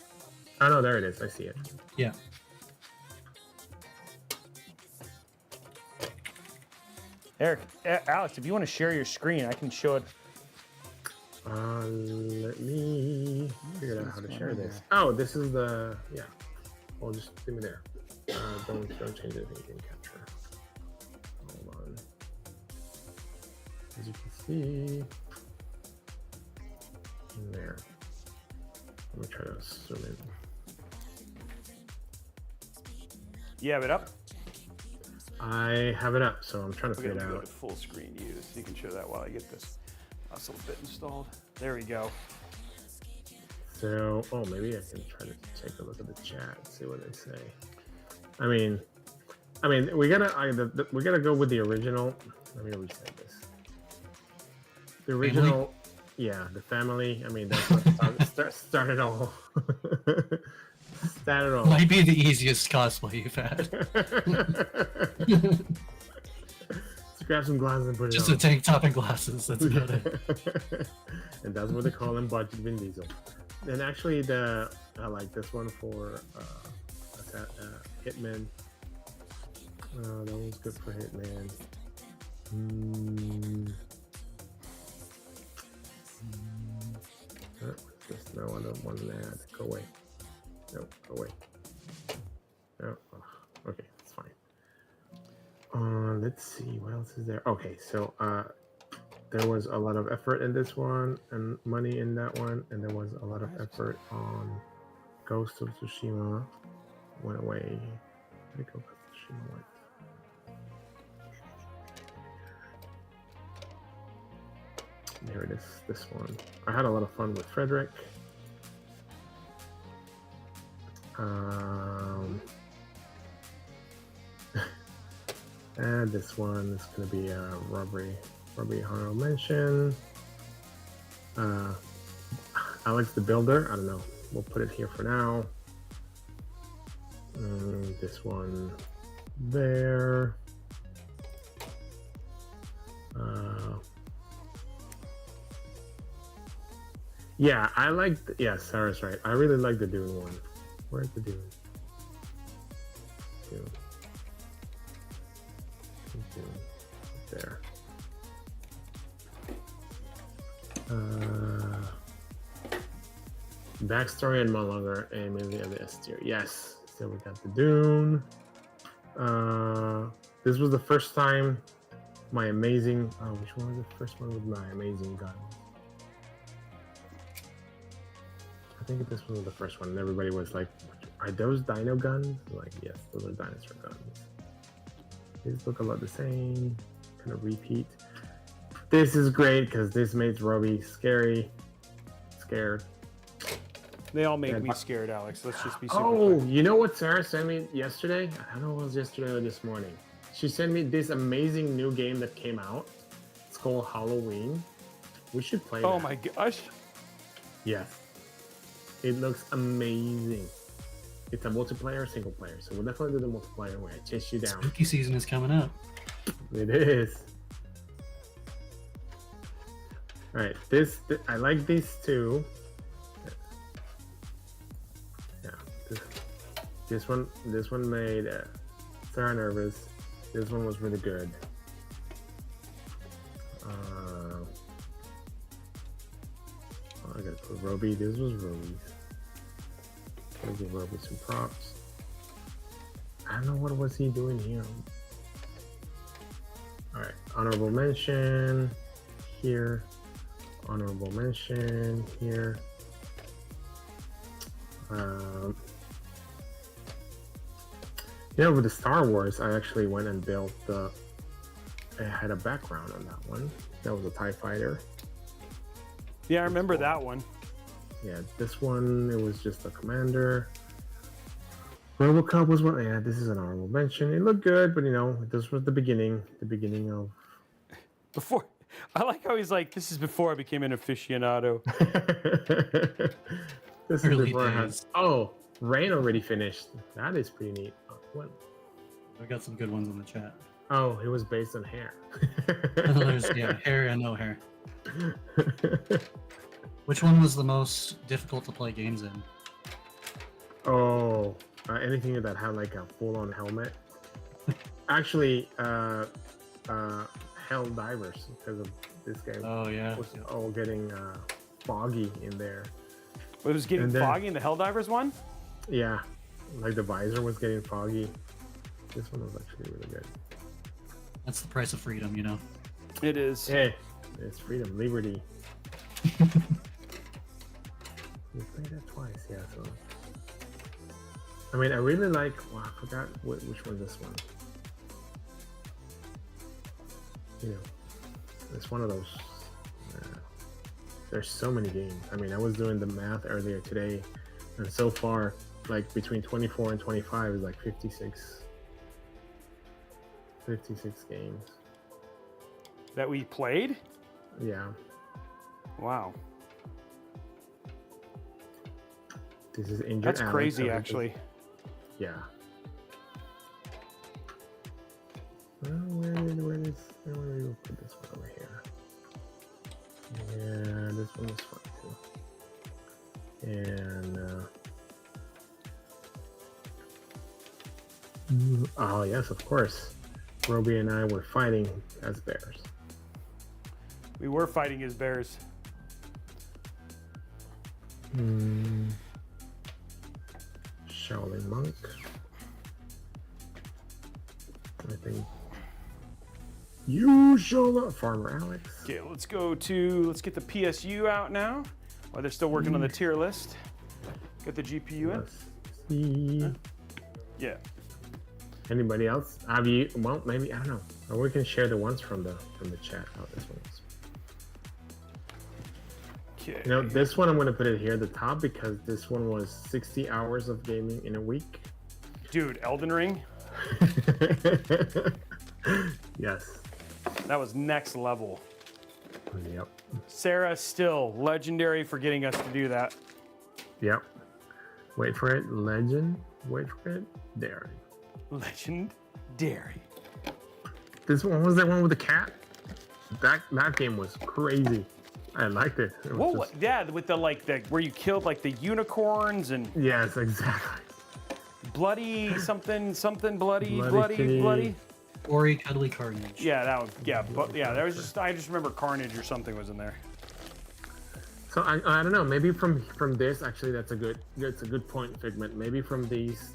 Oh no, there it is. I see it. Yeah. Eric, Alex, if you want to share your screen, I can show it. Let me figure out how to share this. Oh, this is the yeah. Well, just leave me there. Don't change anything in capture. Hold on. As you can see, there. Let me try to zoom in. You have it up? I have it up, so I'm trying to We're figure gonna it go out. to full screen view so you can show that while I get this last little bit installed. There we go. So, oh, maybe I can try to take a look at the chat, see what they say. I mean, we gotta we gotta go with the original. Let me reset this. The original, yeah, the family. I mean, that's what started all. Started all. Might be the easiest cosplay you've had. Let's grab some glasses and put it Just on. a tank top and glasses. That's about it. And that's what they call him, budget Vin Diesel. And actually, I like this one for Hitman. That one's good for Hitman. No, I don't want an ad. Go away. No, go away. No. Oh, okay, that's fine. Let's see what else is there. Okay, so there was a lot of effort in this one and money in that one, and there was a lot of effort on Ghost of Tsushima. Went away. Where did Ghost of Tsushima went? There it is. This one. I had a lot of fun with Frederick. And this one is going to be a Robey honorable mention. Alex the Builder. I don't know. We'll put it here for now. This one there. Yeah, I like. Yeah, Sarah's right. I really like the Dune one. Where's the Dune? Dune. There. Backstory and monologue and mainly of the S tier. Yes. So we got the Dune. This was the first time my amazing. Oh, which one was the first one with my amazing gun? I think this was the first one, and everybody was like, "Are those dino guns?" I'm like, yes, those are dinosaur guns. These look a lot the same. Kind of repeat. This is great because this makes Robey scared. They all make me scared, Alex. Let's just be super Oh, clear. you know what Sarah sent me yesterday? I don't know if it was yesterday or this morning. She sent me this amazing new game that came out. It's called Halloween. We should play Oh that. my gosh. Yes. It looks amazing. It's a multiplayer, single player. So we'll definitely do the multiplayer where I chase you down. Spooky season is coming up. It is. All right, I like these two. Yeah, this one made Sarah nervous. This one was really good. I gotta put Robey. This was Robey's. I'll give Robey some props. I don't know what was he doing here. All right, honorable mention here. Honorable mention here. With the Star Wars, I actually went and built I had a background on that one. That was a TIE fighter. Yeah, I remember that one. Yeah, this one, it was just a commander. RoboCop was one. Yeah, this is an honorable mention. It looked good, but this was the beginning of. Before, I like how he's like, this is before I became an aficionado. This is Early before I had. days. Oh, Rain already finished. That is pretty neat. What? We got some good ones in the chat. Oh, it was based on hair. There's hair and no hair. Which one was the most difficult to play games in? Oh, anything that had like a full-on helmet. Actually, Hell Divers, because of this game. Oh yeah. Was all getting foggy in there. It was getting And then- foggy in the Helldivers one? Yeah, like the visor was getting foggy. This one was actually really good. That's the price of freedom, you know. It is. Hey, it's freedom, liberty. We played that twice, yeah. So, I mean, I really like. Wow, I forgot which one this one. It's one of those. There's so many games. I mean, I was doing the math earlier today, and so far, like between 24 and 25 is like 56 games. That we played? Yeah. Wow. This is Injured That's Alex, crazy, so actually. Yeah. Where did we put this one over here? Yeah, this one was fun too. And oh yes, of course. Robey and I were fighting as bears. We were fighting as bears. Shaolin Monk. I think you Shola Farmer Alex. Okay, let's get the PSU out now. While they're still working on the tier list. Get the GPU in. Let's see. Yeah. Anybody else? Have you? Well, maybe I don't know. Or we can share the ones from the chat. Oh, this one is. Okay. This one I'm going to put it here at the top because this one was 60 hours of gaming in a week. Dude, Elden Ring. Yes. That was next level. Yep. Sarah still legendary for getting us to do that. Yep. Wait for it. Legend. Wait for it. There. Legendary. This one was that one with the cat. That game was crazy. I liked it. It was Whoa, just- yeah, with the where you killed like the unicorns and Yes, exactly. bloody something bloody. Bloody. Ori Cuddly Carnage. Yeah, that was but yeah, there was just I just remember Carnage or something was in there. So I don't know. Maybe from this actually that's a good point, Figment. Maybe from these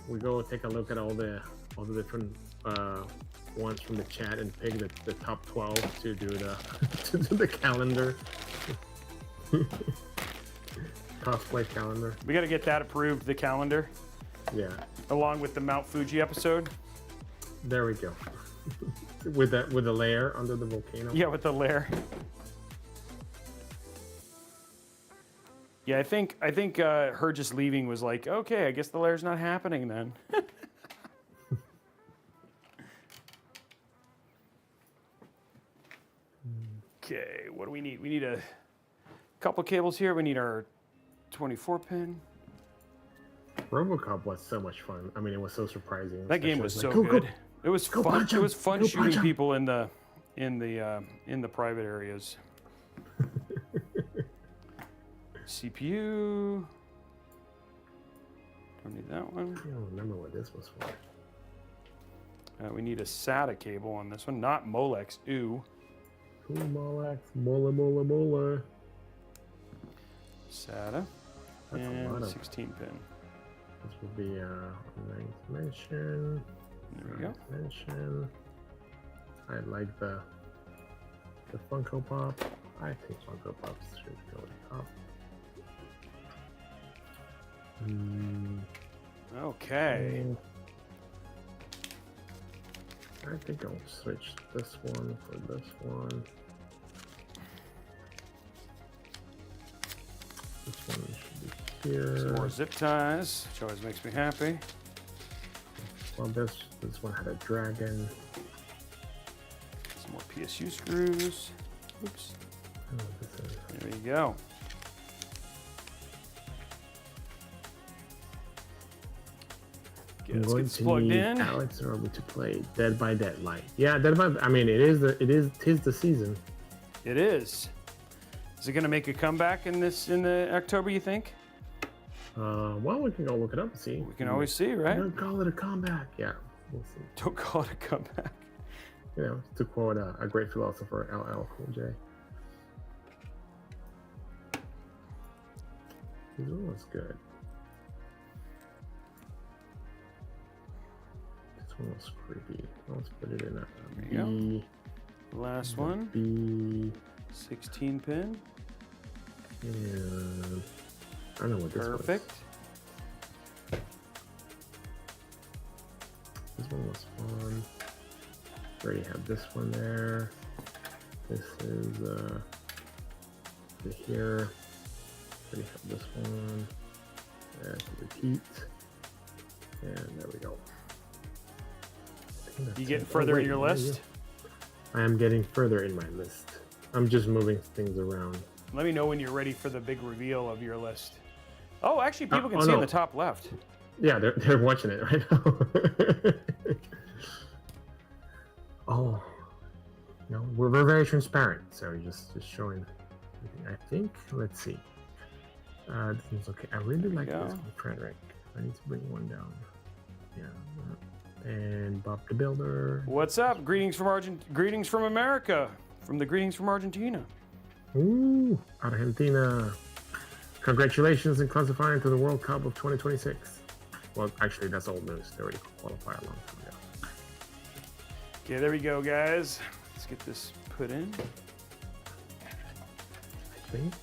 we go take a look at all the different ones from the chat and pick the top 12 to do the calendar. Cosplay calendar. We got to get that approved, the calendar, Yeah. along with the Mount Fuji episode. There we go. with the layer under the volcano. Yeah, with the lair. Yeah, I think her just leaving was like, okay, I guess the lair's not happening then. Okay, what do we need? We need a couple cables here. We need our 24 pin. RoboCop was so much fun. I mean, it was so surprising. That game was so Especially good. like, It was go fun. punch It him. was fun Go punch shooting him. people in the private areas. CPU. Don't need that one. I don't remember what this was for. We need a SATA cable on this one, not Molex. Ooh. Cool, Molex. Mola. SATA. That's a And lot of. 16 pin. This would be ninth dimension. There we go. Dimension. I like the Funko Pop. I think Funko Pops should go top. Okay. And I think I'll switch this one for this one. This one should be here. Some more zip ties, which always makes me happy. Well, this one had a dragon. Some more PSU screws. Oops. I don't know what this is. There you go. Okay, I'm let's going get this to plugged need in. Alex and Robey to play Dead by Deadlight. Yeah, Dead by. I mean, tis the season. It is. Is it going to make a comeback in the October? You think? Well, we can go look it up and see. We can always see, right? Don't call it a comeback. Yeah, we'll see. Don't call it a comeback. You know, to quote a great philosopher, LL Cool J. This one was good. This one was creepy. Let's put it in a There you B. The last one, B. 16 pin. And I don't know what this Perfect. was. This one was fun. Already have this one there. This is here. Already have this one. Repeat. And there we go. You getting further in your list? I am getting further in my list. I'm just moving things around. Let me know when you're ready for the big reveal of your list. Oh, actually, people can oh, see no. in the top left. Yeah, they're watching it right now. Oh, no, we're very transparent, so just showing. I think. Let's see. This is okay. I really like go. this one, Frederick. I need to bring one down. Yeah, and Bob the Builder. What's up? Greetings from America, from the Greetings from Argentina. Ooh, Argentina. Congratulations in classifying to the World Cup of 2026. Well, actually, that's old news. They already qualified a long time ago. Okay, there we go, guys. Let's get this put in. I think.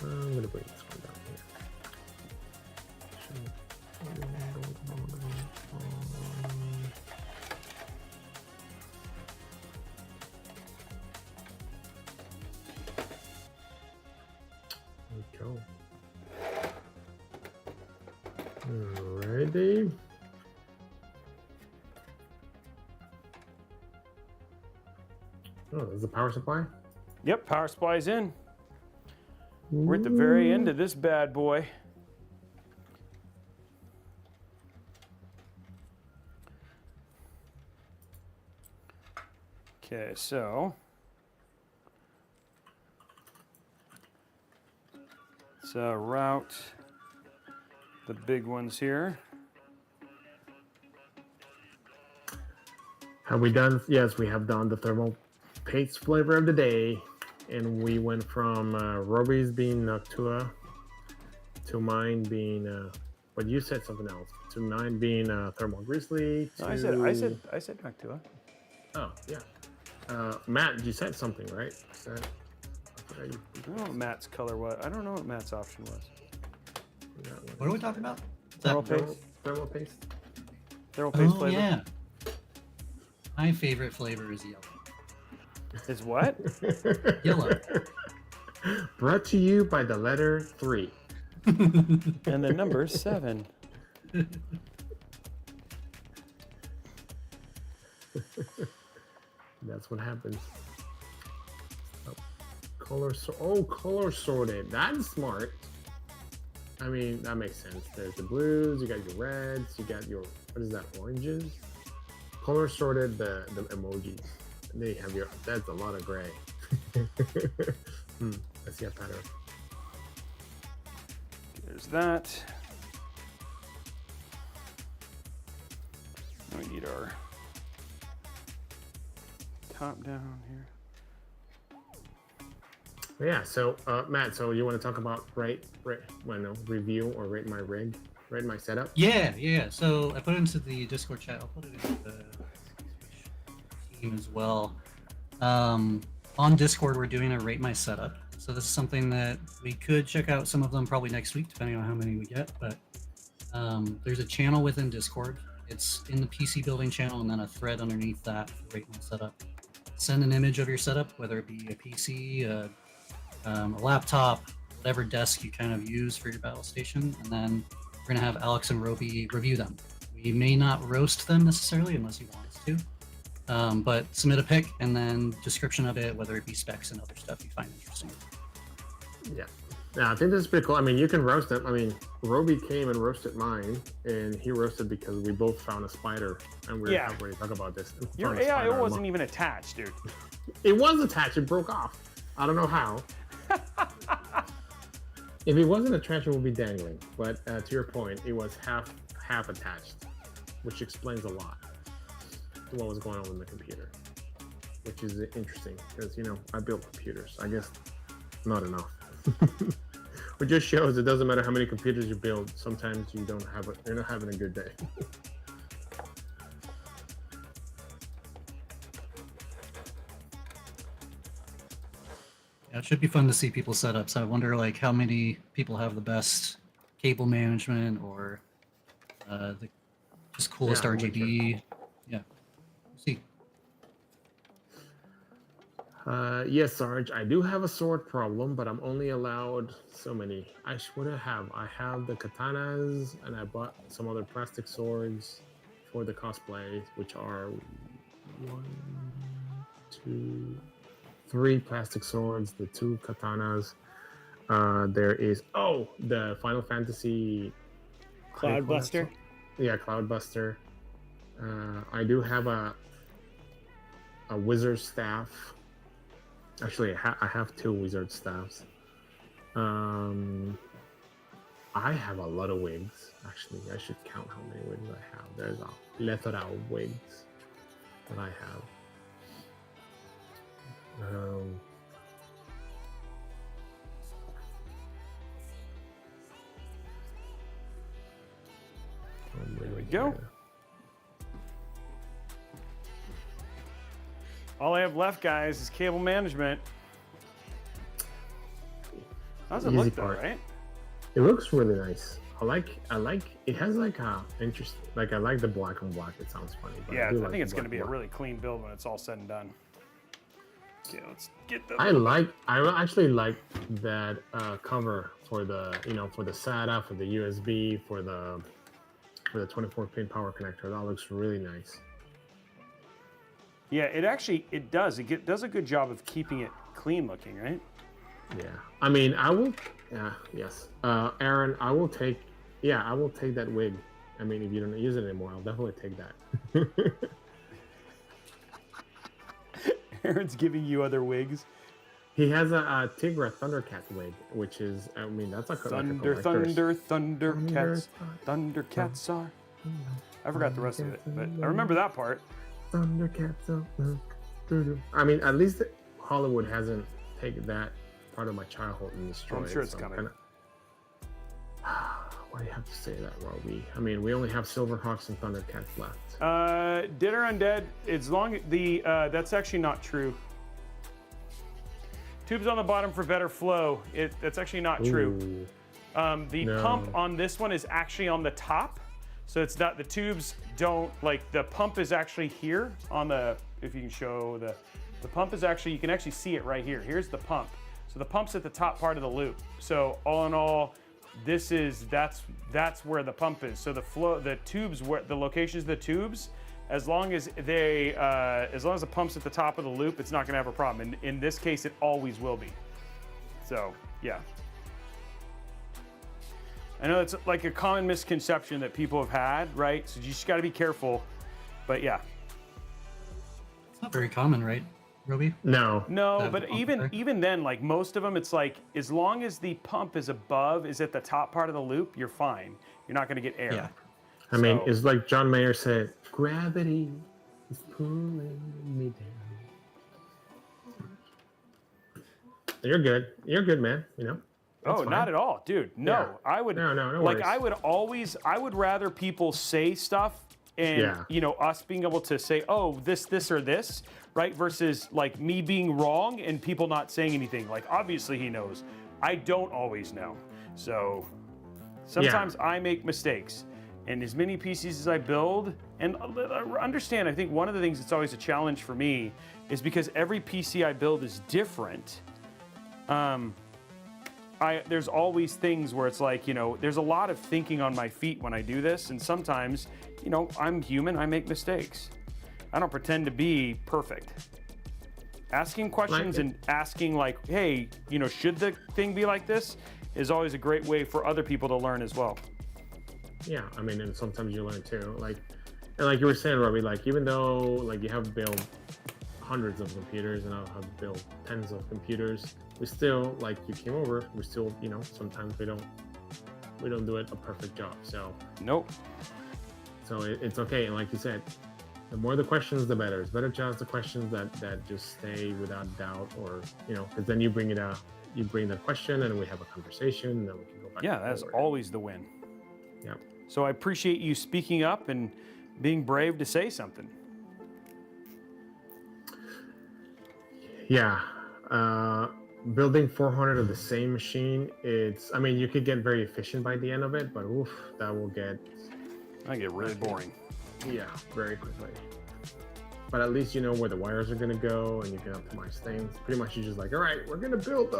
I'm gonna bring this one down here. There we go. Alrighty. Oh, there's the power supply? Yep, power supply's in. We're at the very end of this bad boy. Okay, so let's route the big ones here. Have we done? Yes, we have done the thermal paste flavor of the day. And we went from Robey's being Noctua to mine being, but you said something else. To mine being Thermal Grizzly. To... I said Noctua. Oh, yeah. Matt, you said something, right? I don't know what Matt's color was. I don't know what Matt's option was. What are we talking about? Thermal paste. Thermal paste. Thermal paste Oh, flavor. yeah. My favorite flavor is yellow. Is what? Yellow. Brought to you by the letter 3. And the number 7. That's what happens. Oh, color sorted. That's smart. I mean, that makes sense. There's the blues, you got your reds, you got your, what is that, oranges? Color sorted the emojis. And then you have your, that's a lot of gray. Let's get better. There's that. We need our top down here. Yeah, so Matt, so you want to talk about review or rate my setup? Yeah. So I put it into the Discord chat. I'll put it into the team as well. On Discord, we're doing a rate my setup. So this is something that we could check out some of them probably next week, depending on how many we get. But there's a channel within Discord. It's in the PC building channel, and then a thread underneath that for rate my setup. Send an image of your setup, whether it be a PC, a laptop, whatever desk you kind of use for your battle station, and then we're gonna have Alex and Robey review them. We may not roast them necessarily unless he wants to, but submit a pic and then description of it, whether it be specs and other stuff you find interesting. Yeah, I think this is pretty cool. I mean, you can roast them. I mean, Robey came and roasted mine, and he roasted because we both found a spider, and we're not ready to talk about this. Your AIO wasn't even attached, dude. It was attached. It broke off. I don't know how. If it wasn't attached, it would be dangling. But to your point, it was half attached, which explains a lot to what was going on with the computer, which is interesting because I built computers. I guess not enough. It just shows it doesn't matter how many computers you build. Sometimes you're not having a good day. Yeah, it should be fun to see people's setups. I wonder like how many people have the best cable management or the just coolest RGB. Yeah, we'll see. Yes, Sarge, I do have a sword problem, but I'm only allowed so many. What do I have? I have the katanas, and I bought some other plastic swords for the cosplay, which are 1, 2, 3 plastic swords, the 2 katanas. There is the Final Fantasy Cloudbuster. Yeah, Cloudbuster. I do have a wizard staff. Actually, I have 2 wizard staffs. I have a lot of wigs. Actually, I should count how many wigs I have. There's a plethora of wigs that I have. There we go. All I have left, guys, is cable management. How does it look, though, right? It looks really nice. I like. It has like a interest. Like I like the black on black. It sounds funny. But Yeah, I think think it's going to be a really clean build when it's all said and done. Okay, let's get the. I actually like that cover for the for the SATA, for the USB, for the 24-pin power connector. That looks really nice. Yeah, it does. It does a good job of keeping it clean looking, right? Yeah, I mean, I will. Yes, Aaron, I will take. Yeah, I will take that wig. I mean, if you don't use it anymore, I'll definitely take that. Aaron's giving you other wigs. He has a Tigra Thundercat wig, which is, I mean, that's a Thundercats are. I forgot the rest of it, but I remember that part. Thundercats. I mean, at least Hollywood hasn't taken that part of my childhood and destroyed it. I'm sure it's coming. Why do you have to say that, Robey? I mean, we only have Silverhawks and Thundercats left. Dead or Undead, as long the that's actually not true. Tubes on the bottom for better flow. That's actually not true. The pump on this one is actually on the top. So it's not, the tubes don't, like the pump is actually here on the, if you can show the pump is actually, you can actually see it right here. Here's the pump. So the pump's at the top part of the loop. So all in all, that's where the pump is. So the tubes, where the locations of the tubes, as long as the pump's at the top of the loop, it's not gonna have a problem. In this case, it always will be. So, yeah. I know it's like a common misconception that people have had, right? So you just got to be careful. But yeah. It's not very common, right, Robey? No. No, but even then, like most of them, it's like as long as the pump is at the top part of the loop, you're fine. You're not going to get air. Yeah. I mean, So- it's like John Mayer said, gravity is pulling me down. You're good. You're good, man. You know. That's Oh, fine. not at all, dude. No, Yeah. I would. No like worries. I would rather people say stuff and Yeah. you know us being able to say, oh, this, or this, right? Versus like me being wrong and people not saying anything. Like obviously he knows. I don't always know. So sometimes I make mistakes. And as many PCs as I build, and understand, I think one of the things that's always a challenge for me is because every PC I build is different. There's always things where it's like, you know, there's a lot of thinking on my feet when I do this, and sometimes, you know, I'm human, I make mistakes. I don't pretend to be perfect. Asking questions and asking like, hey, you know, should the thing be like this, is always a great way for other people to learn as well. Yeah, I mean, and sometimes you learn too. Like, and like you were saying, Robey, like even though like you have built hundreds of computers and I have built tens of computers, we still, like you came over, we still, you know, sometimes we don't do it a perfect job. So Nope. so it's okay. And like you said, the more the questions, the better. It's better to ask the questions that just stay without doubt, or you know, because then you bring the question and we have a conversation, and then we can go back. Yeah, and that's forward. always the win. Yep. So I appreciate you speaking up and being brave to say something. Yeah. Building 400 of the same machine, I mean, you could get very efficient by the end of it, but oof, that will get, I get really boring. yeah, very quickly. But at least you know where the wires are gonna go and you can optimize things. Pretty much you're just like, all right, we're gonna build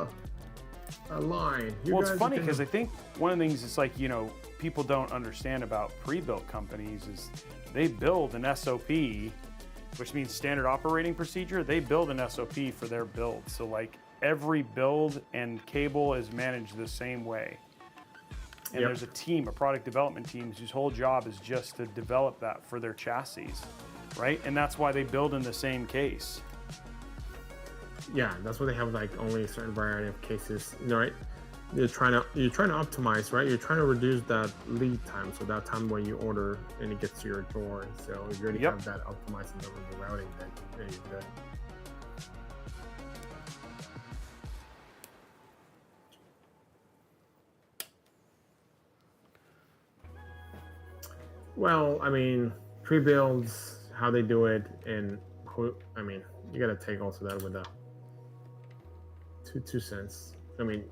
a line. You Well, it's guys funny are because I gonna-" think one of the things it's like, you know, people don't understand about pre-built companies is they build an SOP, which means standard operating procedure. They build an SOP for their build. So like every build and cable is managed the same way. And Yep. there's a team, a product development team, whose whole job is just to develop that for their chassis, right? And that's why they build in the same case. Yeah, that's why they have like only a certain variety of cases, you know, right? You're trying to optimize, right? You're trying to reduce that lead time, so that time when you order and it gets to your door. So if you already Yep. have that optimized in the routing, then there you go. Well, I mean, pre-builds, how they do it, and I mean, you gotta take also that with a two cents. I mean,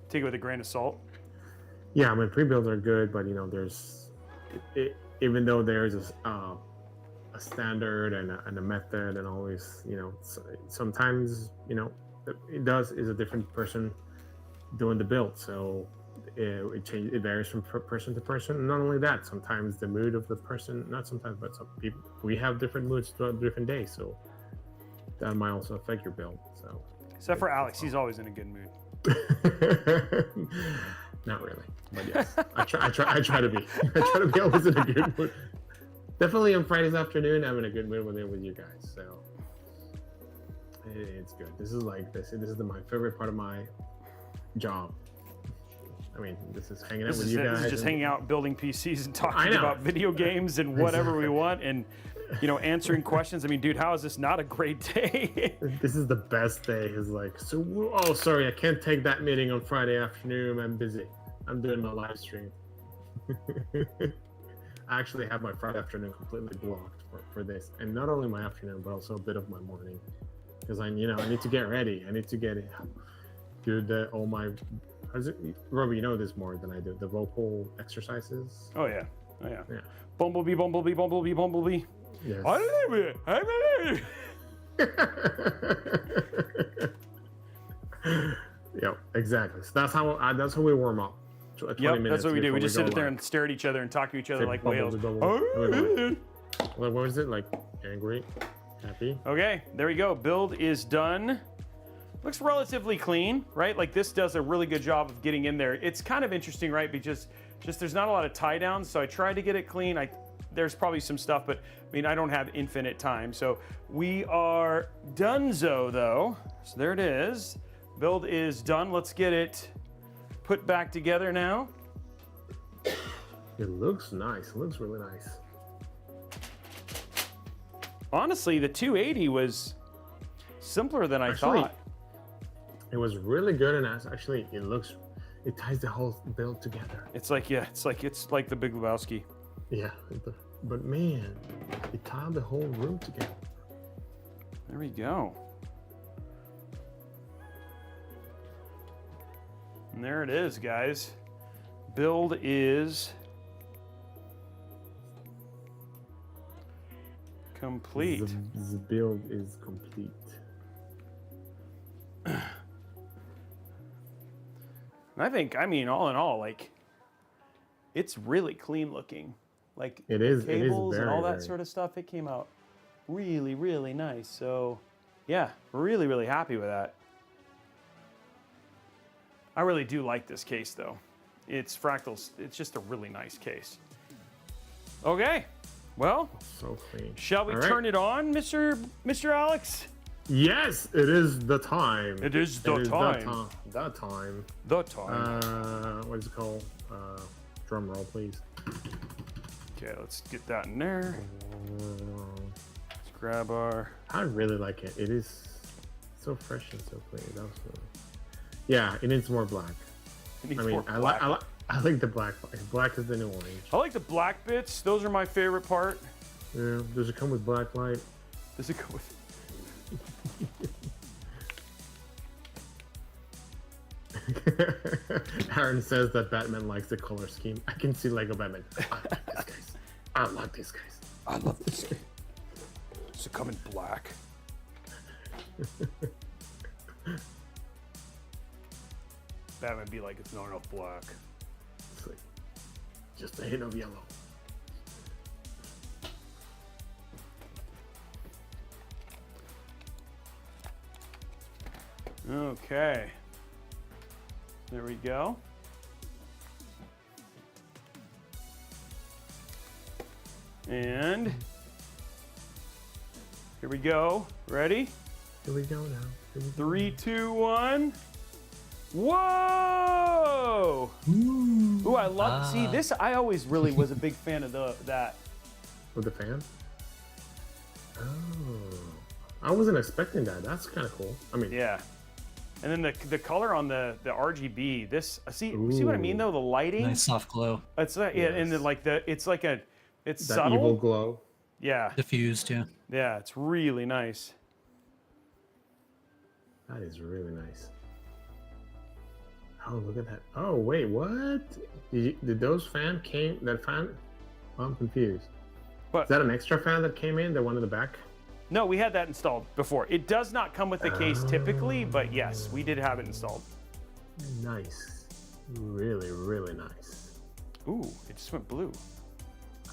Take it with a grain of salt. yeah, I mean, pre-builds are good, but you know, even though there's a standard and a method and always, you know, sometimes, you know, it is a different person doing the build, so it varies from person to person. And not only that, sometimes the mood of the person, not sometimes, but some people, we have different moods throughout different days, so that might also affect your build. So Except for Alex, he's always in a good mood. not really, but yes, I try to be. I try to be always in a good mood. Definitely on Fridays afternoon, I'm in a good mood with you guys. So it's good. This is my favorite part of my job. I mean, this is hanging out with you guys. This is just hanging out, building PCs, and I talking know. about video games and whatever we want, and you know, answering questions. I mean, dude, how is this not a great day? This is the best day. Is like, so. Oh, sorry, I can't take that meeting on Friday afternoon. I'm busy. I'm doing my live stream. I actually have my Friday afternoon completely blocked for this, and not only my afternoon, but also a bit of my morning, because I need to get ready. I need to get it. Do all my. Robey, you know this more than I do. The vocal exercises. Oh yeah, oh yeah. Yeah. Bumblebee, bumblebee, bumblebee, bumblebee. Yes. Yep, exactly. So that's how we warm up. 20 Yep, minutes that's what we do. before We just sit go there live. and stare at each other and talk to each other Say like bumble, whales. bumble. What was it like? Angry, happy. Okay, there we go. Build is done. looks relatively clean, right? Like this does a really good job of getting in there. It's kind of interesting, right? Because just there's not a lot of tie downs, so I tried to get it clean. There's probably some stuff, but I mean, I don't have infinite time. So we are donezo though. So there it is. Build is done. Let's get it put back together now. It looks nice. It looks really nice. Honestly, the 280 was simpler than I thought. It was really good, and actually, it ties the whole build together. It's like the Big Lebowski. Yeah, but man, it tied the whole room together. There we go. And there it is, guys. Build is complete. The build is complete. I think, I mean, all in all, like, it's really clean looking. Like, It is cables and all that very. sort of stuff, it came out really, really nice. So, yeah, really, really happy with that. I really do like this case, though. It's Fractals. It's just a really nice case. Okay, well, So clean. shall we All right. turn it on, Mr. Alex? Yes, it is the time. It is the time. The time. The time. What is it called? Drum roll, please. Okay, let's get that in there. Let's grab our... I really like it. It is so fresh and so clean. That was really... Yeah, it needs more black. It needs I mean, more I black. like the black. Black is the new orange. I like the black bits. Those are my favorite part. Yeah, does it come with black light? Does it go with... Aaron says that Batman likes the color scheme. I can see Lego Batman. I like these guys. I like these guys. I love this game. Does it come in black? Batman be like, it's not enough black. It's like just a hint of yellow. Okay. There we go. And here we go. Ready? Here we go now. Here we go. 3, 2, 1. Whoa! Ooh, I love. See, this I always really was a big fan of that. With the fan? Oh. I wasn't expecting that. That's kind of cool. I mean, Yeah. And then the color on the RGB. This see what I mean though? The lighting. Nice soft glow. It's like, yeah, and then like it's that subtle. evil glow. Yeah. Diffused, yeah. Yeah, it's really nice. That is really nice. Oh, look at that. Oh, wait, what? Did those fan came, that fan? I'm confused. But Is that an extra fan that came in, the one in the back? no, we had that installed before. It does not come with the case typically, but yes, we did have it installed. Nice. Really, really nice. Ooh, it just went blue.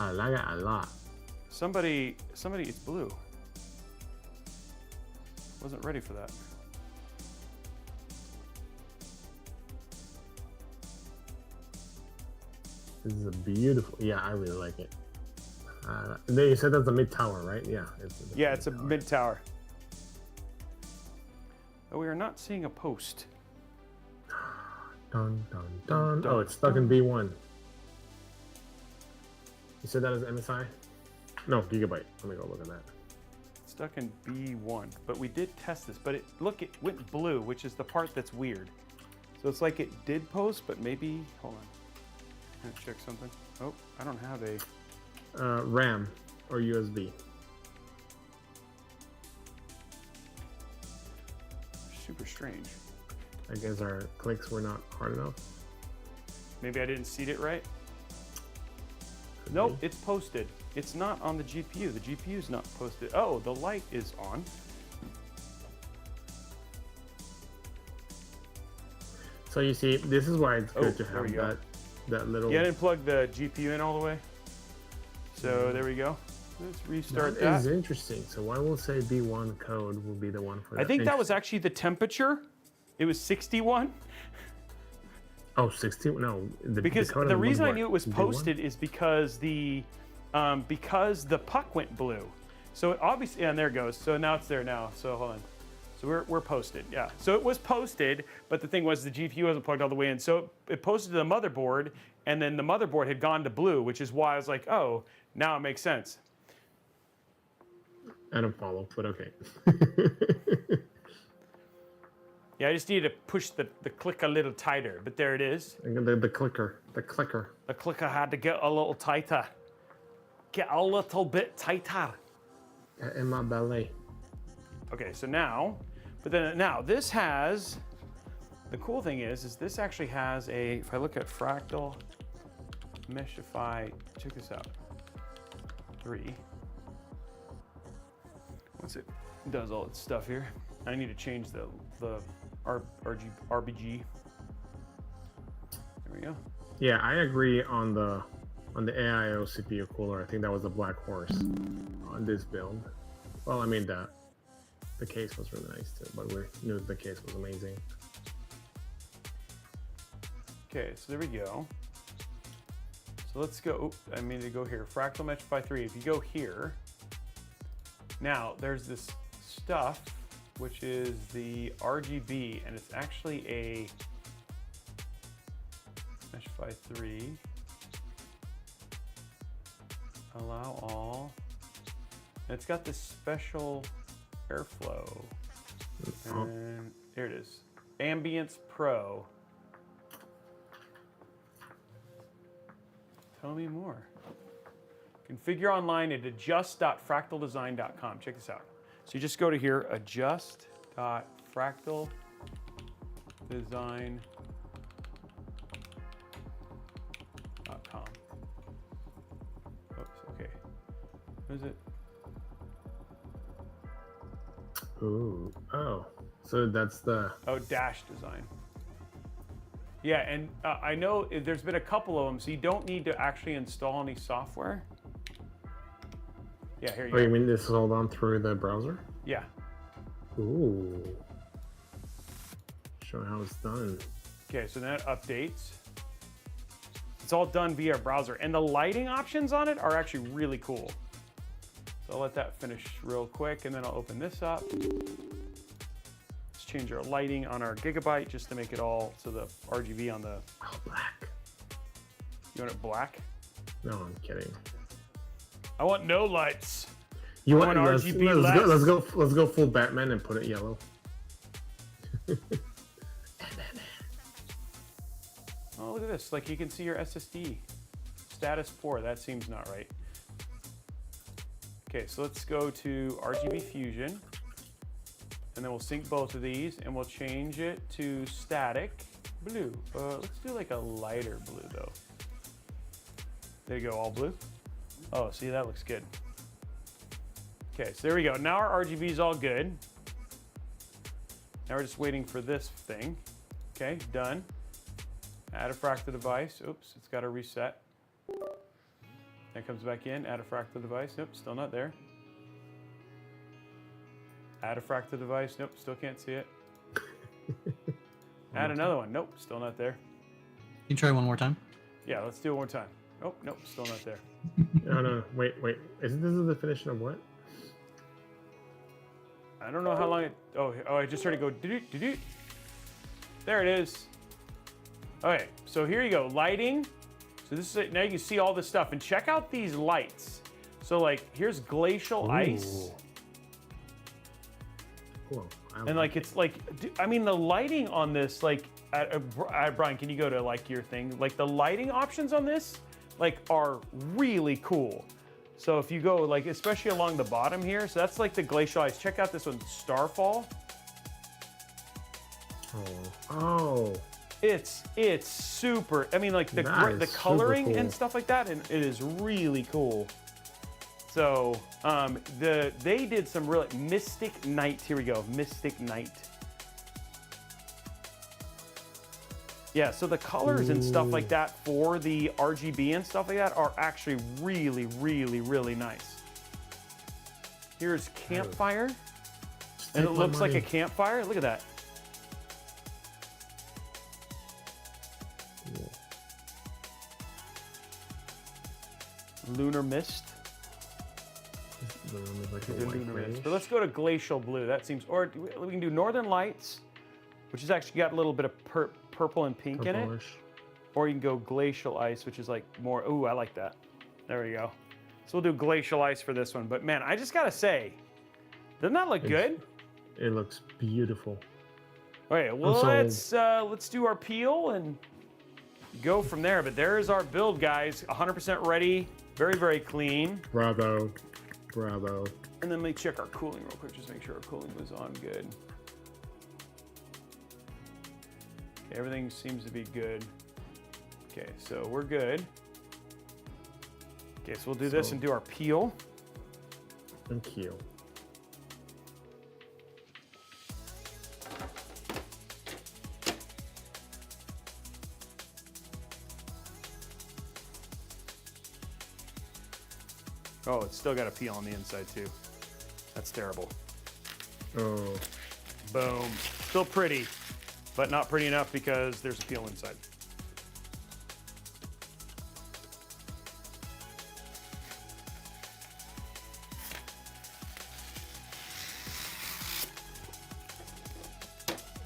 I like it a lot. Somebody, it's blue. Wasn't ready for that. This is a beautiful, yeah, I really like it. And then you said that's a mid tower, right? Yeah. It's a mid tower. Oh, we are not seeing a post. Dun, dun, dun. Dun, Oh, it's stuck in B1. You said that as MSI? No, gigabyte. Let me go look at that. Stuck in B1, but we did test this. But it went blue, which is the part that's weird. So it's like it did post, but maybe hold on. Can I check something? Oh, I don't have a. RAM or USB. Super strange. I guess our clicks were not hard enough. Maybe I didn't seed it right. Could Nope, be. it's posted. It's not on the GPU. The GPU is not posted. Oh, the light is on. So you see, this is why it's good to there we have go. that little. Yeah, I didn't plug the GPU in all the way. So there we go. Let's restart That is that. interesting. So why will say B1 code will be the one for that? I think that was actually the temperature. It was 61. Oh, 60? No. Because code on the reason I motherboard knew it was is B1? posted is because the puck went blue. So it obviously, and there it goes. So now it's there now. So hold on. So we're posted, yeah. So it was posted, but the thing was the GPU wasn't plugged all the way in. So it posted to the motherboard, and then the motherboard had gone to blue, which is why I was like, oh, now it makes sense. I don't follow, but okay. Yeah, I just needed to push the click a little tighter, but there it is. The clicker. The clicker. The clicker had to get a little tighter. Get a little bit tighter. In my belly. Okay, so now, now this has, the cool thing is this actually has a, if I look at Fractal Meshify, check this out, 3. Once it does all its stuff here, I need to change the RBG. There we go. Yeah, I agree on the AIO CPU cooler. I think that was a black horse on this build. Well, I mean the case was really nice too, but we knew the case was amazing. Okay, so there we go. So let's go, I mean to go here, Fractal Meshify 3. If you go here, now there's this stuff, which is the RGB, and it's actually a Meshify 3. Allow all. And it's got this special airflow. And there it is. Ambience Pro. Tell me more. Configure online at adjust.fractaldesign.com. Check this out. So you just go to here, adjust.fractaldesign.com. Oops, okay. What is it? Ooh, oh, so that's the. Oh, dash design. Yeah, and I know there's been a couple of them, so you don't need to actually install any software. Yeah, here you Oh, go. you mean this is all done through the browser? Yeah. Ooh. Show how it's done. Okay, so then it updates. It's all done via browser, and the lighting options on it are actually really cool. So I'll let that finish real quick, and then I'll open this up. Let's change our lighting on our Gigabyte just to make it all so the RGB on the. Oh, black. You want it black? No, I'm kidding. I want no lights. You I want want let's, RGB let's go, less. let's go full Batman and put it yellow. Oh, look at this. Like you can see your SSD. Status poor. That seems not right. Okay, so let's go to RGB Fusion. And then we'll sync both of these and we'll change it to static blue. Let's do like a lighter blue though. There you go, all blue. Oh, see, that looks good. Okay, so there we go. Now our RGB is all good. Now we're just waiting for this thing. Okay, done. Add a fractal device. Oops, it's got to reset. That comes back in. Add a fractal device. Nope, still not there. Add a fractal device. Nope, still can't see it. Add another one. Nope, still not there. Can you try one more time? Yeah, let's do it one more time. Oh, nope, still not there. No, wait. Isn't this the definition of what? I don't know how long it. Oh, I just heard it go. Doo-doo. There it is. Okay, so here you go. Lighting. So this is it. Now you can see all this stuff and check out these lights. So like, here's glacial ice. Cool. And like it's like, I mean, the lighting on this, like, Brian, can you go to like your thing? Like the lighting options on this, like, are really cool. So if you go like, especially along the bottom here, so that's like the glacial ice. Check out this one, Starfall. Oh. It's super. I mean, like the That is coloring super cool. and stuff like that, and it is really cool. So they did some really Mystic Night. Here we go, Mystic Night. Yeah, so the colors and stuff like that for the RGB and stuff like that are actually really, really, really nice. Here's campfire. Just And take it my looks like a money. campfire. Look at that. Lunar mist. The room is like a The white lunar mist. grayish. But let's go to glacial blue. That seems, or we can do northern lights, which has actually got a little bit of purple and pink in it. Purplish. Or you can go glacial ice, which is like more, ooh, I like that. There we go. So we'll do glacial ice for this one. But man, I just gotta say, doesn't that look good? It looks beautiful. Okay, well sold. let's do our peel and go from there. But there is our build, guys. 100% ready, very, very clean. Bravo. Bravo. And then let me check our cooling real quick, just make sure our cooling was on good. Okay, everything seems to be good. Okay, so we're good. Okay, so we'll do this So- and do our peel. Thank you. Oh, it's still got a peel on the inside too. That's terrible. Oh. Boom. Still pretty, but not pretty enough because there's a peel inside.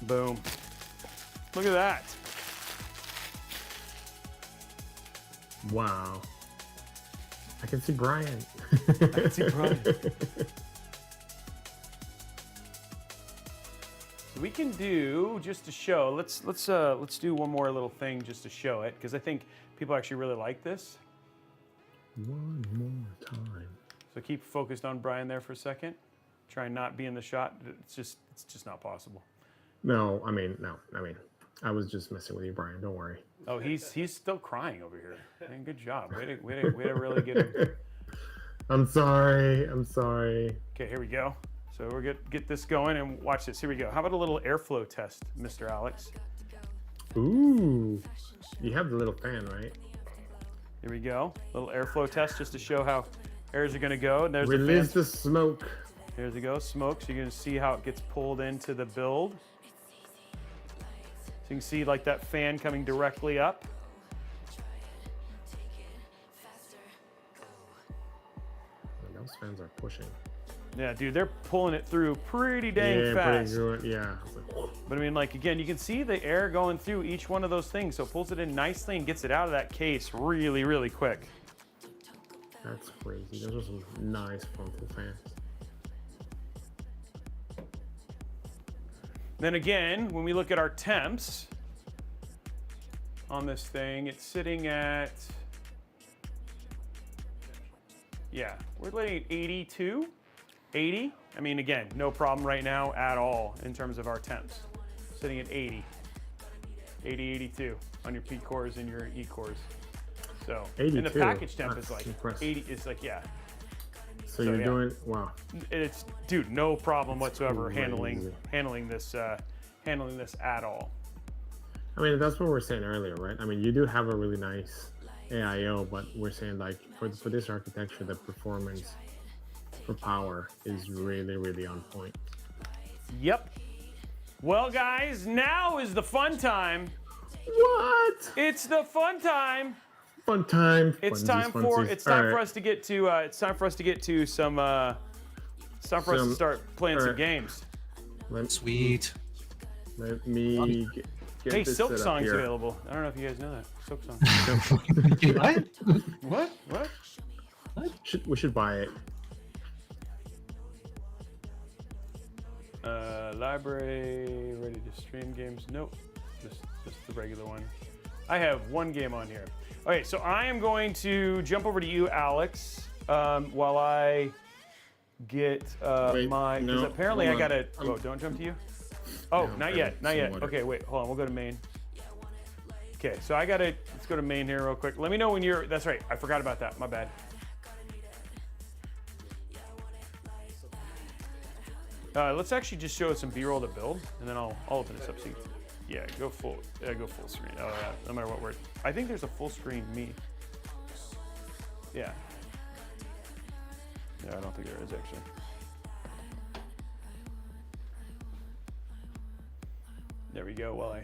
Boom. Look at that. Wow. I can see Brian. I can see Brian. So we can do, just to show, let's do one more little thing just to show it, because I think people actually really like this. One more time. So keep focused on Brian there for a second. Try and not be in the shot. It's just not possible. No, I mean, I was just messing with you, Brian. Don't worry. Oh, he's still crying over here. Man, good job. Way to really get him. I'm sorry. I'm sorry. Okay, here we go. So we're get this going and watch this. Here we go. How about a little airflow test, Mr. Alex? Ooh. You have the little fan, right? Here we go. Little airflow test just to show how airs are gonna go. And there's Release the the smoke. There we go, smoke. So you're gonna see how it gets pulled into the build. So you can see like that fan coming directly up. Those fans are pushing. Yeah, dude, they're pulling it through pretty dang fast. Pretty good. Yeah. But I mean, like, again, you can see the air going through each one of those things. So it pulls it in nicely and gets it out of that case really, really quick. That's crazy. Those are some nice frontal fans. Then again, when we look at our temps on this thing, it's sitting at, yeah, we're letting it 82, 80. I mean, again, no problem right now at all in terms of our temps. Sitting at 80, 82 on your P cores and your E cores. So, and the 82. package temp That's is like impressive. 80, it's like, yeah. So you're yeah. doing, wow. It's, dude, no problem That's whatsoever crazy. handling this at all. I mean, that's what we were saying earlier, right? I mean, you do have a really nice AIO, but we're saying like for this architecture, the performance for power is really, really on point. Yep. Well, guys, now is the fun time. What? It's the fun time. Fun time. It's Funsies, time for funsies. it's time All for right. us to get to it's time for us to get to some it's time for us to start playing some right. games. Sweet. Let me get Hey, this Silk set up Song's here. available. I don't know if you guys know that. Silk Song. What? What? We should buy it. Library, ready to stream games. Nope, just the regular one. I have one game on here. Okay, so I am going to jump over to you, Alex, while I get Wait, my. Because no, apparently I hold on. gotta. Oh, don't jump to you. Oh, Yeah, not okay, yet, not some yet. water. Okay, wait, hold on. We'll go to main. Okay, so I gotta. Let's go to main here real quick. Let me know when you're. That's right. I forgot about that. My bad. Let's actually just show some B-roll to build, and then I'll open this up. So yeah, go full screen. Oh yeah, no matter what word. I think there's a full screen me. Yeah. Yeah, I don't think there is actually. There we go. Well,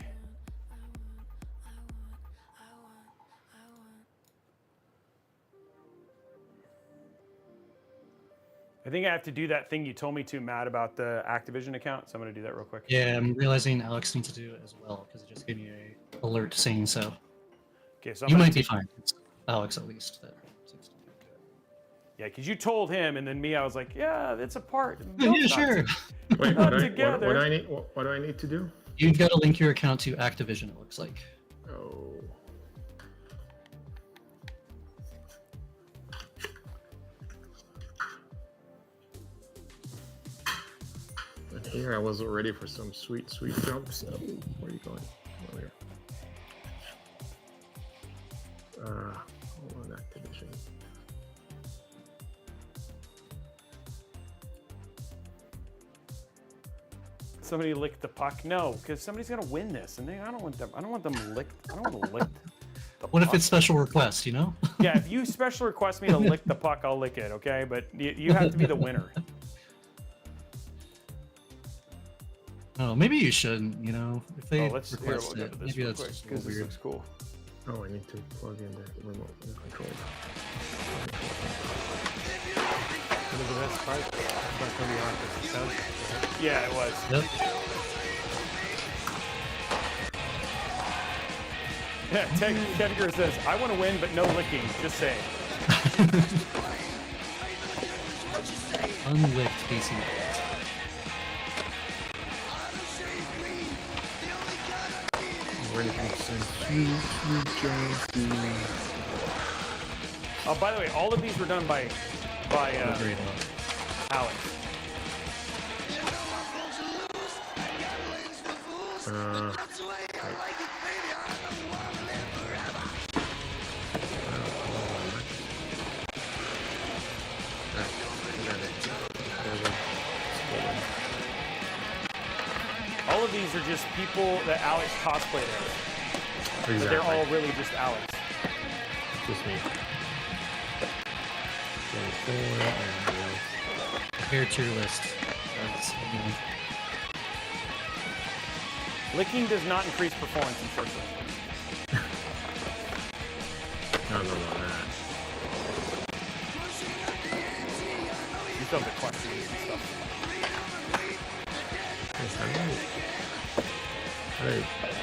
I think I have to do that thing you told me to, Matt, about the Activision account. So I'm going to do that real quick. Yeah, I'm realizing Alex needs to do it as well because it just gave me a alert saying so. Okay, so You might be fine. It's Alex, at least. That seems to be good. Yeah, because you told him, and then me, I was like, yeah, it's a part. Yeah, No, it's not. sure. Wait, Not what together. do I need? What do I need to do? You've got to link your account to Activision, it looks like. Oh. And here I was ready for some sweet jumps. Oh, where are you going? Oh, here. Hold on, Activision. Somebody licked the puck. No, because somebody's gonna win this, and I don't want them. I don't want them licked. I don't want to lick. The What if puck. it's special request, you know? Yeah, if you special request me to lick the puck, I'll lick it. Okay, but you have to be the winner. Oh, maybe you shouldn't, you know? If they Let's request go it, to this maybe real that's quick just a because little this weird. looks cool. Oh, I need to plug in the remote control. One of the best parts about Tony Hawk is the sound. Yeah, it was. Yep. Yeah, TechTuber says, I want to win, but no licking. Just saying. Unlicked Casey. Ready for some sweet jumps. Oh, by the way, all of these were done by Great luck. Alex. All of these are just people that Alex cosplayed as. But they're all really just Alex. Just me. Compare tier list. That's, you know, Licking does not increase performance in first person. I don't know about that. You still have the questions and stuff. Yes, how do I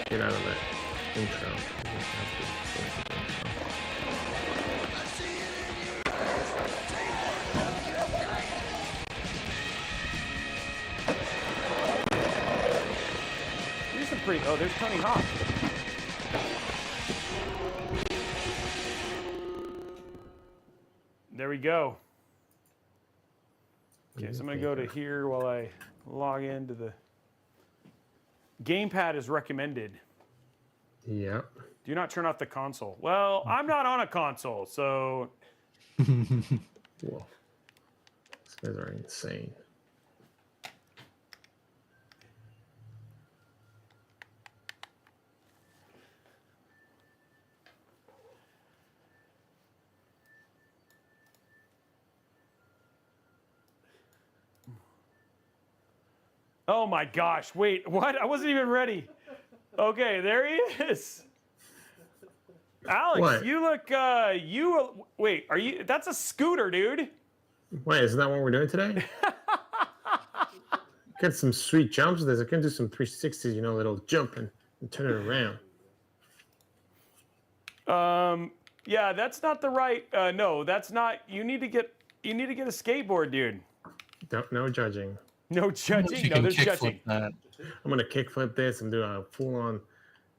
get out of that intro? I just have to select the intro. Here's some pretty. Oh, there's Tony Hawk. There we go. Okay, so I'm gonna go to here while I log into the gamepad is recommended. Yep. Do not turn off the console. Well, I'm not on a console, so Whoa. These guys are insane. oh my gosh, wait, what? I wasn't even ready. Okay, there he is. Alex, What? you look wait, are you that's a scooter, dude. Wait, isn't that what we're doing today? Get some sweet jumps. I can do some 360s, you know, little jump and turn it around. Yeah, that's not the right no, that's not you need to get a skateboard, dude. No judging. No you judging. No, can there's kickflip judging. that. I'm gonna kickflip this and do a full-on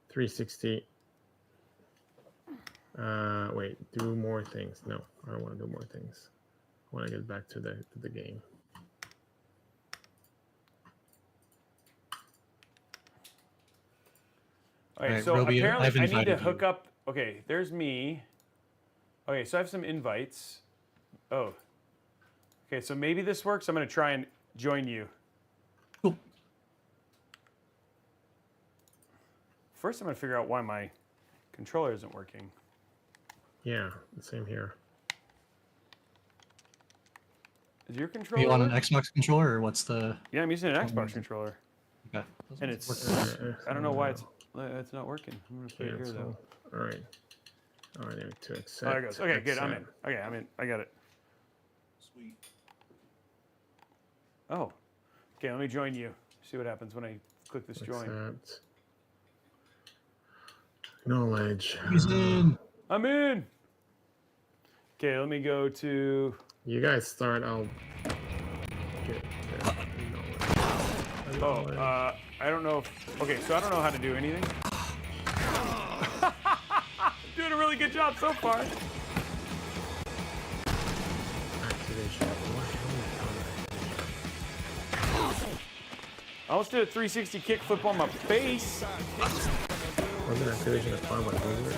360. Wait, do more things. No, I don't want to do more things. I want to get back to the game. Okay, Alright, so Robey, apparently I've I need to invited hook you. up. Okay, there's me. Okay, so I have some invites. Oh. Okay, so maybe this works. I'm gonna try and join you. Cool. First, I'm gonna figure out why my controller isn't working. Yeah, the same here. Is your Are controller? you on an work? Xbox controller or what's the... Yeah, I'm using an Xbox controller. Okay. And it's Working. I don't know why it's not working. I'm gonna put it here Cancel. though. All right. All right, to accept. Oh, there it goes. Okay, good. I'm in. accept. Okay, I'm in. I got it. Sweet. Oh. Okay, let me join you. See what happens when I click this join. Accept. Acknowledge. He's in. I'm in. Okay, let me go to. You guys start. I'll get there. Oh, I don't know if. Okay, so I don't know how to do anything. Doing a really good job so far. Activation. I almost did a 360 kickflip on my face. Wasn't activation defined by Blizzard?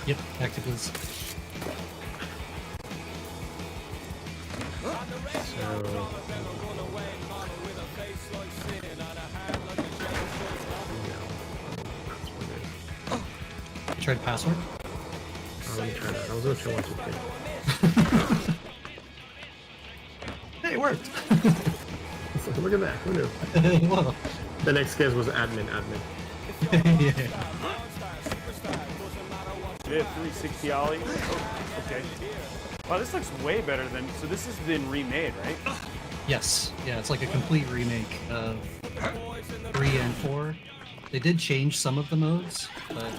Yep, actively. So. You tried password? Let me try that. I was gonna try 1, 2, 3. Hey, it worked. Look at that. Who knew? Whoa. The next guess was admin. Yeah. Did a 360 ollie. Oh, okay. Wow, this looks way better than. So this has been remade, right? Yes. Yeah, it's like a complete remake of 3 and 4. They did change some of the modes, but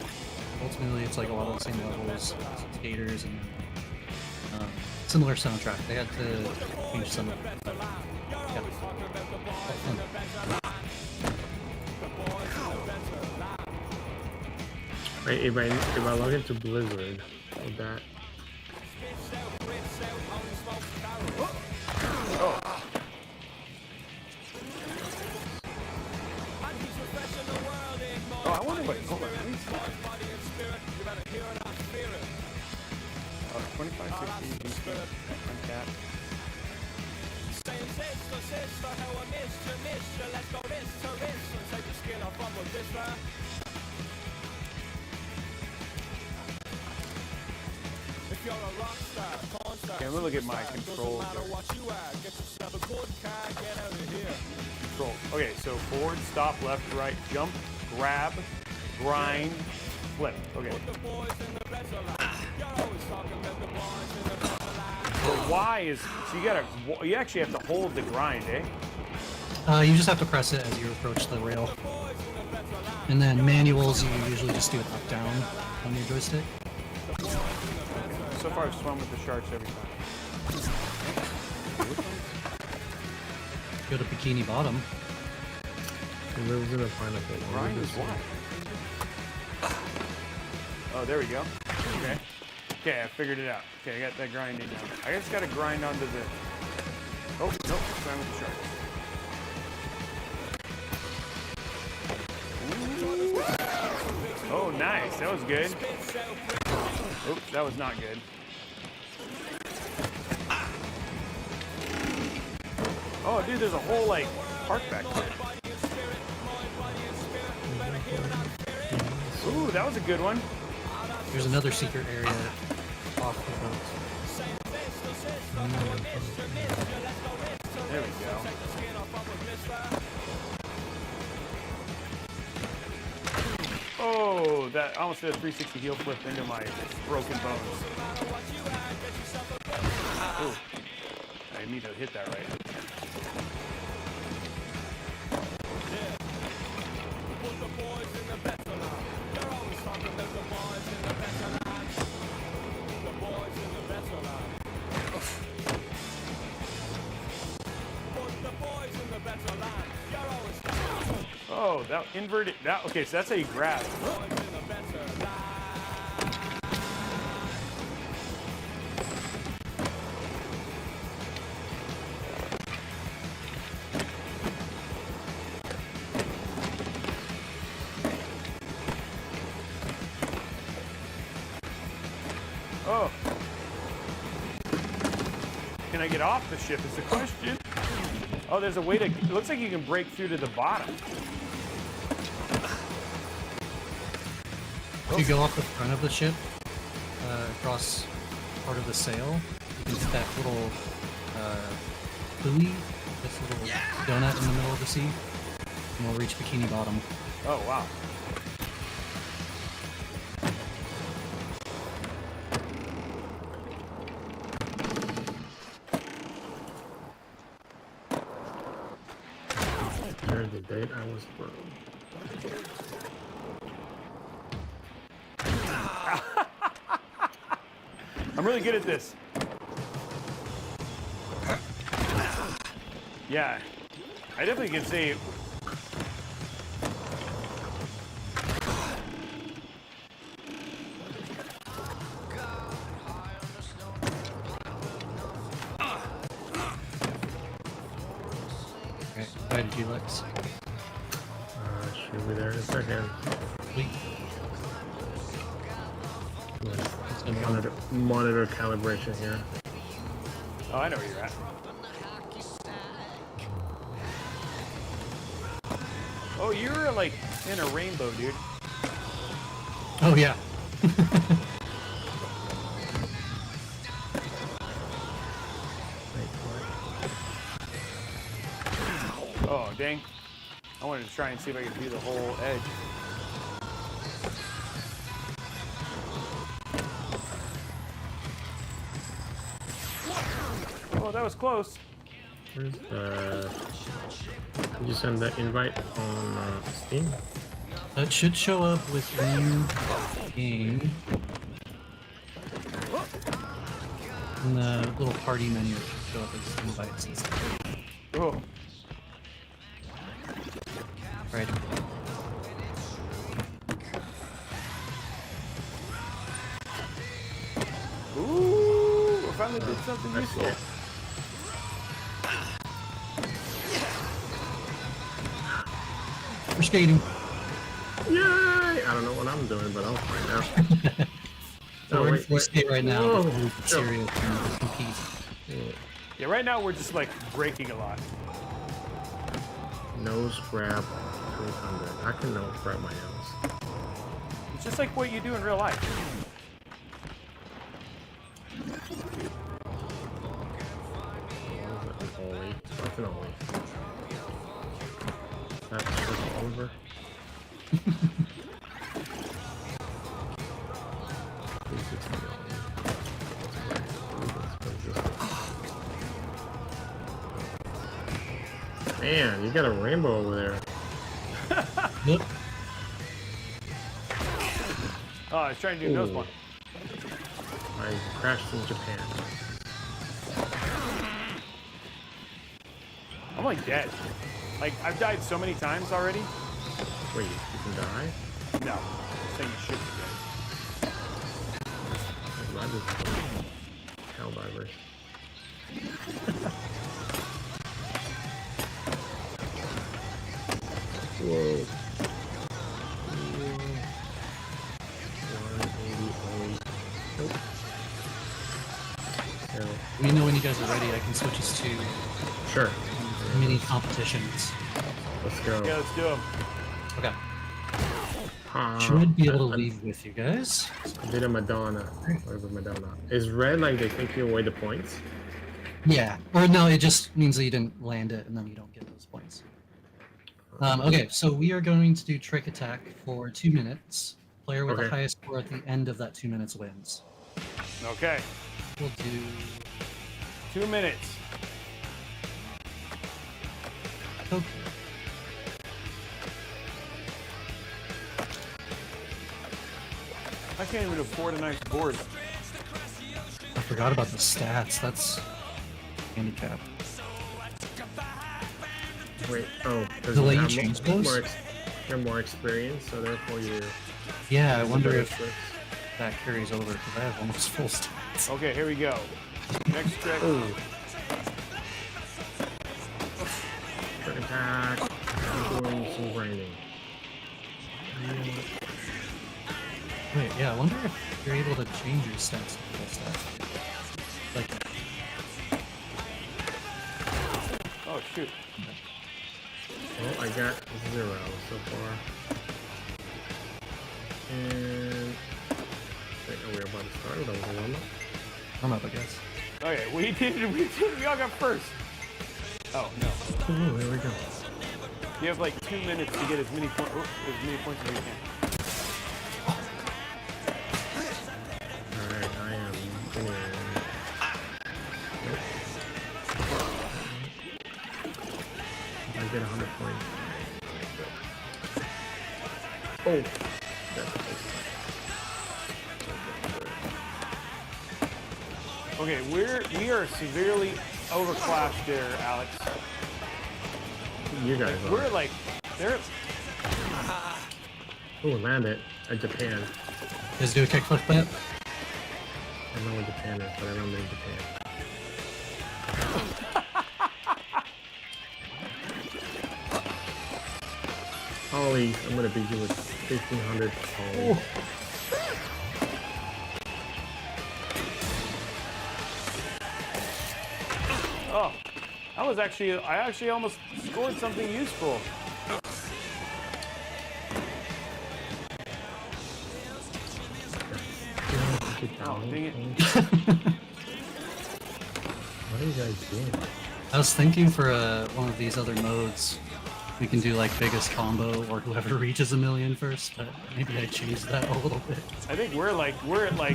ultimately it's like a lot of the same levels, skaters, and similar soundtrack. They had to change some of it. But, yeah. Fun. Right, if I log into Blizzard, would that? Oh, I wonder what. Hold on. Let me see. Oh, 2560 uncap. Okay, I'm gonna look at my controls. Control. Okay, so forward, stop, left, right, jump, grab, grind, flip. Okay. The Y is so you actually have to hold the grind, eh? You just have to press it as you approach the rail. And then manuals, you usually just do it up down on your joystick. So far I've swum with the sharks every time. Go to Bikini Bottom. He lives in a pineapple. Grind is what? Oh, there we go. Okay. Okay, I figured it out. Okay, I got that grinding now. I just gotta grind onto the. Oh, nope, swam with the sharks. Ooh. Oh, nice. That was good. Oops, that was not good. Oh, dude, there's a whole, like, park back there. Ooh, that was a good one. There's another secret area off the boat. There we go. Oh, that I almost did a 360 heel flip into my broken bones. Ooh. I need to hit that right. Oh, that inverted. That okay? So that's how you grab. Oh. Can I get off the ship is the question. Oh, there's a way to, it looks like you can break through to the bottom. If you go off the front of the ship, across part of the sail, you can hit that little buoy, this little donut in the middle of the sea. and we'll reach Bikini Bottom. Oh, wow. Here's the date I was born. I'm really good at this. Yeah, I definitely can say. Okay, bye to Felix. Should be there in a second. Sweet. Monitor calibration here. Oh, I know where you're at. Oh, you're like in a rainbow, dude. Oh yeah. Oh, dang. I wanted to try and see if I could do the whole edge. Oh, that was close. Where's the... Did you send that invite on Steam? That should show up with new game. In the little party menu, it should show up as invites and stuff. Oh. Right. Ooh, we finally did something useful. it. We're skating. Yay! I don't know what I'm doing, but I'll find out. So we're in free skate right now. Whoa. Before we can serious and compete. Yeah, right now we're just like breaking a lot. Nose grab 300. I can nose grab my nose. It's just like what you do in real life. That's an ollie. That's an ollie. That's just Oliver. Man, you got a rainbow over there. Yep. Oh, I was trying to do nose Ooh. one. I crashed in Japan. I'm like dead. Like, I've died so many times already. Wait, you can die? No, I'm saying you should be dead. I just hell divers. Whoa. 188. Nope. No. Let me know when you guys are ready. I can switch us to Sure. mini competitions. Let's go. Yeah, let's do them. Okay. Ah, Should be able to leave with you guys. I did a Madonna. Whatever Madonna. Is red like they take you away the points? Yeah. Or no, it just means that you didn't land it and then you don't get those points. Okay, so we are going to do trick attack for 2 minutes. Player with the Okay. highest score at the end of that 2 minutes wins. Okay, We'll do 2 minutes. okay. I can't even afford a nice board. I forgot about the stats. That's handicap. Wait, oh, because The way you you have change those? you're more experienced, so therefore you. Yeah, I wonder if Better that carries over because I have almost full stats. Okay, here we go. Next trick. Ooh. Trick attack. I'm doing some grinding. Wait, yeah, I wonder if you're able to change your stats to full stats. Like, Oh, shoot. Well, I got 0 so far. And wait, are we about to start? That was a warm-up. I'm up, I guess. Okay, we all got first. Oh, no. Oh, there we go. You have like 2 minutes to get as many points as you can. Alright, I am going. I get 100 points. Oh! Okay, we are severely overclassed there, Alex. You guys We're are. like, they're. Oh, land it at Japan. Let's do a kickflip bet. I know where Japan is, but I don't know Japan. Holly, I'm gonna beat you with 1,500 Holly. Oh, I actually almost scored something useful. Oh, dang it. What are you guys doing? I was thinking for one of these other modes, we can do like biggest combo or whoever reaches 1 million first, but maybe I changed that a little bit. I think we're at like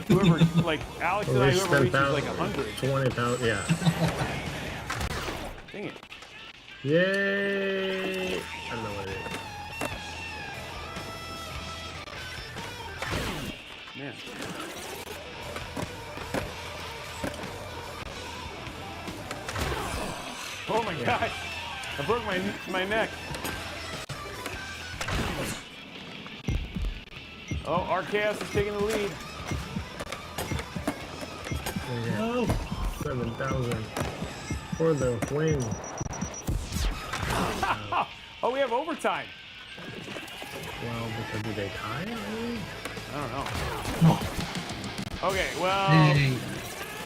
whoever like Alex and I, whoever reaches like 100. 20,000, yeah. Dang it. Yay! I don't know what it is. Man. Oh my gosh! I broke my neck. Oh, RKS is taking the lead. No. 7,000 for the win. Oh, we have overtime. Well, because did they tie? I don't know. Okay, well, Dang.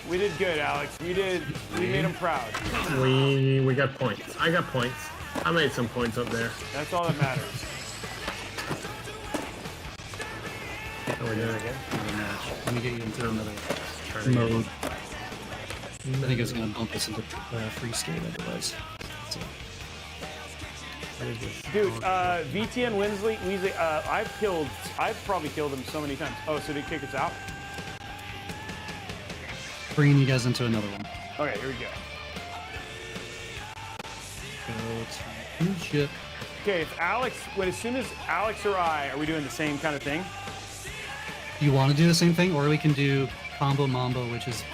we did good, Alex. We made him proud. We got points. I got points. I made some points up there. That's all that matters. Oh, we're doing it again? Another match. Let me get you into another Trying to get- mode. I think it's gonna bump us into free skate otherwise. So, What is this? Dude, VTN Weasley, I've probably killed him so many times. Oh, so did he kick us out? bringing you guys into another one. Okay, here we go. Go to new ship. Okay, if Alex, as soon as Alex or I, are we doing the same kind of thing? You want to do the same thing, or we can do combo mambo, which is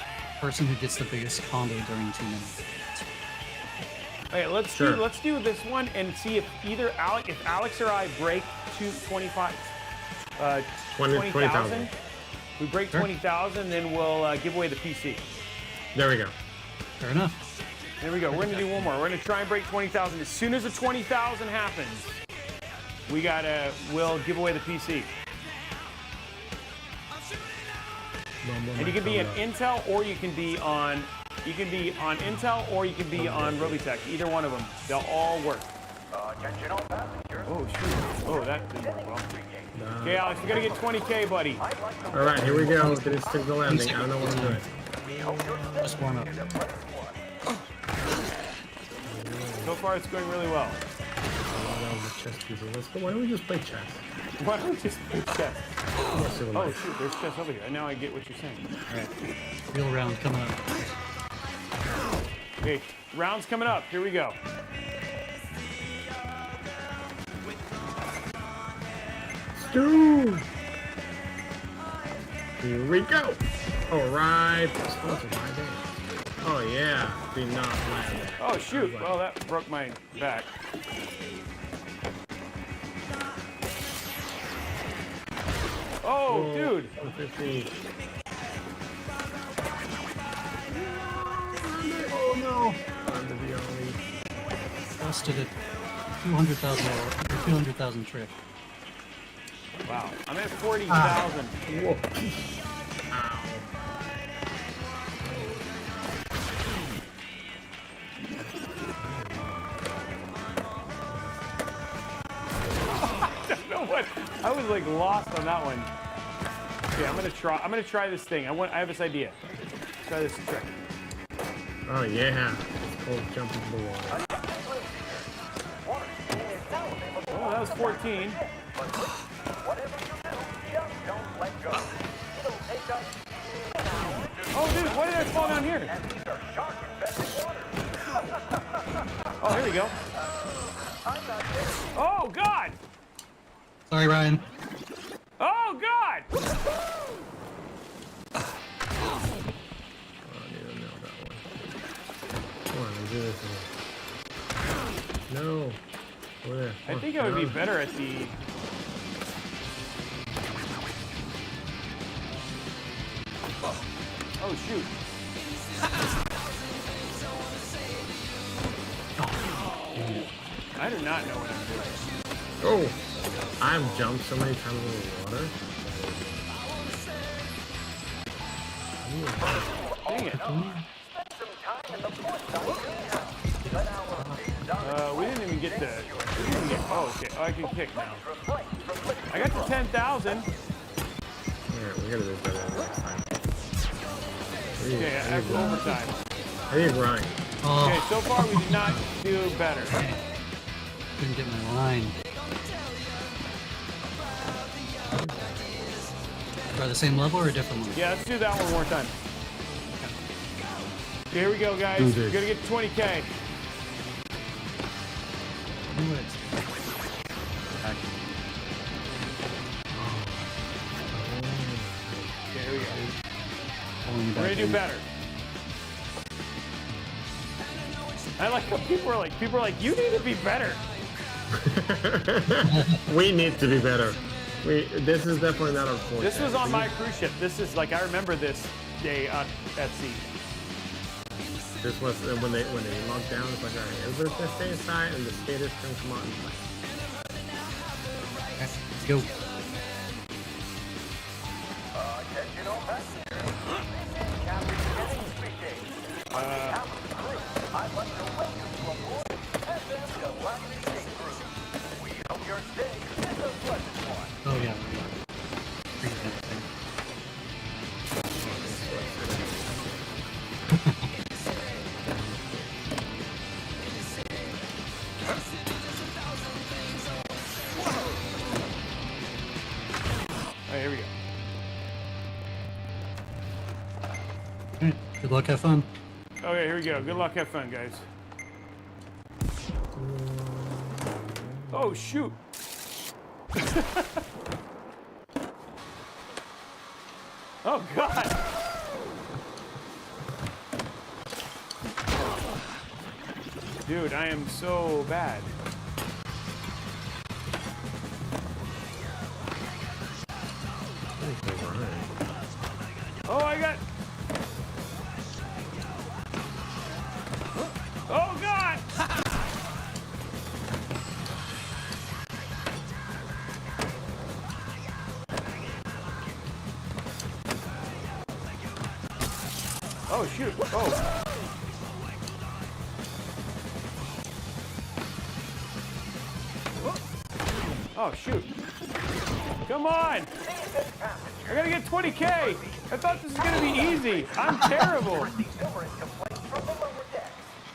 person who gets the biggest combo during 2 minutes. Okay, let's Sure. do this one and see if either Alex or I break 20,000. 20,000. We break Sure. 20,000, then we'll give away the PC. There we go. Fair enough. There we go. We're gonna do one more. We're gonna try and break 20,000. As soon as the 20,000 happens, we'll give away the PC. And you can be an Intel, or you can be on Intel, or you can be on Robeytech. Either one of them. They'll all work. Oh shoot! Oh, that didn't work well. Okay, Alex, we gotta get 20K, buddy. All right, here we go. Didn't stick the landing. I don't know what I'm doing. Just warm up. So far, it's going really well. Chess pieces. Let's go. Why don't we just play chess? Why don't we just play chess? More civil Oh life. shoot, there's chess over here. Now I get what you're saying. All right. Real round coming up. Okay, rounds coming up. Here we go. Stu! Here we go. All right. Sponsored by Dan. Oh yeah. Did not land that. Oh shoot! Well, that broke my back. Oh, dude! 150. Oh no! Under the only. Busted it. 200,000 trick. Wow, I'm at 40,000. Whoa. Ow. I don't know what. I was like lost on that one. Okay, I'm gonna try this thing. I have this idea. Try this trick. Oh yeah. It's called jump into the water. That was 14. Oh, dude, why did I fall down here? Oh, here we go. Oh, God! Sorry, Ryan. Oh, God! Oh, I need to nail that one. Come on, let's do this one. No. Over there. I think I would be better at the... Oh, shoot. I do not know what I'm doing. Oh! I've jumped so many times in the water. Dang it. We didn't even get the... We didn't even get... Oh, okay. Oh, I can kick now. I got to 10,000. Alright, we gotta do better next time. Okay, after overtime. How do you grind? Oh, Okay, so far we did not do better. couldn't get my line. Try the same level or a different one? Yeah, let's do that one more time. Okay, here we go, guys. Do We're this. gonna get to 20K. Do it. Okay, here we go. Pulling you We're back gonna do in. better. I like how people are like, you need to be better. We need to be better. This is definitely not our forte. This was on my cruise ship. This is like, I remember this day at sea. This was when they locked down. It's like, all right, everybody's gonna stay inside, and the skaters can come out and play. Okay, let's go. Oh yeah. Pretty good thing. All right, here we go. Alright, good luck, have fun. Okay, here we go. Good luck, have fun, guys. Oh, shoot. Oh, God. Dude, I am so bad. Oh, I got... Oh, God! Oh, shoot. Oh. Oh, shoot. Come on! I gotta get 20K! I thought this was gonna be easy. I'm terrible.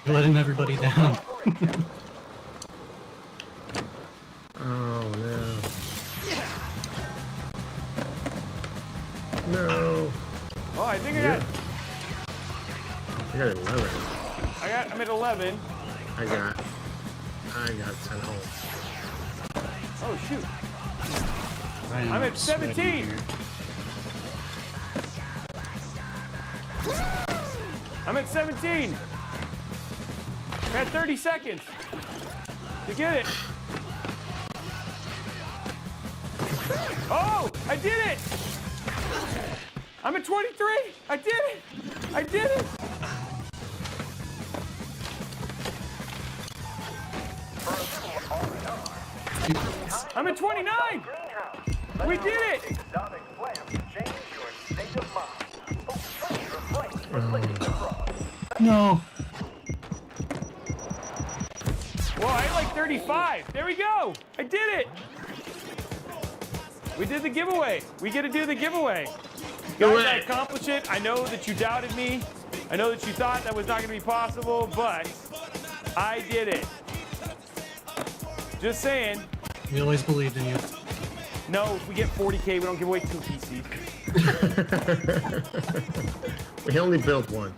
You're letting everybody down. Oh no! No! Oh, I think I got... I got 11. I'm at 11. I got 10 holes. Oh, shoot. Ryan, I'm at sweating 17. here. I'm at 17. I got 30 seconds to get it. Oh, I did it. I'm at 23. I did it. I did it. I'm at 29. We did it. No. Well, I had like 35. There we go. I did it. We did the giveaway. We get to do the giveaway. Guys, I accomplished it. I know that you doubted me. I know that you thought that was not going to be possible, but I did it. Just saying. We always believed in you. No, if we get 40K, we don't give away 2 PCs. We only built one.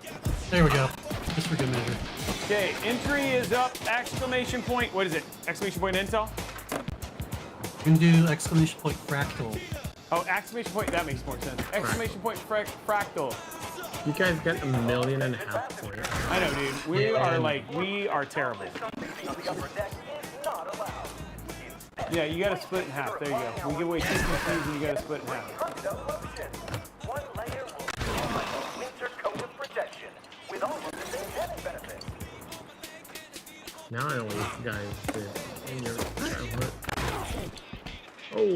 There we go. Just for good measure. Okay, entry is up, exclamation point, what is it? Exclamation point Intel? We can do exclamation point fractal. Oh, exclamation point, that makes more sense. Exclamation point fractal. You guys get 1.5 million points. I know, dude. We are terrible. Yeah, you gotta split in half. There you go. We give away 2 PCs and you gotta split in half. Now I know what you guys did in your childhood. Oh.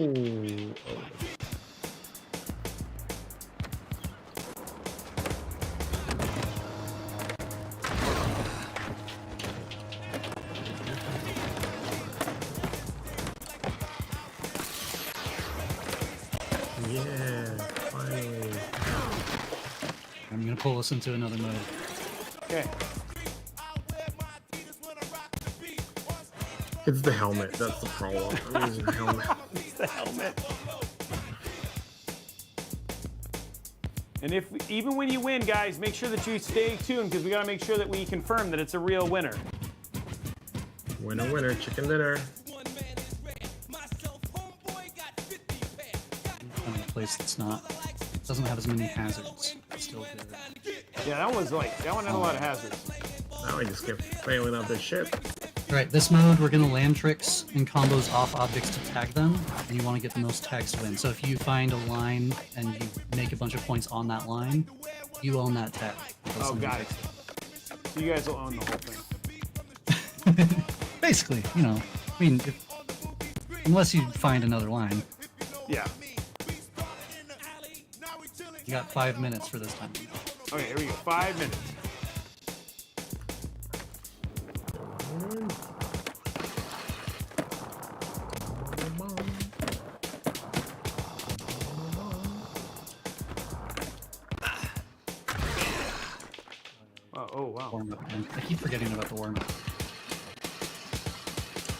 Yeah, finally. I'm gonna pull us into another mode. Okay. It's the helmet, that's the problem. I'm using the helmet. It's the helmet. And even when you win, guys, make sure that you stay tuned because we gotta make sure that we confirm that it's a real winner. Winner, winner, chicken dinner. I'm in a place that's doesn't have as many hazards. It's still good. Yeah, that one had a lot of hazards. Now I just kept failing out this ship. Alright, this mode we're gonna land tricks and combos off objects to tag them, and you want to get the most tags to win. So if you find a line and you make a bunch of points on that line, you own that tag. Oh, got it. So you guys will own the whole thing. Basically, you know, I mean, unless you find another line. Yeah. You got 5 minutes for this time. Okay, here we go. 5 minutes. Oh, wow. Warm up, man. I keep forgetting about the warm up.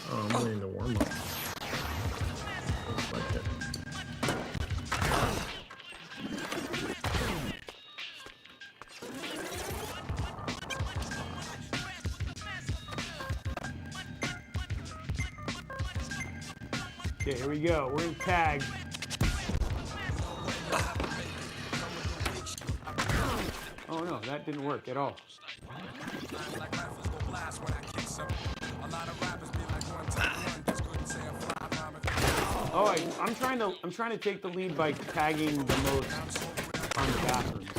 Oh, I'm waiting to warm up. Looks like it. Okay, here we go. We're in tag. Oh no, that didn't work at all. Oh, I'm trying to take the lead by tagging the most on the bathrooms.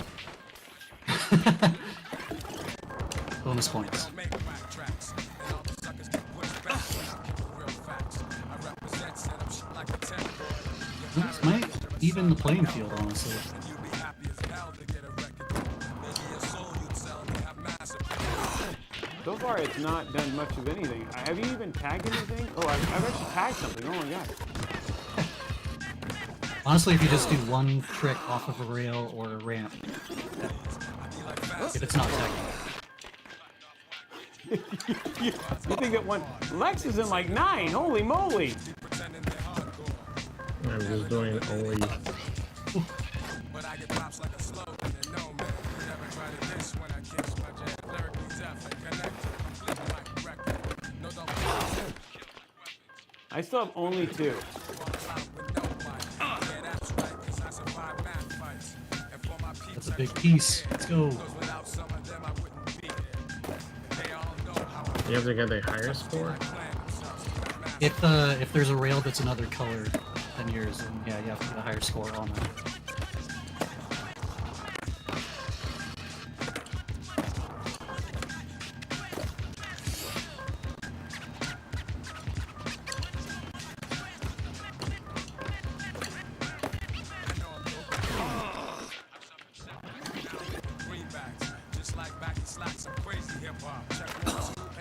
Bonus points. This might even the playing field, honestly. So far, it's not done much of anything. Have you even tagged anything? Oh, I've actually tagged something. Oh my god. Honestly, if you just do one trick off of a rail or a ramp, if it's not tagged. You think that one? Lex is in like 9. Holy moly! I'm just doing only. I still have only 2. That's a big piece. Let's go. You have to get a higher score? If there's a rail that's another color than yours, then yeah, you have to get a higher score on that.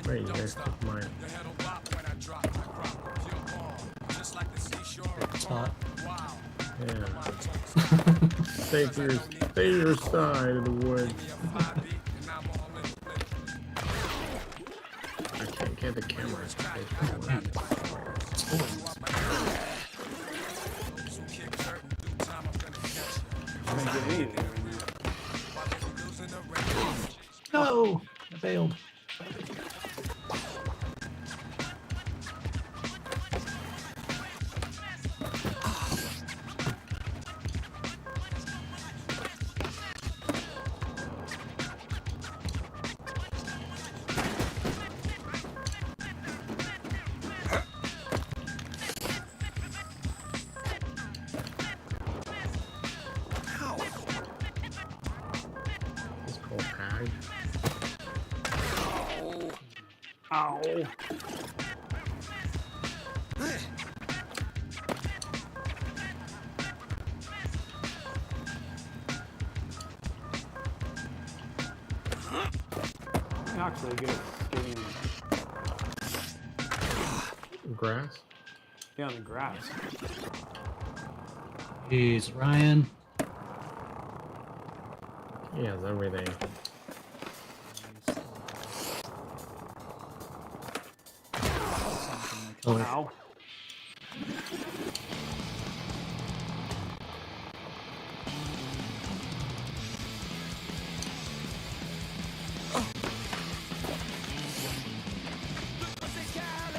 Wait, you guys took mine. Spot. Yeah. Stay your side of the woods. I can't get the camera. It's full. Can't get anything. No, I failed. It's called tag. Ow. I'm actually good at skating. Grass. Yeah, on the grass. Jeez, Ryan. He has everything. Color. Ow.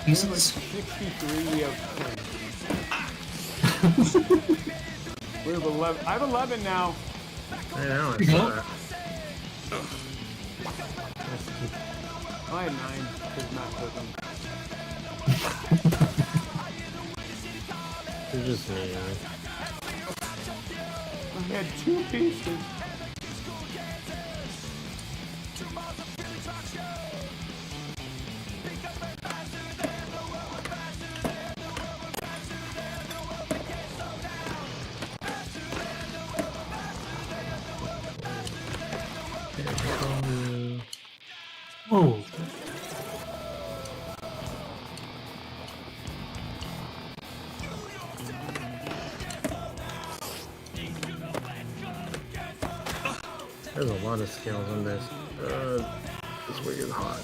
Pieces. 63 of 10. We have 11. I have 11 now. I know. I You saw go. that. I had 9 because Matt took them. It's just me. I had 2 pieces. Whoa. There's a lot of scales on this. This wig is hot.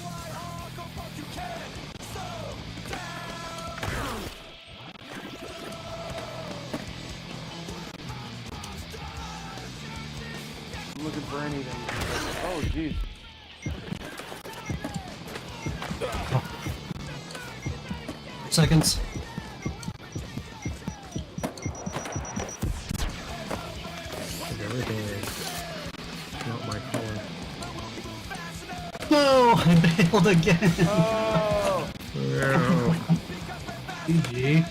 I'm looking for anything. Oh, jeez. Seconds. Everything is not my color. No, I failed again. Oh, No. GG.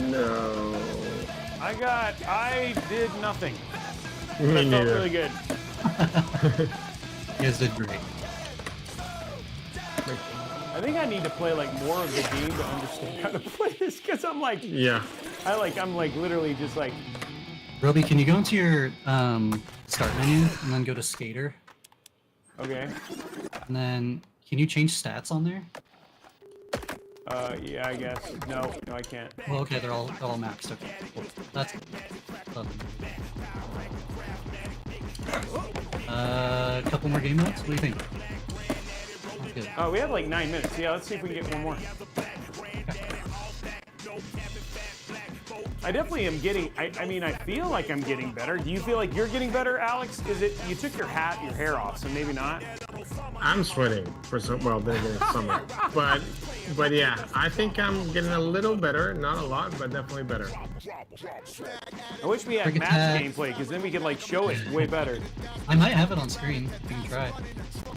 No. I did nothing. Me That felt neither. really good. You guys did great. I think I need to play like more of the game to understand how to play this because I'm like, Yeah. I'm like literally just like, Robey, can you go into your start menu and then go to skater? okay, And then can you change stats on there? yeah, I guess. No, I can't. Well, okay, they're all maxed. Okay, cool. That's fun. A couple more game modes. What do you think? Sounds good. Oh, we have like 9 minutes. Yeah, let's see if we can get one more. I definitely am getting, I mean, I feel like I'm getting better. Do you feel like you're getting better, Alex? Is it, you took your hair off, so maybe not? I'm sweating for some. Well, then again, it's summer. But yeah, I think I'm getting a little better. Not a lot, but definitely better. I wish we had Frick match attack. gameplay, because then we could like show it way better. I might have it on screen. You can try.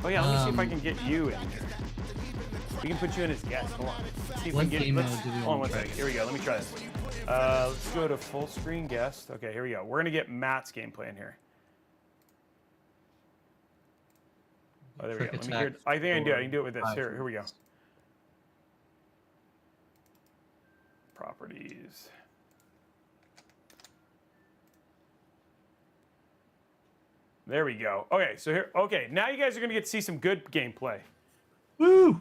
Oh yeah, let me see if I can get you in here. We can put you in as guest. Hold on. Let's see if What we can game get. mode Let's, do we hold on want one to second. try? Here we go. Let me try this. Let's go to full screen guest. Okay, here we go. We're gonna get Matt's gameplay in here. Oh, there we go. Frick Let me hear. attack I think I can do it. I for can do it with this. 5 Here we go. minutes. Properties. There we go. Okay, so here. Okay, now you guys are gonna get to see some good gameplay. Woo!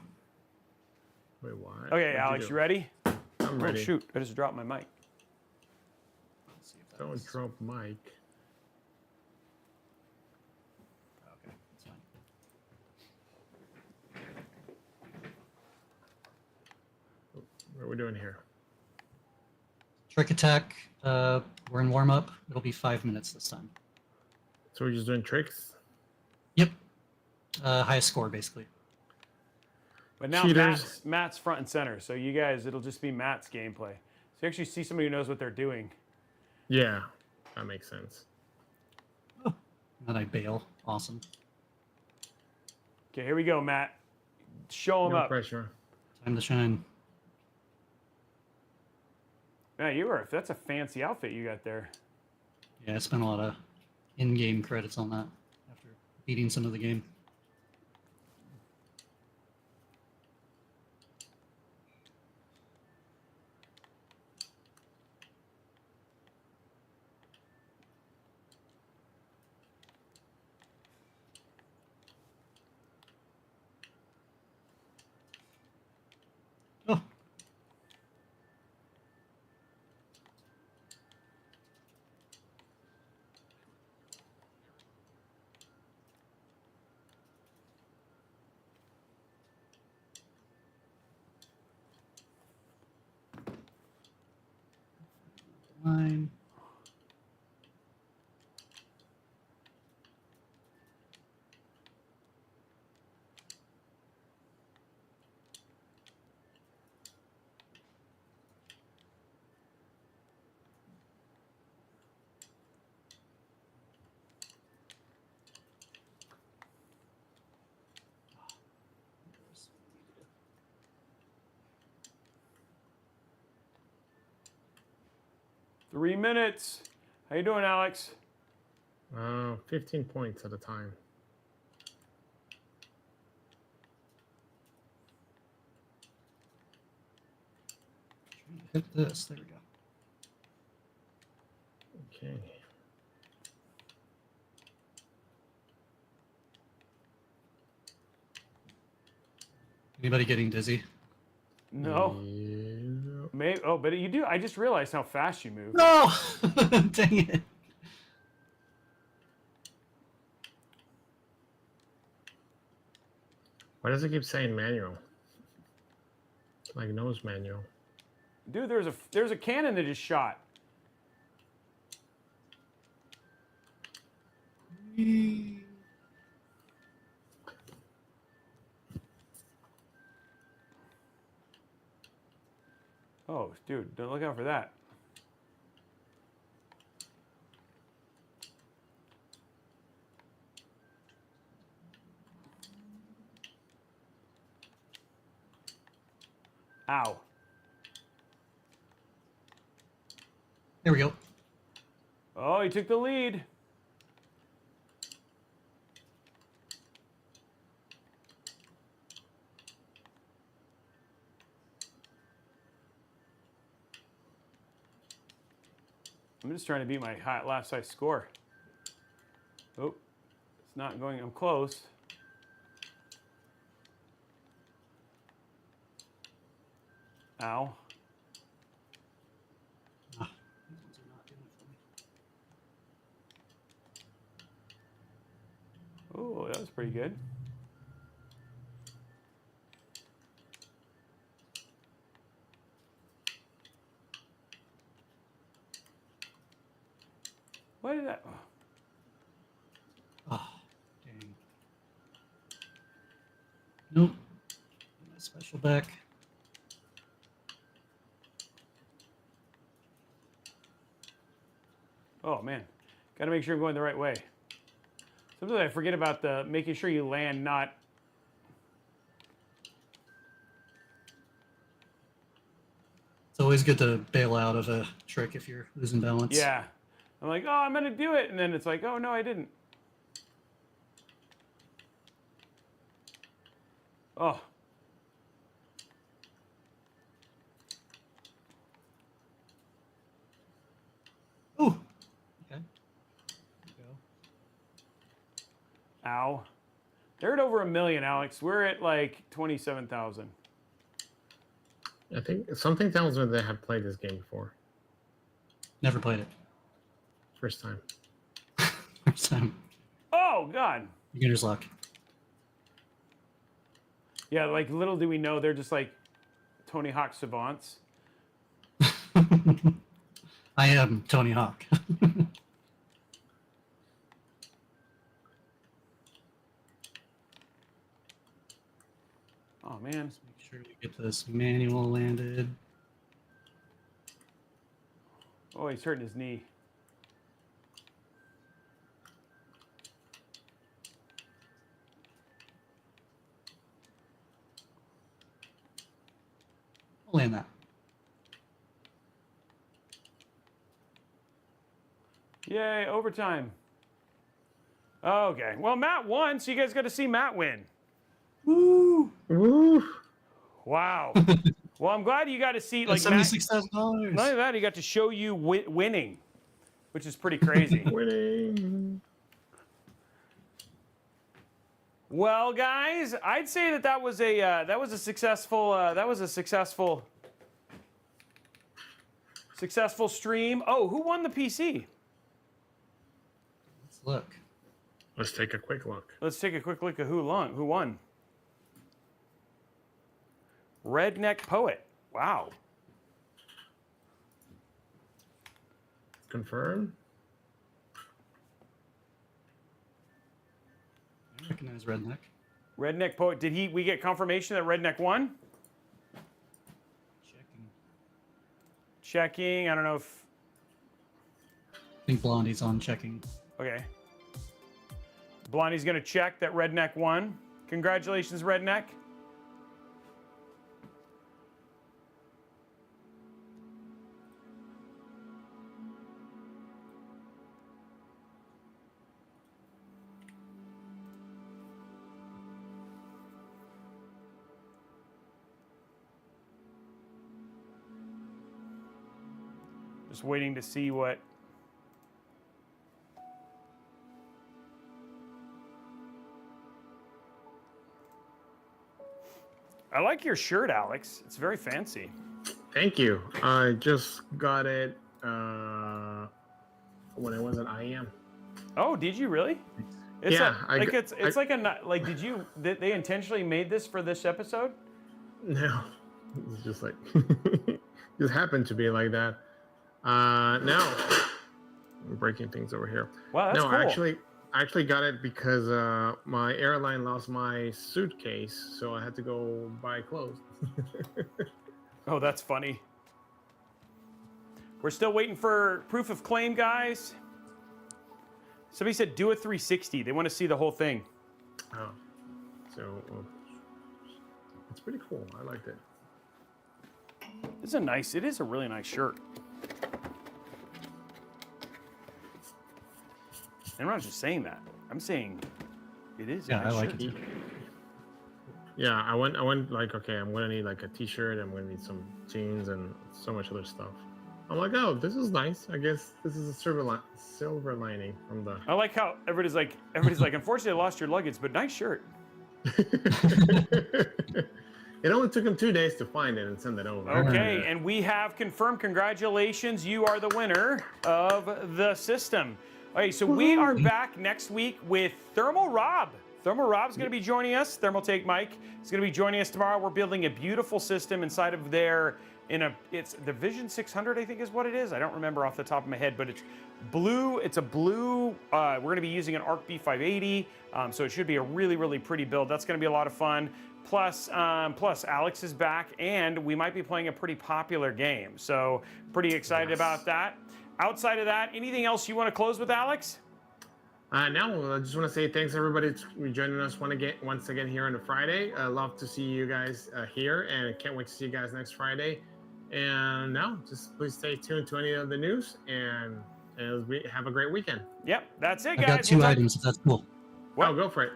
Wait, what? Okay, What'd Alex, do? you ready? I'm Oh ready. shoot! I just dropped my mic. Let's see if that Don't was- drop mic. Okay, that's fine. What are we doing here? Trick attack. We're in warm up. It'll be 5 minutes this time. So we're just doing tricks. Yep. Highest score basically. But now Cheaters. Matt's front and center. So you guys, it'll just be Matt's gameplay. So you actually see somebody who knows what they're doing. Yeah, that makes sense. Oh. And then I bail. Awesome. Okay, here we go, Matt. Show him No up. pressure. Time to shine. Man, that's a fancy outfit you got there. Yeah, I spent a lot of in-game credits on that after beating some of the game. Oh. Line. Three minutes. How you doing, Alex? 15 points at a time. Hit this. There we go. Okay. Anybody getting dizzy? No. Yeah. Maybe. Oh, but you do. I just realized how fast you move. No! Dang it. Why does it keep saying manual? Like nose manual. Dude, there's a cannon that just shot. Oh, dude, don't look out for that. Ow. There we go. Oh, he took the lead. I'm just trying to beat my last high score. Oh, it's not going. I'm close. Ow. Ah, these ones are not doing it for me. Oh, that was pretty good. What did that? Oh, dang. Nope. My special back. Oh man, gotta make sure I'm going the right way. Sometimes I forget about the making sure you land not. It's always good to bail out of a trick if you're losing balance. Yeah. I'm like, oh, I'm gonna do it, and then it's like, oh no, I didn't. Oh. Oh. Okay. There you go. Ow. They're at over 1 million, Alex. We're at like 27,000. I think something tells me they have played this game before. Never played it. First time. First time. Oh God. Beginner's luck. Yeah, like little do we know, they're just like Tony Hawk savants. I am Tony Hawk. Oh man. Make sure we get this manual landed. Oh, he's hurting his knee. I'll land that. Yay, overtime. Okay. Well, Matt won, so you guys got to see Matt win. Woo! Woo. Wow. Well, I'm glad you got to see like Matt. $76,000. Not only that, he got to show you winning, which is pretty crazy. Winning. Well, guys, I'd say that was a successful stream. Oh, who won the PC? Let's look. Let's take a quick look. Let's take a quick look at who won. Redneck Poet. Wow. Confirm. I recognize Redneck. Redneck Poet. We get confirmation that Redneck won? Checking. I don't know if. I think Blondie's on checking. Okay. Blondie's gonna check that Redneck won. Congratulations, Redneck. Just waiting to see what. I like your shirt, Alex. It's very fancy. Thank you. I just got it when I was at IEM. Oh, did you really? It's Yeah, did you? They intentionally made this for this episode? No, it's just like just happened to be like that. No, I'm breaking things over here. Wow, that's no, cool. I actually got it because my airline lost my suitcase, so I had to go buy clothes. Oh, that's funny. We're still waiting for proof of claim, guys. Somebody said do a 360. They want to see the whole thing. Oh, so it's pretty cool. I liked it. It is a really nice shirt. And I'm not just saying that. I'm saying it is. Yeah, I like it too. Yeah, I went like, okay, I'm gonna need like a t-shirt, I'm gonna need some jeans and so much other stuff. I'm like, oh, this is nice. I guess this is a silver lining from the. I like how everybody's like, unfortunately, I lost your luggage, but nice shirt. It only took him 2 days to find it and send it over. Okay, and we have confirmed. Congratulations, you are the winner of the system. Okay, so we are back next week with Thermal Rob. Thermal Rob's going to be joining us. Thermal Take Mike is going to be joining us tomorrow. We're building a beautiful system inside of there. It's the Vision 600, I think is what it is. I don't remember off the top of my head, but it's blue. It's a blue. We're going to be using an Arc B580, so it should be a really, really pretty build. That's going to be a lot of fun. Plus Alex is back, and we might be playing a pretty popular game. So pretty excited about that. Outside of that, anything else you want to close with, Alex? No, I just want to say thanks everybody for joining us once again here on a Friday. I love to see you guys here, and can't wait to see you guys next Friday. And now, just please stay tuned to any of the news, and have a great weekend. Yep, that's it, guys. I've got two items, if that's cool. What? Oh, go for it.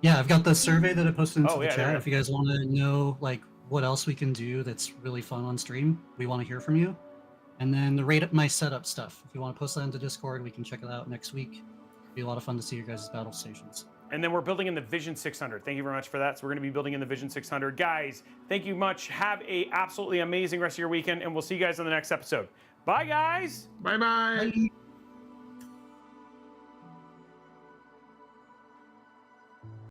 Yeah, I've got the survey that I posted into the yeah, chat. If you guys want to know like what else we can do that's really fun on stream, we want to hear from you. And then the rate up my setup stuff. If you want to post that into Discord, we can check it out next week. It'll be a lot of fun to see your guys' battle stations. And then we're building in the Vision 600. Thank you very much for that. So we're going to be building in the Vision 600. Guys, thank you much. Have a absolutely amazing rest of your weekend, and we'll see you guys on the next episode. Bye, guys. Bye-bye. Bye.